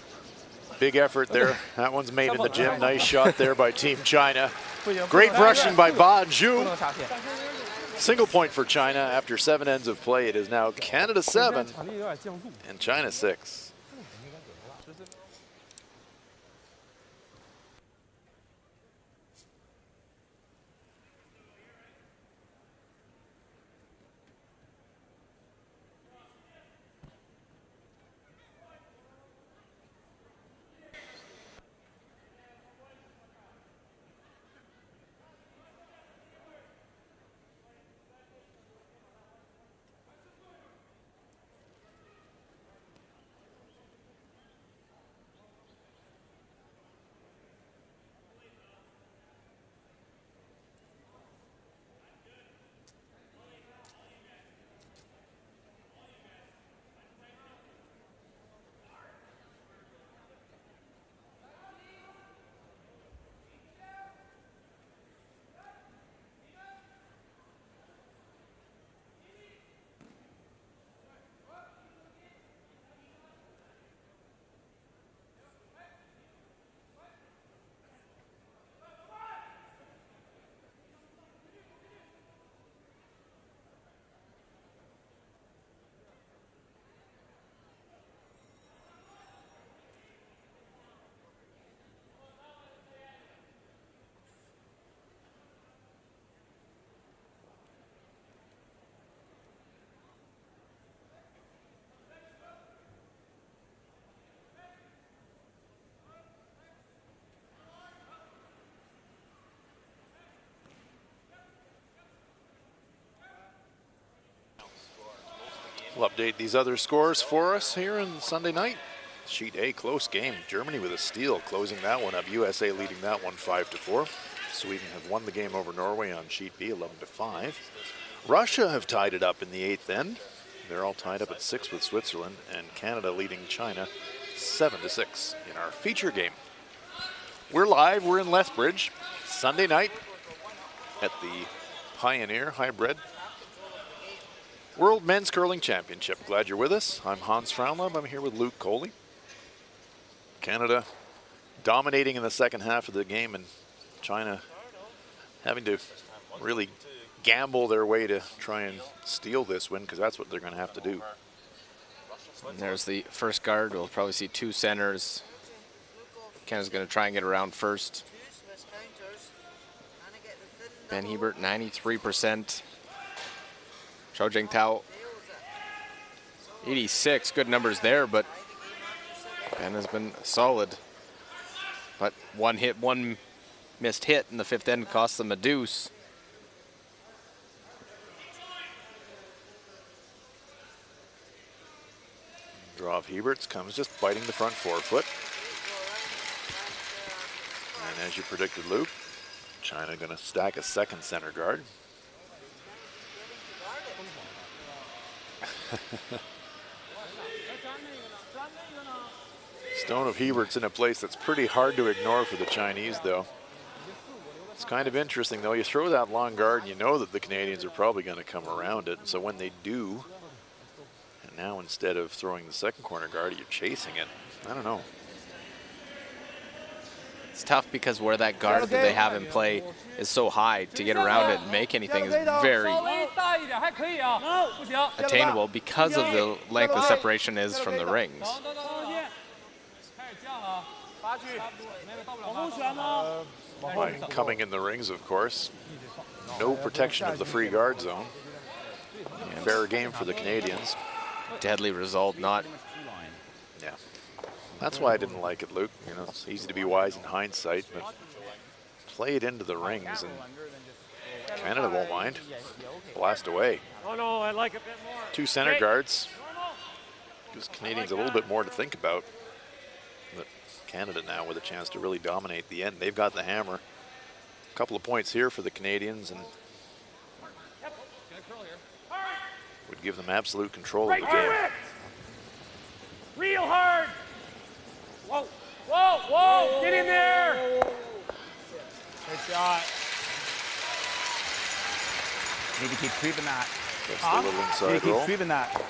big effort there. That one's made in the gym. Nice shot there by Team China. Great brushing by Ba and Zhu. Single point for China after 7 ends of play. It is now Canada 7 and China 6. We'll update these other scores for us here on Sunday night. Sheet A, close game. Germany with a steal, closing that one up. USA leading that one 5-4. Sweden have won the game over Norway on Sheet B, 11-5. Russia have tied it up in the 8th end. They're all tied up at 6 with Switzerland, and Canada leading China 7-6 in our feature game. We're live, we're in Lethbridge, Sunday night at the Pioneer Hi-Bred World Men's Curling Championship. Glad you're with us. I'm Hans Fraunlab. I'm here with Luke Coley. Canada dominating in the second half of the game, and China having to really gamble their way to try and steal this win, because that's what they're going to have to do. And there's the first guard. We'll probably see 2 centers. Canada's going to try and get around first. Ben Hebert, 93%. Zhou Jingtao, 86. Good numbers there, but Ben has been solid. But one missed hit in the 5th end cost them a deuce. Draw of Hebert's comes just biting the front forefoot. And as you predicted, Luke, China going to stack a second center guard. Stone of Hebert's in a place that's pretty hard to ignore for the Chinese, though. It's kind of interesting, though. You throw that long guard, and you know that the Canadians are probably going to come around it. And so when they do, and now instead of throwing the second corner guard, you're chasing it. I don't know. It's tough because where that guard that they have in play is so high, to get around it and make anything is very attainable because of the length the separation is from the rings. Coming in the rings, of course. No protection of the free guard zone. Fair game for the Canadians. Deadly result, not. Yeah. That's why I didn't like it, Luke. You know, it's easy to be wise in hindsight, but play it into the rings and Canada won't mind. Blast away. Oh no, I like a bit more. 2 center guards. Gives Canadians a little bit more to think about. But Canada now with a chance to really dominate the end. They've got the hammer. A couple of points here for the Canadians and would give them absolute control of the game. Real hard. Whoa, whoa, whoa, get in there. Good shot. Need to keep sweeping that. That's the little Need inside to keep roll. sweeping that.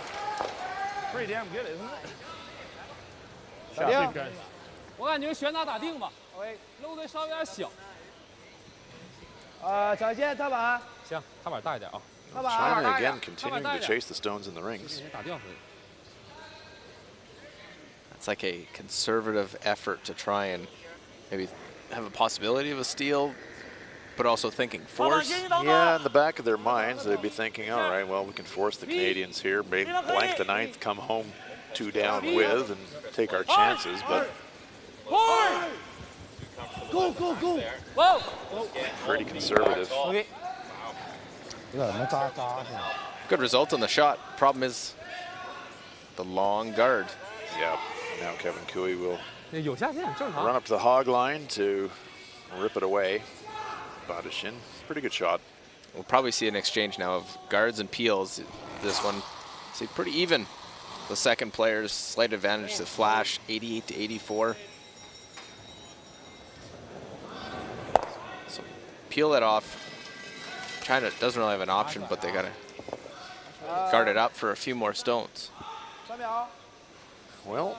Pretty damn good, isn't it? 打定。我感觉旋打打定吧，漏的稍微有点小。小线踏板。行，踏板大一点啊。 China again continuing to chase the stones in the rings. It's like a conservative effort to try and maybe have a possibility of a steal, but also thinking force. Yeah, in the back of their minds, they'd be thinking, all right, well, we can force the Canadians here, maybe blank the ninth, come home 2 down with, and take our chances, but Go, go, go. Whoa. pretty conservative. Okay. Good result on the shot. Problem is the long guard. Yeah, now Kevin Cooey will 有下限，正常。 run up to the hog line to rip it away. Badishin, pretty good shot. We'll probably see an exchange now of guards and peels. This one, see, pretty even. The second player's slight advantage to Flash, 88 to 84. So peel that off. China doesn't really have an option, but they gotta guard it up for a few more stones. Well,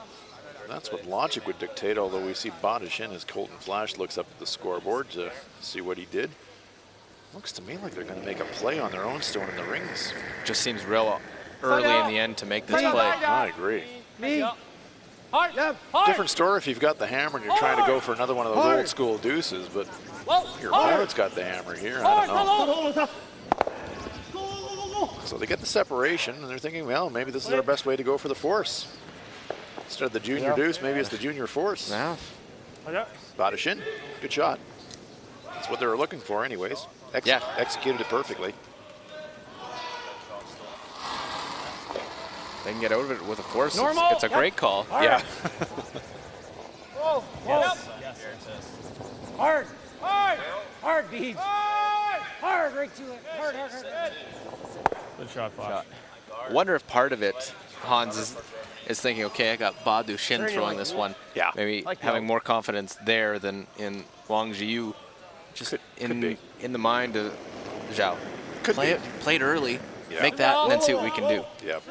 that's what logic would dictate, although we see Badishin as Colton Flash looks up at the scoreboard to see what he did. Looks to me like they're going to make a play on their own stone in the rings. Just seems real early in the end to make this play. I agree. Different story if you've got the hammer and you're trying to go for another one of those old school deuces, but your opponent's got the hammer here. I don't know. So they get the separation and they're thinking, well, maybe this is our best way to go for the force. Instead of the junior deuce, maybe it's the junior force. Yeah. Badishin, good shot. That's what they were looking for anyways. Executed it perfectly. They can get out of it with a force. It's a great call. Yeah. Whoa, yes. Hard, hard, hard, beads. Hard, right to it. Hard, hard, hard. Good shot, Flash. Wonder if part of it, Hans, is thinking, okay, I got Badu Shin throwing this one. Yeah. Maybe having more confidence there than in Wang Jiu. Just in the mind of Zhao. Play it early, make that, and then see what we can do. Yep.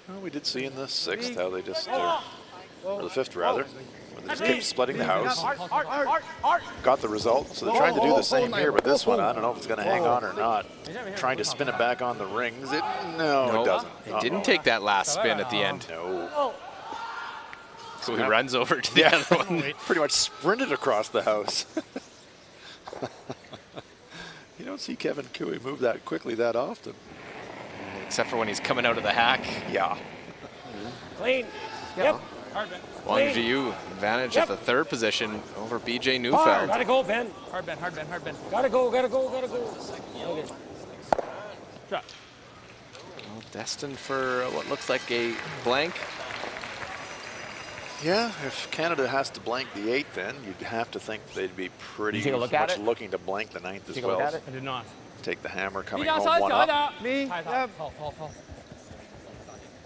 Well, we did see in the 6th how they just, or the 5th rather, when they just kept splitting the house. Got the result, so they're trying to do the same here, but this one, I don't know if it's going to hang on or not. Trying to spin it back on the rings. No, it doesn't. It didn't take that last spin at the end. No. So he runs over to the other one. Pretty much sprinted across the house. You don't see Kevin Cooey move that quickly that often. Except for when he's coming out of the hack. Yeah. Clean. Yep. Wang Jiu advantage at the 3rd position over BJ Neufeld. Gotta go, Ben. Hard bend, hard bend, hard bend. Gotta go, gotta go, gotta go. Okay. Shot. Well, destined for what looks like a blank. Yeah, if Canada has to blank the 8th, then you'd have to think they'd be pretty much looking to blank the 9th as well. I did not. Take the hammer coming home 1 up. 离，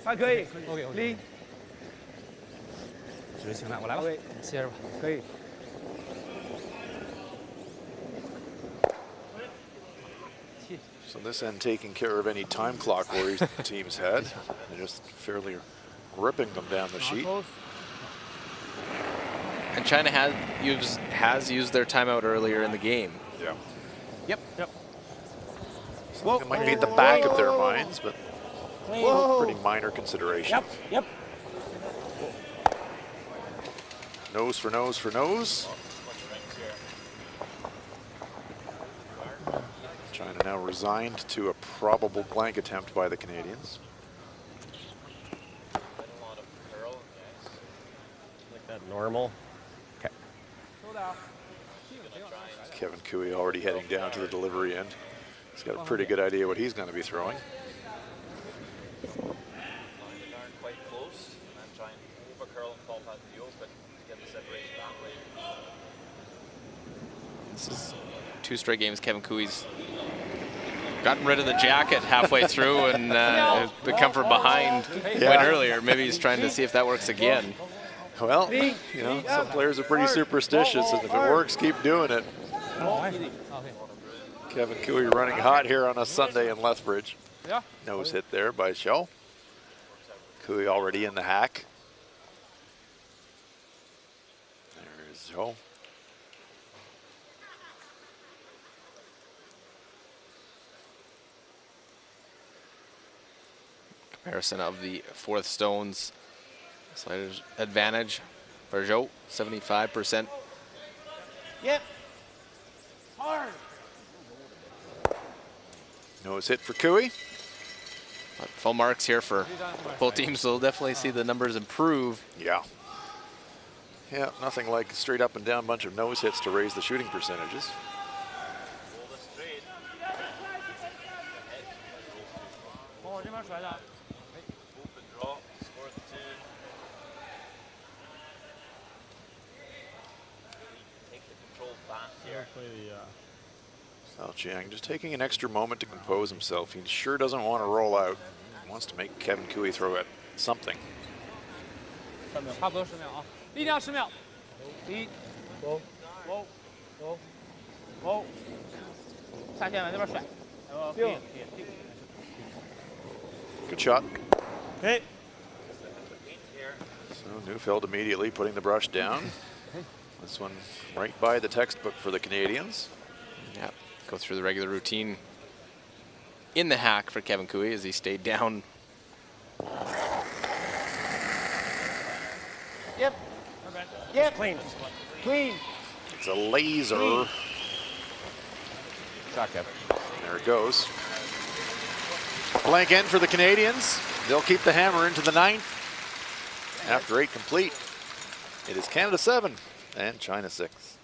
还可以，离，直行了，我来吧，歇着吧，可以。 So this end taking care of any time clock worries the teams had. They're just fairly ripping them down the sheet. And China has used their timeout earlier in the game. Yeah. Yep. It might be at the back of their minds, but pretty minor consideration. Yep. Nose for nose for nose. China now resigned to a probable blank attempt by the Canadians. Like that normal. Okay. Kevin Cooey already heading down to the delivery end. He's got a pretty good idea what he's going to be throwing. Quite close, and then try and over curl and fall past the open to get the separation that way. This is 2 straight games Kevin Cooey's gotten rid of the jacket halfway through and come from behind win earlier. Maybe he's trying to see if that works again. Well, you know, some players are pretty superstitious, and if it works, keep doing it. Kevin Cooey running hot here on a Sunday in Lethbridge. Nose hit there by Show. Cooey already in the hack. There's Show. Comparison of the 4th stones. Slight advantage for Joe, 75%. Yep. Hard. Nose hit for Cooey. But full marks here for both teams, so we'll definitely see the numbers improve. Yeah. Yeah, nothing like a straight up and down bunch of nose hits to raise the shooting percentages. Sao Chiang just taking an extra moment to compose himself. He sure doesn't want to roll out. He wants to make Kevin Cooey throw at something. 差不多10秒啊，力量10秒。第一，走，下线往那边甩。Good shot. Hey. So Neufeld immediately putting the brush down. This one right by the textbook for the Canadians. Yeah, go through the regular routine in the hack for Kevin Cooey as he stayed down. Yep. Clean. It's a laser. Shot, Kev. There it goes. Blank end for the Canadians. They'll keep the hammer into the 9th. After 8 complete, it is Canada 7 and China 6.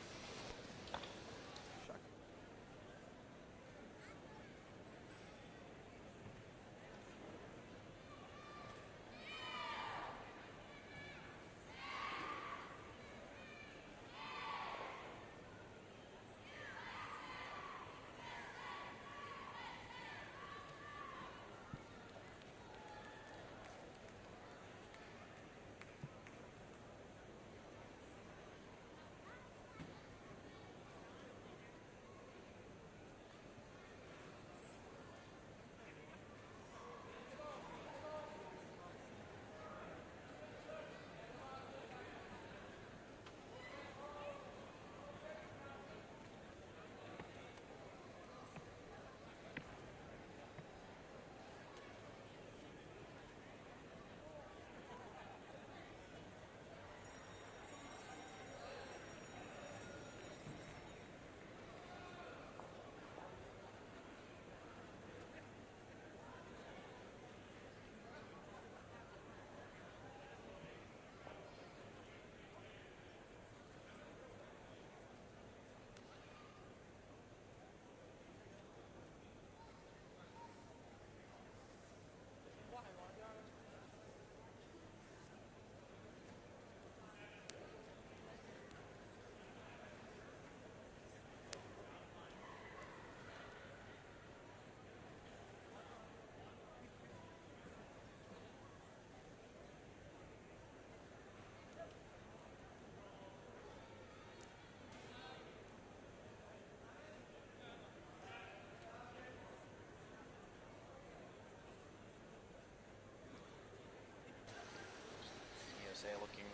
Looking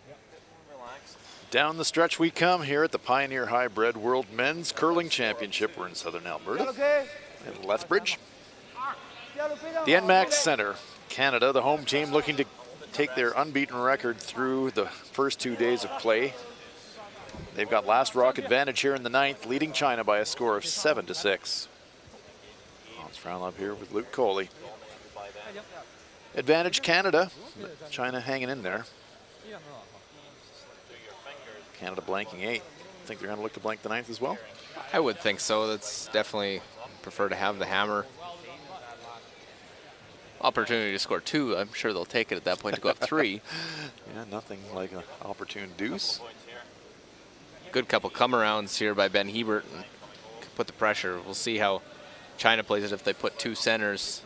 a bit more Down the stretch we come here at the Pioneer Hi-Bred World Men's Curling Championship. We're in Southern Alberta in Lethbridge. The NMAX Center, Canada, the home team, looking to take their unbeaten record through the first 2 days of play. They've got last rock advantage here in the 9th, leading China by a score of 7-6. Let's round up here with Luke Coley. Advantage Canada, but China hanging in there. Canada blanking 8. Think they're going to look to blank the 9th as well? I would think so. That's definitely prefer to have the hammer. Opportunity to score 2. I'm sure they'll take it at that point to go up 3. Yeah, nothing like an opportune deuce. Good couple come arounds here by Ben Hebert and put the pressure. We'll see how China plays it if they put 2 centers.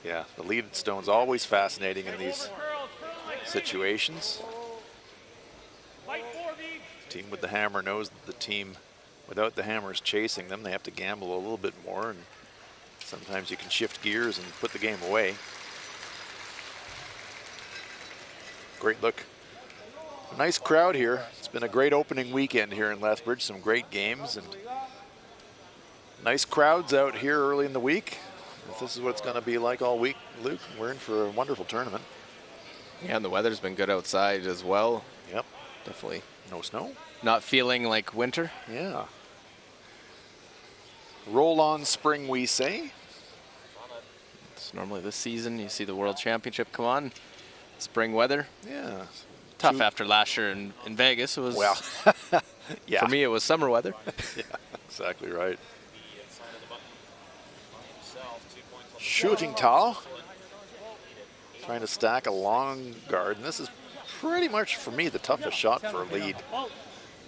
Yeah, the lead stone's always fascinating in these situations. The team with the hammer knows that the team without the hammer is chasing them. They have to gamble a little bit more, and sometimes you can shift gears and put the game away. Great look. A nice crowd here. It's been a great opening weekend here in Lethbridge. Some great games and nice crowds out here early in the week. If this is what it's going to be like all week, Luke, we're in for a wonderful tournament. Yeah, and the weather's been good outside as well. Yep. Definitely. No snow. Not feeling like winter. Yeah. Roll on spring, we say. It's normally this season, you see the World Championship come on. Spring weather. Yeah. Tough after last year in Vegas. It was, well, yeah. For me, it was summer weather. Yeah, exactly right. Shooting Tao. Trying to stack a long guard. And this is pretty much, for me, the toughest shot for a lead.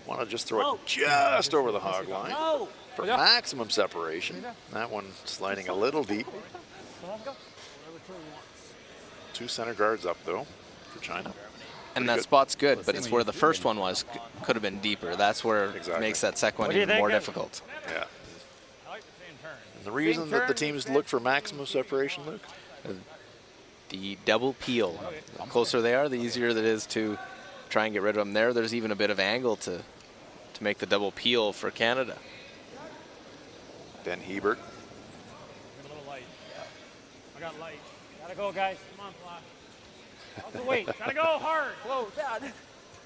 Want to just throw it just over the hog line for maximum separation. That one sliding a little deep. 2 center guards up, though, for China. And that spot's good, but it's where the first one was. Could have been deeper. That's where it makes that second one even more difficult. Yeah. And the reason that the teams look for maximum separation, Luke? The double peel. The closer they are, the easier it is to try and get rid of them there. There's even a bit of angle to make the double peel for Canada. Ben Hebert. A little light. I got light. Gotta go, guys. Come on, Flash. Wait, gotta go hard. Whoa, Dad.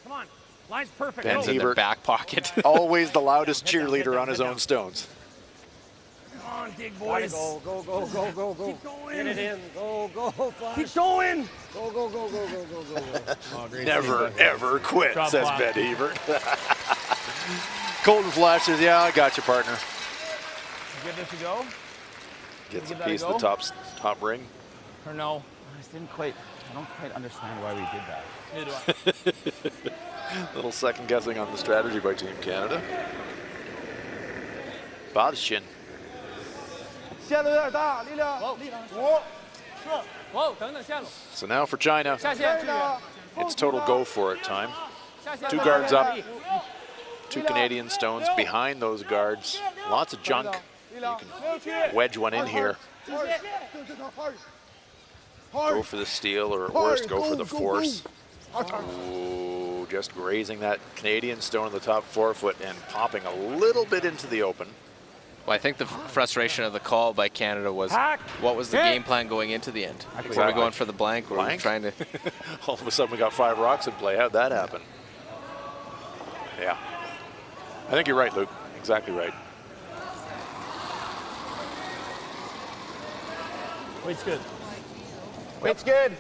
Come on. Line's perfect. Ben Ben's in the back pocket. Always the loudest cheerleader on his own stones. Come on, dig boys. Go, go, go, go, go, go. Keep going. Get it in. Go, go, Flash. Keep going. Go, go, go, go, go, go, go. Oh, never, ever quit, says Ben Hebert. Colton Flash says, yeah, I got you, partner. You give this a go? Gets a piece of the top ring. Or no? I don't quite understand why we did that. Neither do I. Little second guessing on the strategy by Team Canada. Badishin. So now for China, it's total go for it time. 2 guards up, 2 Canadian stones behind those guards. Lots of junk. You can wedge one in here. Go for the steal, or at worst, go for the force. Ooh, just grazing that Canadian stone in the top 4-foot and popping a little bit into the open. Well, I think the frustration of the call by Canada was what was the game plan going into the end? Were we going for the blank? Were we trying to? All of a sudden we got 5 rocks in play. How'd that happen? Yeah. I think you're right, Luke. Exactly right. Weight's good. Weight's good.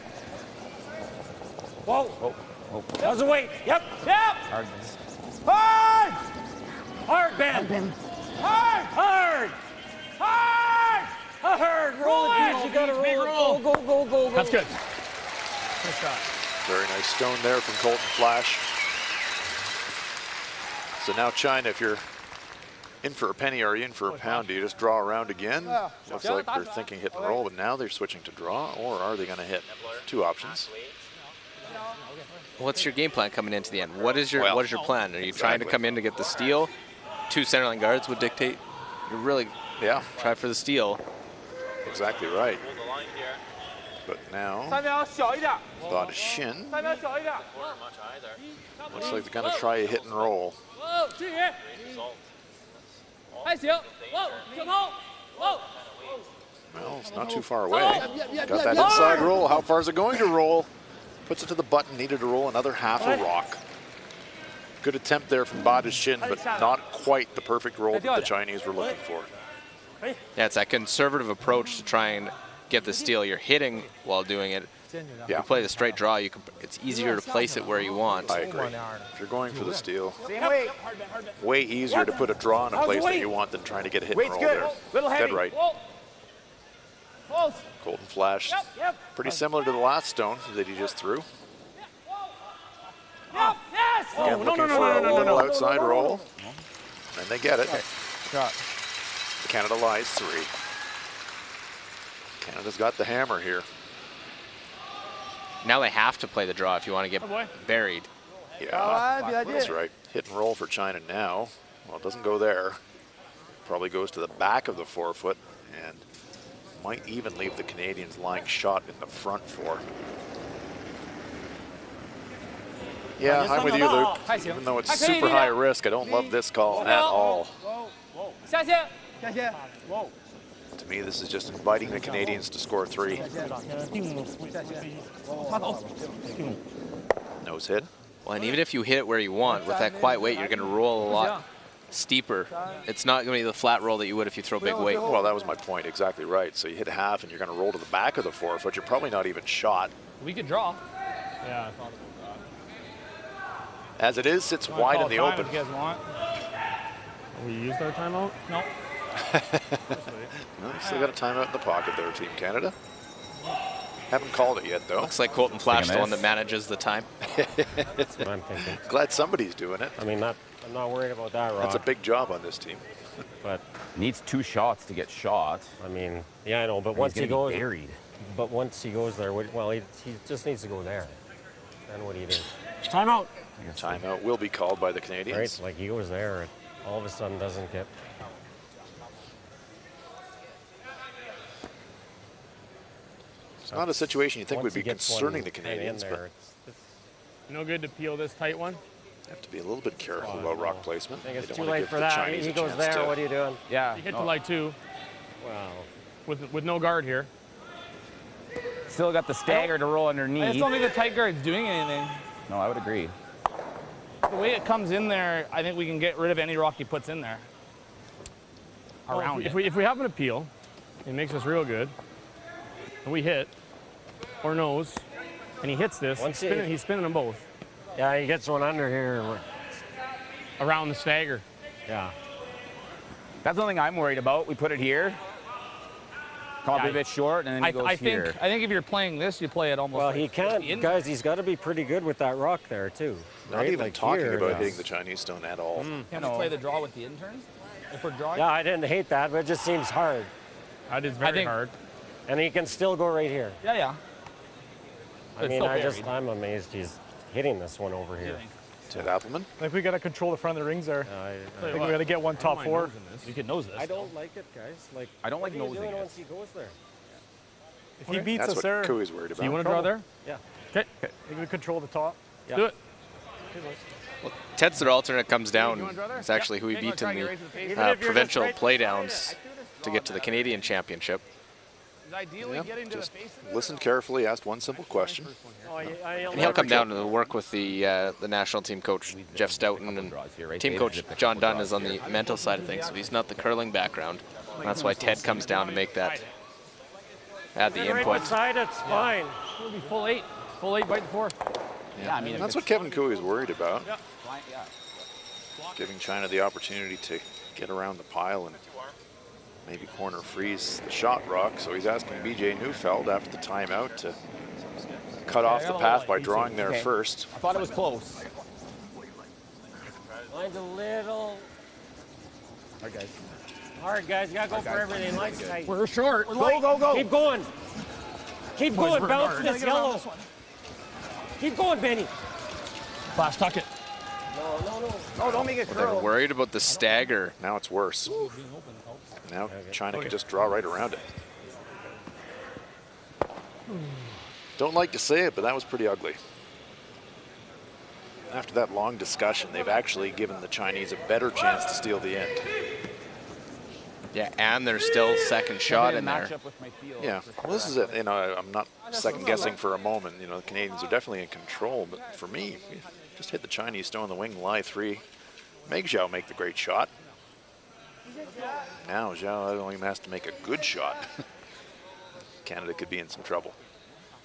Whoa. Oh, oh. That was a weight. Yep. Yep. Hard. Hard. Hard, Ben. Hard. Hard. Hard. Hard. Roll it. You gotta roll it. Go, go, go, go, go. That's good. Nice shot. Very nice stone there from Colton Flash. So now China, if you're in for a penny or in for a pound, do you just draw around again? Looks like they're thinking hit and roll, but now they're switching to draw, or are they going to hit? 2 options. What's your game plan coming into the end? What is your plan? Are you trying to come in to get the steal? 2 centerline guards would dictate. You really try for the steal. Exactly right. but now 3秒小一点。 thought of shin. 3秒小一点。 Looks like they're going to try a hit and roll. 哦，志宇，还行，哦，小头，哦。 Well, it's not too far away. Got that inside roll. How far is it going to roll? Puts it to the button. Needed to roll another half a rock. Good attempt there from Bada's shin, but not quite the perfect roll that the Chinese were looking for. Yeah, it's that conservative approach to try and get the steal. You're hitting while doing it. Yeah. You play the straight draw, it's easier to place it where you want. I agree. If you're going for the steal, way easier to put a draw in a place that you want than trying to get a hit and roll there. Dead right. Golden flash, pretty similar to the last stone that he just threw. Again, looking for a little outside roll, and they get it. Canada lies 3. Canada's got the hammer here. Now they have to play the draw if you want to get buried. Yeah, that's right. Hit and roll for China now. Well, it doesn't go there. Probably goes to the back of the forefoot and might even leave the Canadians lying shot in the front 4. Yeah, I'm with you, Luke. Even though it's super high risk, I don't love this call at all. To me, this is just inviting the Canadians to score 3. Nose hit. Well, and even if you hit it where you want, with that quiet weight, you're going to roll a lot steeper. It's not going to be the flat roll that you would if you throw big weight. Well, that was my point. Exactly right. So you hit half, and you're going to roll to the back of the forefoot. You're probably not even shot. We could draw. Yeah, I thought about that. As it is, sits wide in the open. If you guys want. We used our timeout? No. No, still got a timeout in the pocket there, Team Canada. Haven't called it yet, though. Looks like Colton Flash, the one that manages the time. That's what I'm thinking. Glad somebody's doing it. I mean, I'm not worried about that, Rock. That's a big job on this team. But needs 2 shots to get shot. I mean, yeah, I know, but once he goes buried. But once he goes there, well, he just needs to go there. Then what do you do? Timeout. Timeout will be called by the Canadians. Right, like he goes there, and all of a sudden doesn't get. It's not a situation you think would be concerning the Canadians, but it's no good to peel this tight one. Have to be a little bit careful about rock placement. I think it's too late for that. He goes there. What are you doing? Yeah. You hit the light 2. Wow. With no guard here. Still got the stagger to roll underneath. I just don't think the tight guard's doing anything. No, I would agree. The way it comes in there, I think we can get rid of any rock he puts in there. Around it. If we happen to peel, it makes us real good. And we hit, or nose, and he hits this. He's spinning them both. Yeah, he gets one under here. Around the stagger. Yeah. That's the thing I'm worried about. We put it here. Probably a bit short, and then he goes here. I think if you're playing this, you play it almost. Well, he can't. Guys, he's got to be pretty good with that rock there, too. Not even talking about hitting the Chinese stone at all. Can we play the draw with the interns? If we're drawing? Yeah, I didn't hate that, but it just seems hard. That is very hard. And he can still go right here. Yeah, yeah. I mean, I'm amazed he's hitting this one over here. Ted Appelman? I think we got to control the front of the rings there. I think we got to get one top 4. You can nose this. I don't like it, guys. Like, I don't like nosing it. Once he goes there. If he beats us there, that's what Cooey's worried about. So you want to draw there? Yeah. Okay. I think we control the top. Yeah. Do it. Well, Ted's their alternate comes down. It's actually who he beat in the provincial playdowns to get to the Canadian Championship. Just listen carefully, asked one simple question. And he'll come down to work with the national team coach, Jeff Stoughton, and team coach John Dunn is on the mental side of things, so he's not the curling background. And that's why Ted comes down to make that, add the input. Right side, it's fine. It'll be full 8. Full 8, right before. Yeah, I mean, that's what Kevin Cooey is worried about. Giving China the opportunity to get around the pile and maybe corner freeze the shot rock. So he's asking BJ Neufeld after the timeout to cut off the path by drawing there first. I thought it was close. Line's a little hard, guys. Hard, guys. You got to go for everything. Line's tight. We're short. Go. Keep going. Keep going. Bounce this yellow. Keep going, Benny. Flash, tuck it. No, don't make it curl. They're worried about the stagger. Now it's worse. Now China can just draw right around it. Don't like to say it, but that was pretty ugly. After that long discussion, they've actually given the Chinese a better chance to steal the end. Yeah, and there's still second shot in there. Yeah, well, this is it. You know, I'm not second guessing for a moment. You know, the Canadians are definitely in control, but for me, just hit the Chinese stone in the wing, lie 3. Make Zhao make the great shot. Now Zhao only has to make a good shot. Canada could be in some trouble.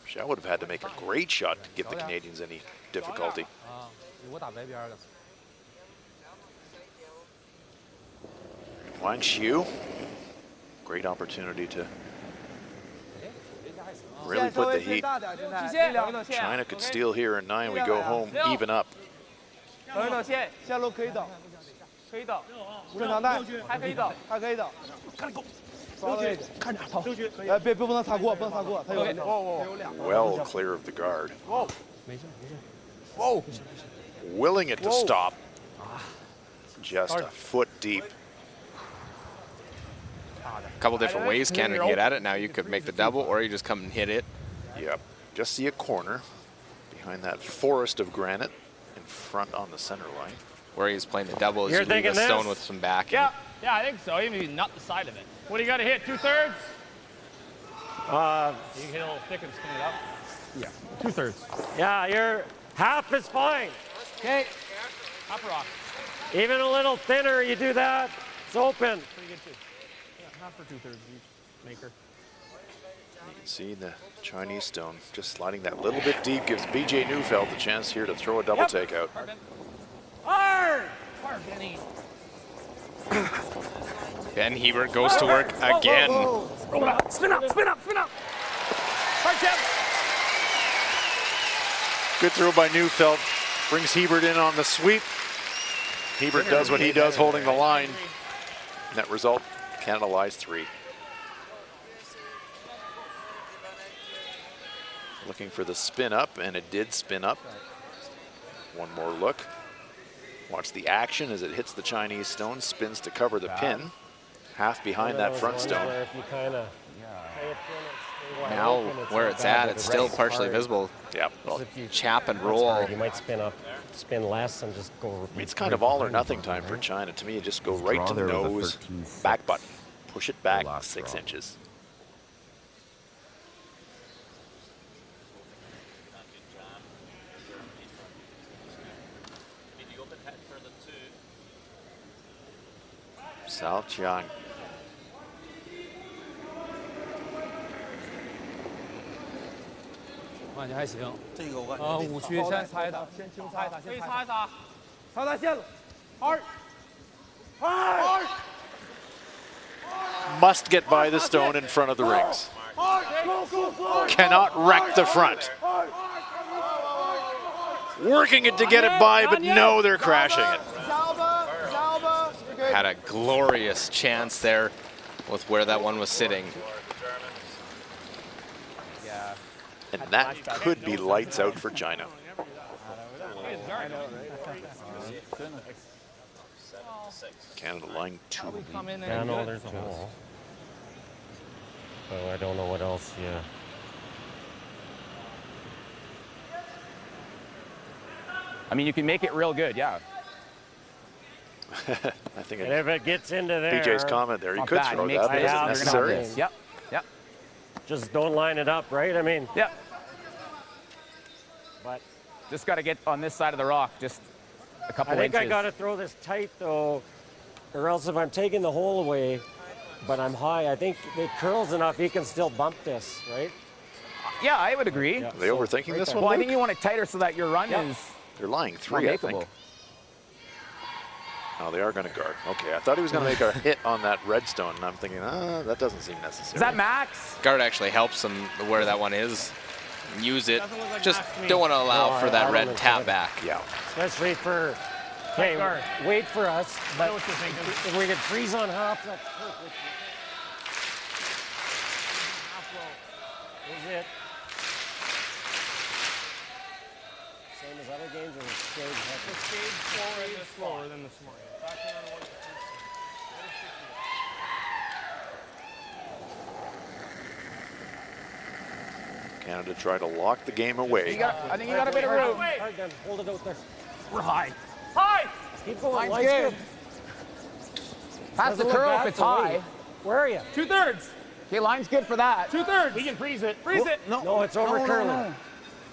Zhao would have had to make a great shot to give the Canadians any difficulty. Wang Xiu, great opportunity to really put the heat. China could steal here in 9. We go home, even up. Well clear of the guard. Willing it to stop. Just a foot deep. A couple different ways Canada can get at it. Now you could make the double, or you just come and hit it. Yep. Just see a corner behind that forest of granite in front on the center line. Where he's playing the double is you leave a stone with some back. Yeah, I think so. Even not the side of it. What do you got to hit? 2/3? You hit a little thick and spin it up. Yeah, 2/3. Yeah, your half is fine. Okay. Half a rock. Even a little thinner, you do that, it's open. Pretty good too. Yeah, half for 2/3 each maker. You can see the Chinese stone just sliding that little bit deep gives BJ Neufeld the chance here to throw a double takeout. Hard! Hard, Benny. Ben Hebert goes to work again. Spin up, spin up, spin up. Hard, Tim. Good throw by Neufeld. Brings Hebert in on the sweep. Hebert does what he does, holding the line. Net result, Canada lies 3. Looking for the spin up, and it did spin up. One more look. Watch the action as it hits the Chinese stone, spins to cover the pin. Half behind that front stone. Now where it's at, it's still partially visible. Yeah. Well, chap and roll. You might spin up, spin less, and just go. It's kind of all or nothing time for China. To me, you just go right to nose, back button, push it back 6 inches. Sao Chiang. Must get by the stone in front of the rings. Cannot wreck the front. Working it to get it by, but no, they're crashing it. Had a glorious chance there with where that one was sitting. And that could be lights out for China. Canada line 2. Yeah, no, there's a hole. Oh, I don't know what else, yeah. I mean, you can make it real good, yeah. I think and if it gets into there, BJ's comment there, you could throw that, but is it necessary? Yep, yep. Just don't line it up, right? I mean, yep. But just got to get on this side of the rock, just a couple inches. I think I got to throw this tight though, or else if I'm taking the hole away, but I'm high, I think it curls enough he can still bump this, right? Yeah, I would agree. Yeah. Are they overthinking this one? Well, I think you want it tighter so that your run is. They're lying 3, I think. Oh, they are going to guard. Okay, I thought he was going to make a hit on that redstone, and I'm thinking, that doesn't seem necessary. Is that max? Guard actually helps him where that one is. Use it. Just don't want to allow for that red tap back. Yeah. Especially for, hey, wait for us. But if we could freeze on half, that's perfect. Is it? Same as other games, or the stage? The stage slower and the slower than the smart. Canada try to lock the game away. I think you got a bit of room. Hold it out there. We're high. High! Keep going. Line's good. Pass the curl if it's high. Where are you? 2/3. Okay, line's good for that. 2/3. We can freeze it. Freeze it. No, it's over curling.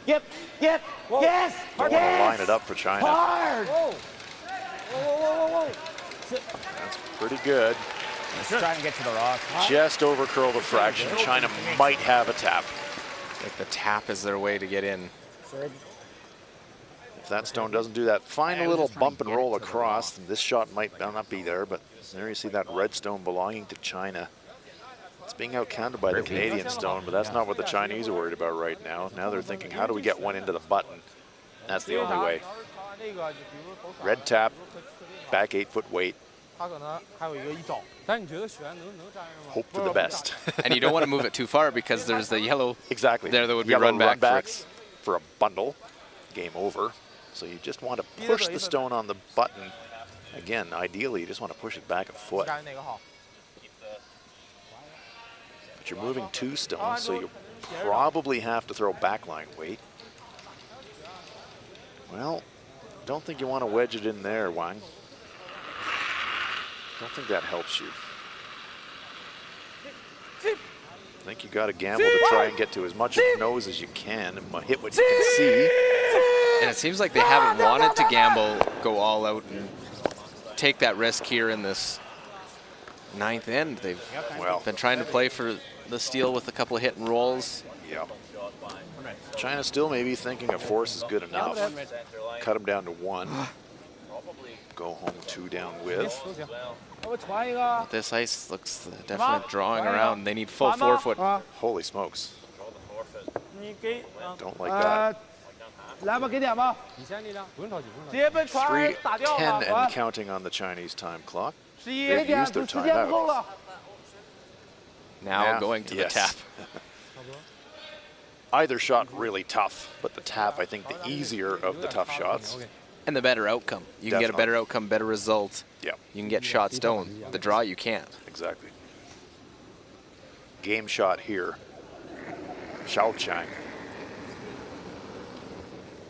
Yep. Whoa. Yes. Don't want to line it up for China. Hard. Whoa. Whoa. That's pretty good. Just trying to get to the rock. Just over curl the fraction. China might have a tap. Like the tap is their way to get in. If that stone doesn't do that final little bump and roll across, then this shot might not be there, but there you see that red stone belonging to China. It's being outcounted by the Canadian stone, but that's not what the Chinese are worried about right now. Now they're thinking, how do we get one into the button? That's the only way. Red tap, back 8-foot weight. Hope for the best. And you don't want to move it too far because there's the yellow exactly there that would be yellow run back backs for a bundle. Game over. So you just want to push the stone on the button. Again, ideally, you just want to push it back a foot. But you're moving 2 stones, so you probably have to throw backline weight. Well, don't think you want to wedge it in there, Wang. Don't think that helps you. I think you got to gamble to try and get to as much of the nose as you can and hit what you can see. And it seems like they haven't wanted to gamble, go all out and take that risk here in this 9th end. They've been trying to play for the steal with a couple of hit and rolls. Yeah. China still maybe thinking a force is good enough. Cut them down to 1. Go home 2 down with. This ice looks definitely drawing around. They need full 4-foot. Holy smokes. Don't like that. 3:10 and counting on the Chinese time clock. They've used their timeout. Now going to the tap. Either shot really tough, but the tap, I think, the easier of the tough shots. And the better outcome. You can get a better outcome, better result. Yeah. You can get shot stone. The draw, you can't. Exactly. Game shot here. Xiao Chang.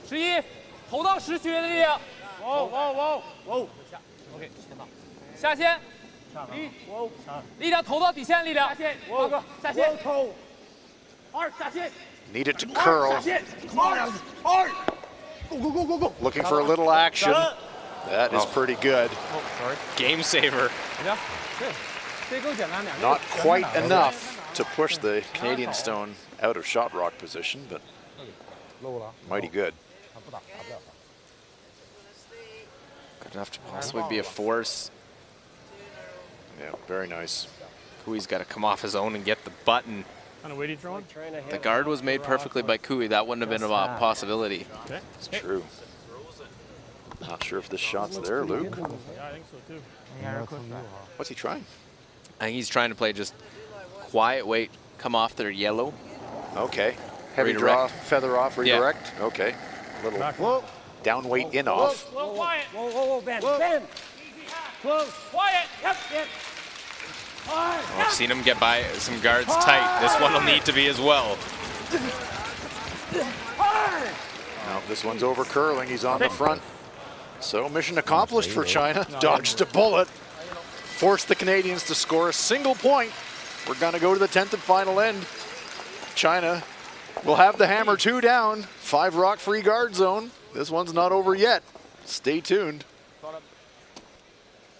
11，投到10学的力量。OK， 先到。下线。力量投到底线，力量。下线，大哥，下线。2下线。 Need it to curl. Go. Looking for a little action. That is pretty good. Game saver. Not quite enough to push the Canadian stone out of shot rock position, but mighty good. Good enough to possibly be a force. Yeah, very nice. Kui's got to come off his own and get the button. Kind of weight he throwing? The guard was made perfectly by Kui. That wouldn't have been a possibility. Okay. It's true. Not sure if this shot's there, Luke. Yeah, I think so too. What's he trying? I think he's trying to play just quiet weight, come off their yellow. Okay. Heavy draw, feather off, redirect. Yeah. Okay. Little down weight in off. Whoa, quiet. Whoa, Ben. Close. Quiet. Yep. Oh, I've seen him get by some guards tight. This one will need to be as well. Now this one's over curling. He's on the front. So mission accomplished for China. Dodged a bullet. Forced the Canadians to score a single point. We're going to go to the 10th and final end. China will have the hammer 2 down. 5 rock free guard zone. This one's not over yet. Stay tuned.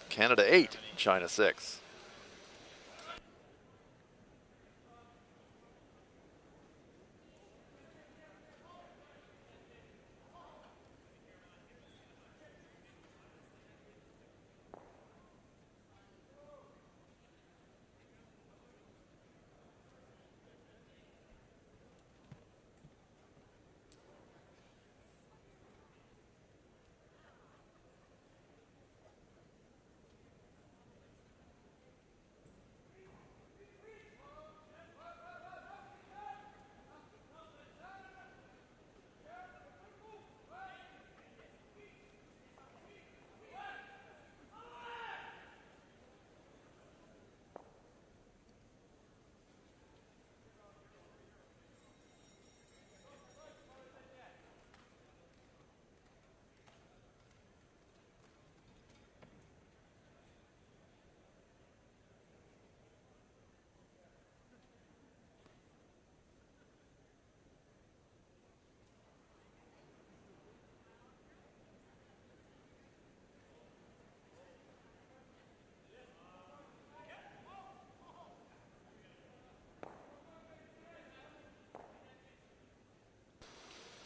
Canada 8, China 6.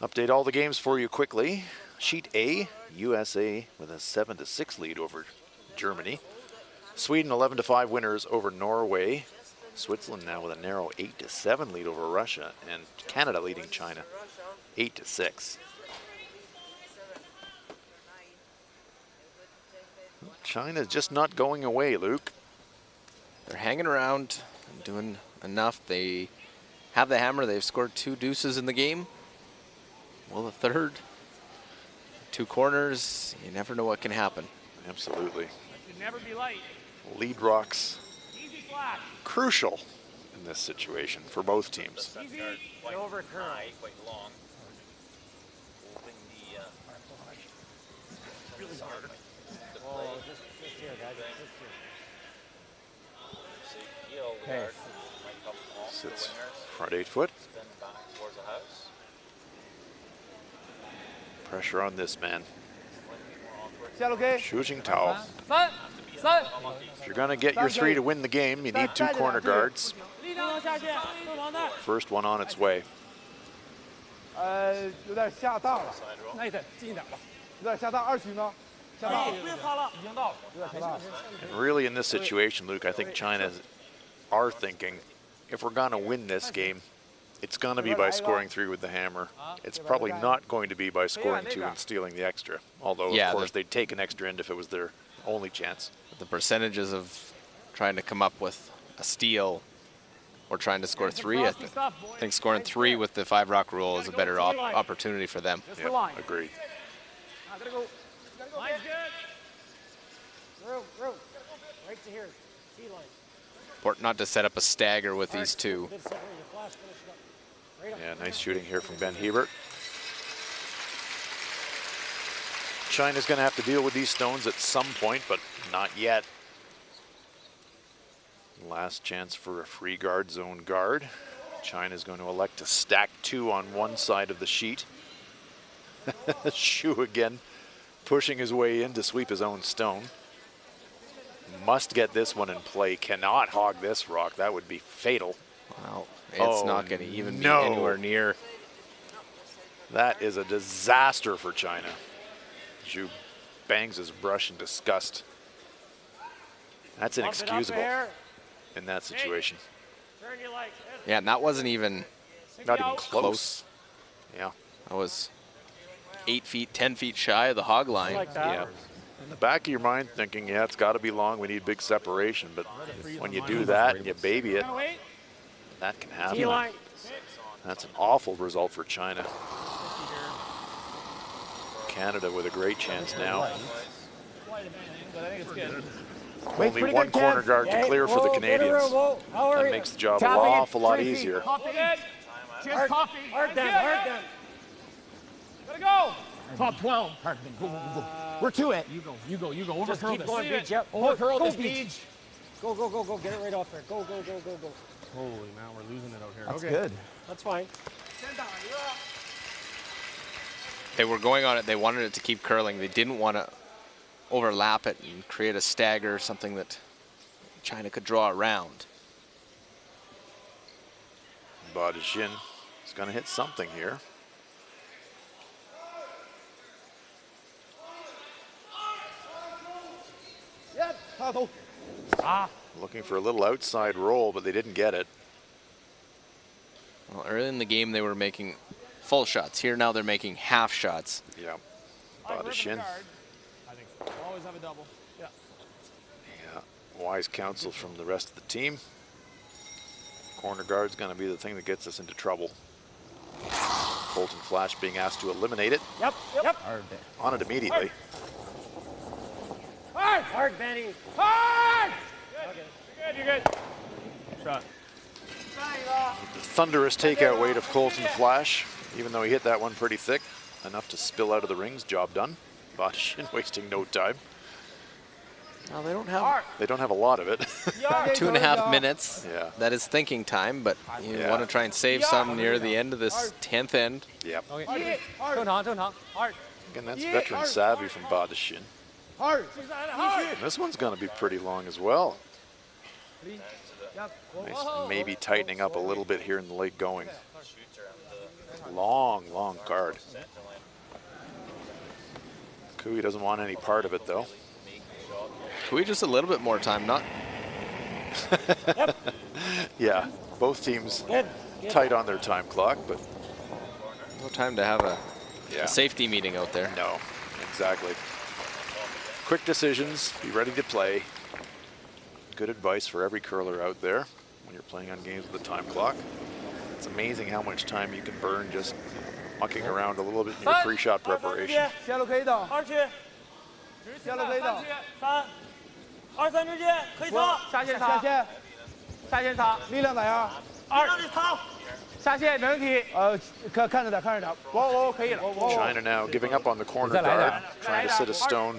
Update all the games for you quickly. Sheet A, USA with a 7-6 lead over Germany. Sweden 11-5 winners over Norway. Switzerland now with a narrow 8-7 lead over Russia, and Canada leading China 8-6. China's just not going away, Luke. They're hanging around and doing enough. They have the hammer. They've scored 2 deuces in the game. Well, the third. 2 corners. You never know what can happen. Absolutely. Should never be light. Lead rocks. Easy flat. Crucial in this situation for both teams. Easy. Over high, quite long. Holding the really hard. Oh, just here, guys. Just here. Okay. Sits front 8 foot. Then back towards the house. Pressure on this man. Okay. Shooting towel. If you're going to get your 3 to win the game, you need 2 corner guards. First one on its way. And really in this situation, Luke, I think China are thinking, if we're going to win this game, it's going to be by scoring 3 with the hammer. It's probably not going to be by scoring 2 and stealing the extra. Although, of course, they'd take an extra end if it was their only chance. The percentages of trying to come up with a steal or trying to score 3, I think scoring 3 with the 5 rock rule is a better opportunity for them. Yeah, agreed. Right to here. T-line. Important not to set up a stagger with these 2. Yeah, nice shooting here from Ben Hebert. China's going to have to deal with these stones at some point, but not yet. Last chance for a free guard zone guard. China's going to elect to stack 2 on one side of the sheet. Shu again pushing his way in to sweep his own stone. Must get this one in play. Cannot hog this rock. That would be fatal. Well, it's not going to even be anywhere near. That is a disaster for China. Zhu bangs his brush in disgust. That's inexcusable in that situation. Yeah, and that wasn't even not even close. Yeah, that was 8 feet, 10 feet shy of the hog line. Yeah. In the back of your mind thinking, yeah, it's got to be long, we need big separation, but when you do that and you baby it, that can happen. That's an awful result for China. Canada with a great chance now. Only 1 corner guard to clear for the Canadians. That makes the job an awful lot easier. Hard them. Gotta go. Top 12. We're to it. You go. Over just curl keep this. going, Beach. Yep. Over curl this, Beach. Beach. Go. Get it right off there. Go. Holy man, we're losing it out here. That's okay. good. That's fine. They were going on it. They wanted it to keep curling. They didn't want to overlap it and create a stagger, something that China could draw around. Badishin is going to hit something here. Looking for a little outside roll, but they didn't get it. Well, early in the game, they were making full shots. Here now they're making half shots. Yeah. Badishin. I think so. Always have a double. Yeah. Yeah. Wise counsel from the rest of the team. Corner guard's going to be the thing that gets us into trouble. Colton Flash being asked to eliminate it. Yep. On it immediately. Hard, Benny. Hard! Okay. You're good. Shot. The thunderous takeout weight of Colton Flash, even though he hit that one pretty thick, enough to spill out of the rings. Job done. Badishin wasting no time. Well, they don't have a lot of it. 2.5 minutes. Yeah. That is thinking time, but you want to try and save some near the end of this 10th end. Yep. Okay. Hard. Again, that's veteran savvy from Badishin. Hard. This one's going to be pretty long as well. Nice, maybe tightening up a little bit here in the late going. Long, long card. Kui doesn't want any part of it, though. Kui just a little bit more time, not. Yeah, both teams tight on their time clock, but no time to have a safety meeting out there. No, exactly. Quick decisions, be ready to play. Good advice for every curler out there when you're playing on games with a time clock. It's amazing how much time you can burn just mucking around a little bit in your pre-shot preparation. 下路可以等，2区，下路可以等，3、2、3之间可以擦，下线擦，下线擦，力量咋样？2，擦，下线没问题。看着点，看着点，我可以了。China now giving up on the corner guard, trying to sit a stone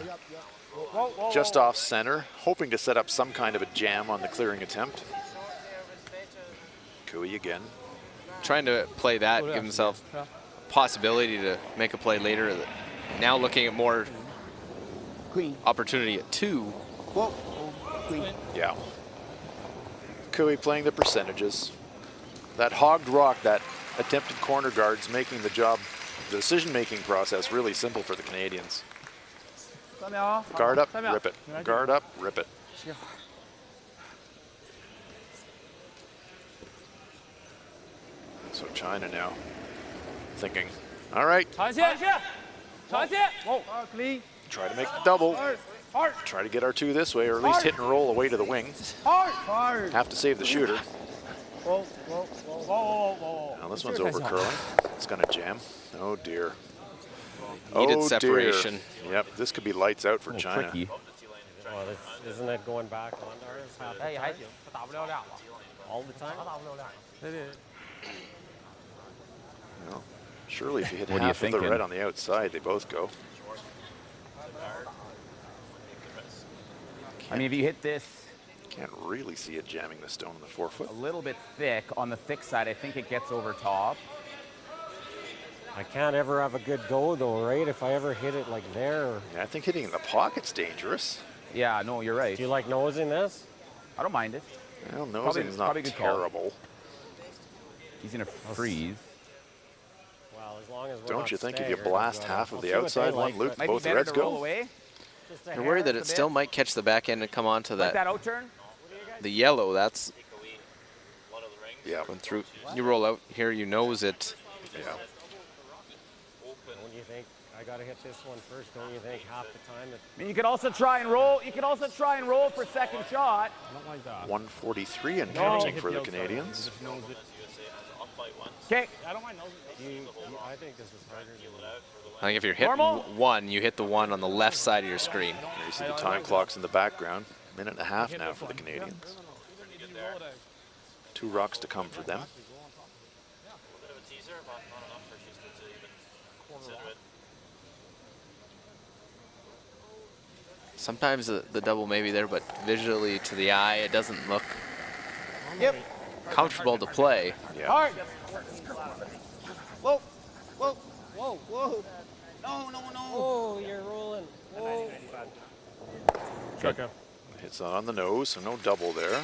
just off center, hoping to set up some kind of a jam on the clearing attempt. Kui again. Trying to play that, give himself possibility to make a play later. Now looking at more opportunity at 2. Yeah. Kui playing the percentages. That hogged rock, that attempted corner guards making the job, the decision-making process really simple for the Canadians. Guard up, rip it. Guard up, rip it. So China now thinking, all right. Try to make the double. Try to get our 2 this way, or at least hit and roll away to the wing. Have to save the shooter. Now this one's over curling. It's going to jam. Oh dear. Needed separation. Dear. Yep, this could be lights out for China. Well, isn't it going back on ours half the time? All the time? Well, surely if you hit What are you half of the thinking? red on the outside, they both go. I mean, if you hit this Can't really see it jamming the stone on the 4-foot. a little bit thick, on the thick side, I think it gets over top. I can't ever have a good go though, right? If I ever hit it like there. Yeah, I think hitting in the pocket's dangerous. Yeah, no, you're right. Do you like nosing this? I don't mind it. Well, nosing is not terrible. He's in a freeze. Well, as long as we're Don't not you think if staggered, you blast half of the outside one loop, both the reds go? You're worried that it still might catch the back end and come onto Like that. that out turn? The yellow, that's yeah. Going through. You roll out here, you nose it. Yeah. Don't you think I got to hit this one first? Don't you think half the time that I mean, you could also try and roll. You could also try and roll for second shot. not like that? 143 and counting for the Canadians. Okay. I don't mind nosing. I think this is harder than that. I think if you're hitting one, you hit the one on the left side of your screen. There you see the time clocks in the background. Minute and a half now for the Canadians. 2 rocks to come for them. Sometimes the double may be there, but visually to the eye, it doesn't look comfortable to play. Yeah. Hard. Whoa, whoa, whoa, whoa. No. Oh, you're rolling. Whoa. Okay. Hits that on the nose, so no double there.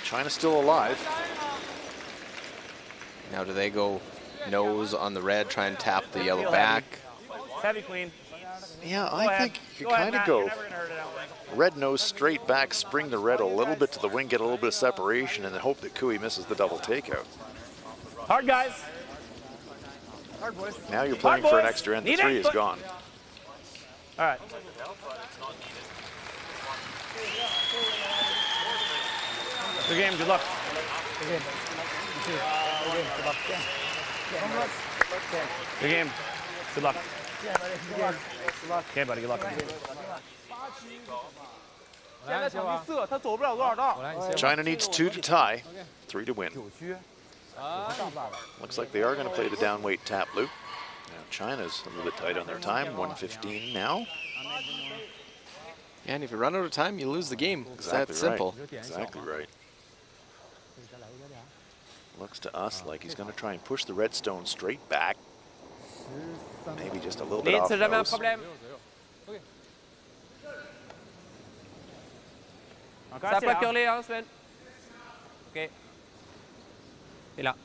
China's still alive. Now do they go nose on the red, try and tap the yellow back? Heavy queen. Yeah, I think you kind of go red nose straight back, spring the red a little bit to the wing, get a little bit of separation, and then hope that Kui misses the double takeout. Hard, guys. Hard, boys. Now you're playing for an extra end. The 3 is gone. All right. Good game. Good luck. Good game. Good luck. Good game. Good luck. Okay, buddy. Good luck. China needs 2 to tie, 3 to win. Looks like they are going to play the downweight tap loop. Now China's a little bit tight on their time, 1:15 now. Yeah, and if you run out of time, you lose the game. It's Exactly that simple. Right. Exactly right. Looks to us like he's going to try and push the red stone straight back. Maybe just a little bit off nose. Ça peut curler, hein, Sven. Ok. Et là.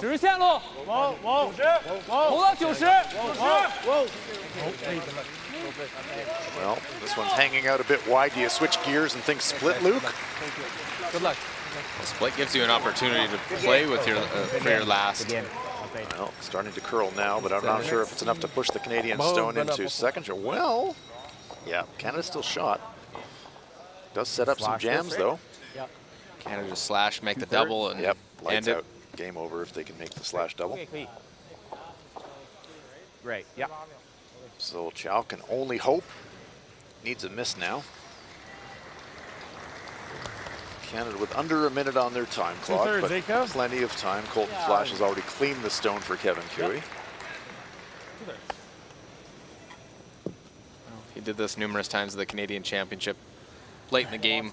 直线路，往投到90。 Well, this one's hanging out a bit wide. Do you switch gears and think split, Luke? Good luck. Well, split gives you an opportunity to play with your for your last. Well, starting to curl now, but I'm not sure if it's enough to push the Canadian stone into second. Well, yeah, Canada still shot. Does set up some jams, though. Canada just slash, make the double, and lights end out. Game over if they can make the slash double. Great, yeah. So Chow can only hope. Needs a miss now. Canada with under a minute on their time clock, but plenty of time. Colton Flash has already cleaned the stone for Kevin Cooey. He did this numerous times at the Canadian Championship. Late in the game,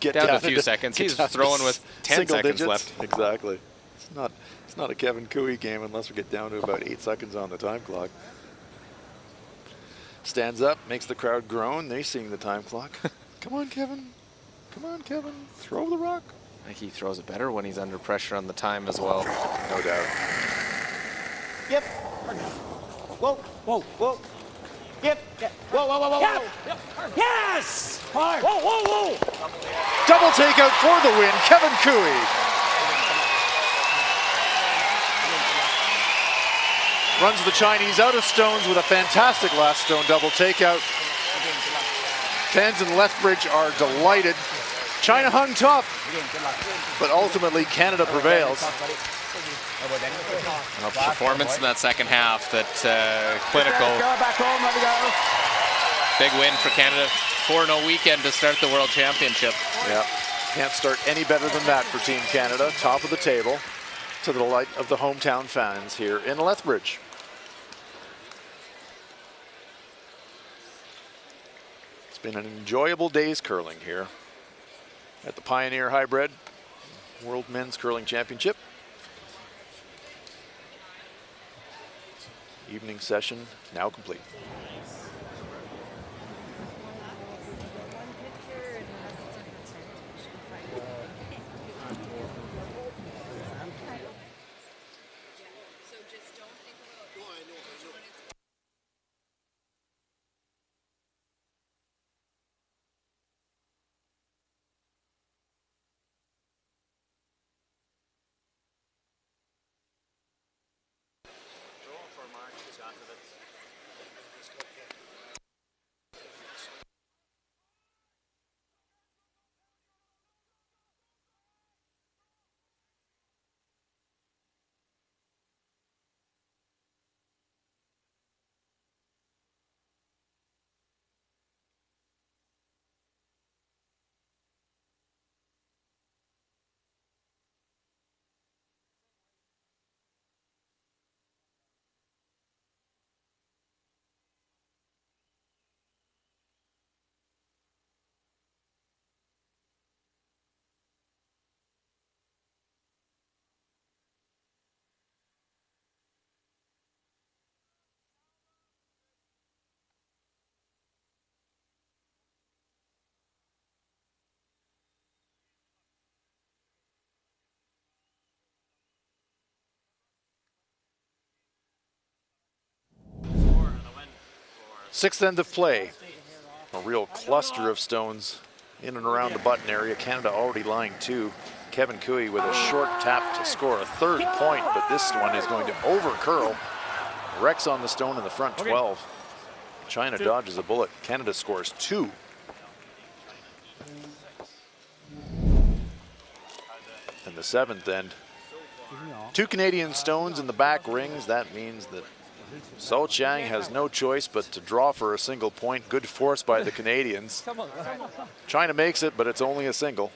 Get down to a few seconds. He's throwing with 10 seconds left. Exactly. It's not a Kevin Cooey game unless we get down to about 8 seconds on the time clock. Stands up, makes the crowd groan. They're seeing the time clock. Come on, Kevin. Come on, Kevin. Throw the rock. I think he throws it better when he's under pressure on the time as well. No doubt. Yep. Whoa, whoa, whoa. Yep. Whoa, whoa, whoa, whoa, Yep. whoa. Yes! Hard. Whoa, whoa, whoa! Double takeout for the win, Kevin Cooey. Runs the Chinese out of stones with a fantastic last stone double takeout. Fans in Lethbridge are delighted. China hung tough, but ultimately Canada prevails. A performance in that second half, that clinical. Big win for Canada. 4-0 weekend to start the World Championship. Yeah, can't start any better than that for Team Canada. Top of the table, to the delight of the hometown fans here in Lethbridge. It's been an enjoyable day's curling here at the Pioneer Hi-Bred World Men's Curling Championship. Evening session now complete. Sixth end of play. A real cluster of stones in and around the button area. Canada already lying 2. Kevin Cooey with a short tap to score a third point, but this one is going to over curl. Wrecks on the stone in the front 12. China dodges a bullet. Canada scores 2. And the seventh end. 2 Canadian stones in the back rings. That means that So Chiang has no choice but to draw for a single point. Good force by the Canadians. China makes it, but it's only a single.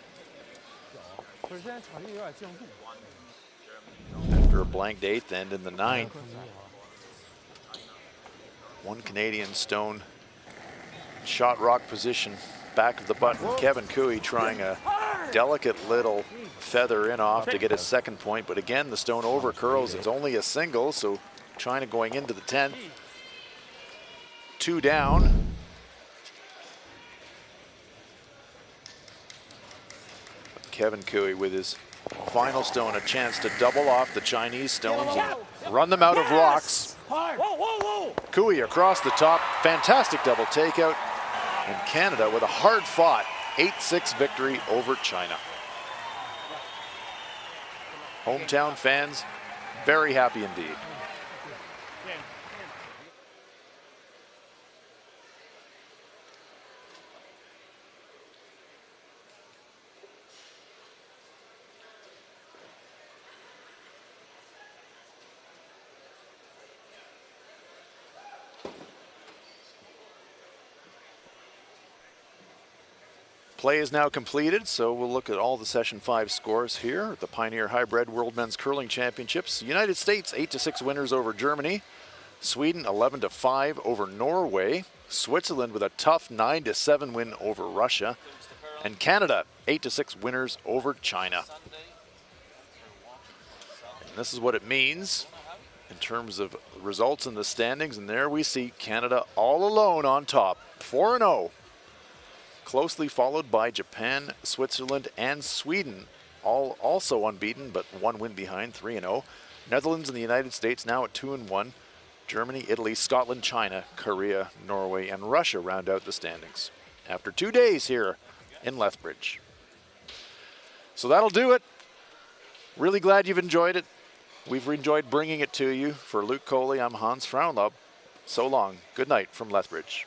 After a blanked 8th end in the 9th. 1 Canadian stone. Shot rock position, back of the button. Kevin Cooey trying a delicate little feather in off to get his second point, but again, the stone over curls. It's only a single, so China going into the 10th. 2 down. Kevin Cooey with his final stone, a chance to double off the Chinese stones and run them out of rocks. Hard. Whoa, whoa, whoa. Cooey across the top, fantastic double takeout. And Canada with a hard-fought 8-6 victory over China. Hometown fans very happy indeed. Play is now completed, so we'll look at all the Session 5 scores here at the Pioneer Hi-Bred World Men's Curling Championships. United States 8-6 winners over Germany. Sweden 11-5 over Norway. Switzerland with a tough 9-7 win over Russia. And Canada 8-6 winners over China. And this is what it means in terms of results in the standings. And there we see Canada all alone on top, 4-0. Closely followed by Japan, Switzerland, and Sweden, all also unbeaten, but one win behind, 3-0. Netherlands and the United States now at 2-1. Germany, Italy, Scotland, China, Korea, Norway, and Russia round out the standings after 2 days here in Lethbridge. So that'll do it. Really glad you've enjoyed it. We've enjoyed bringing it to you. For Luke Coley, I'm Hans Fraunlaub. So long. Good night from Lethbridge.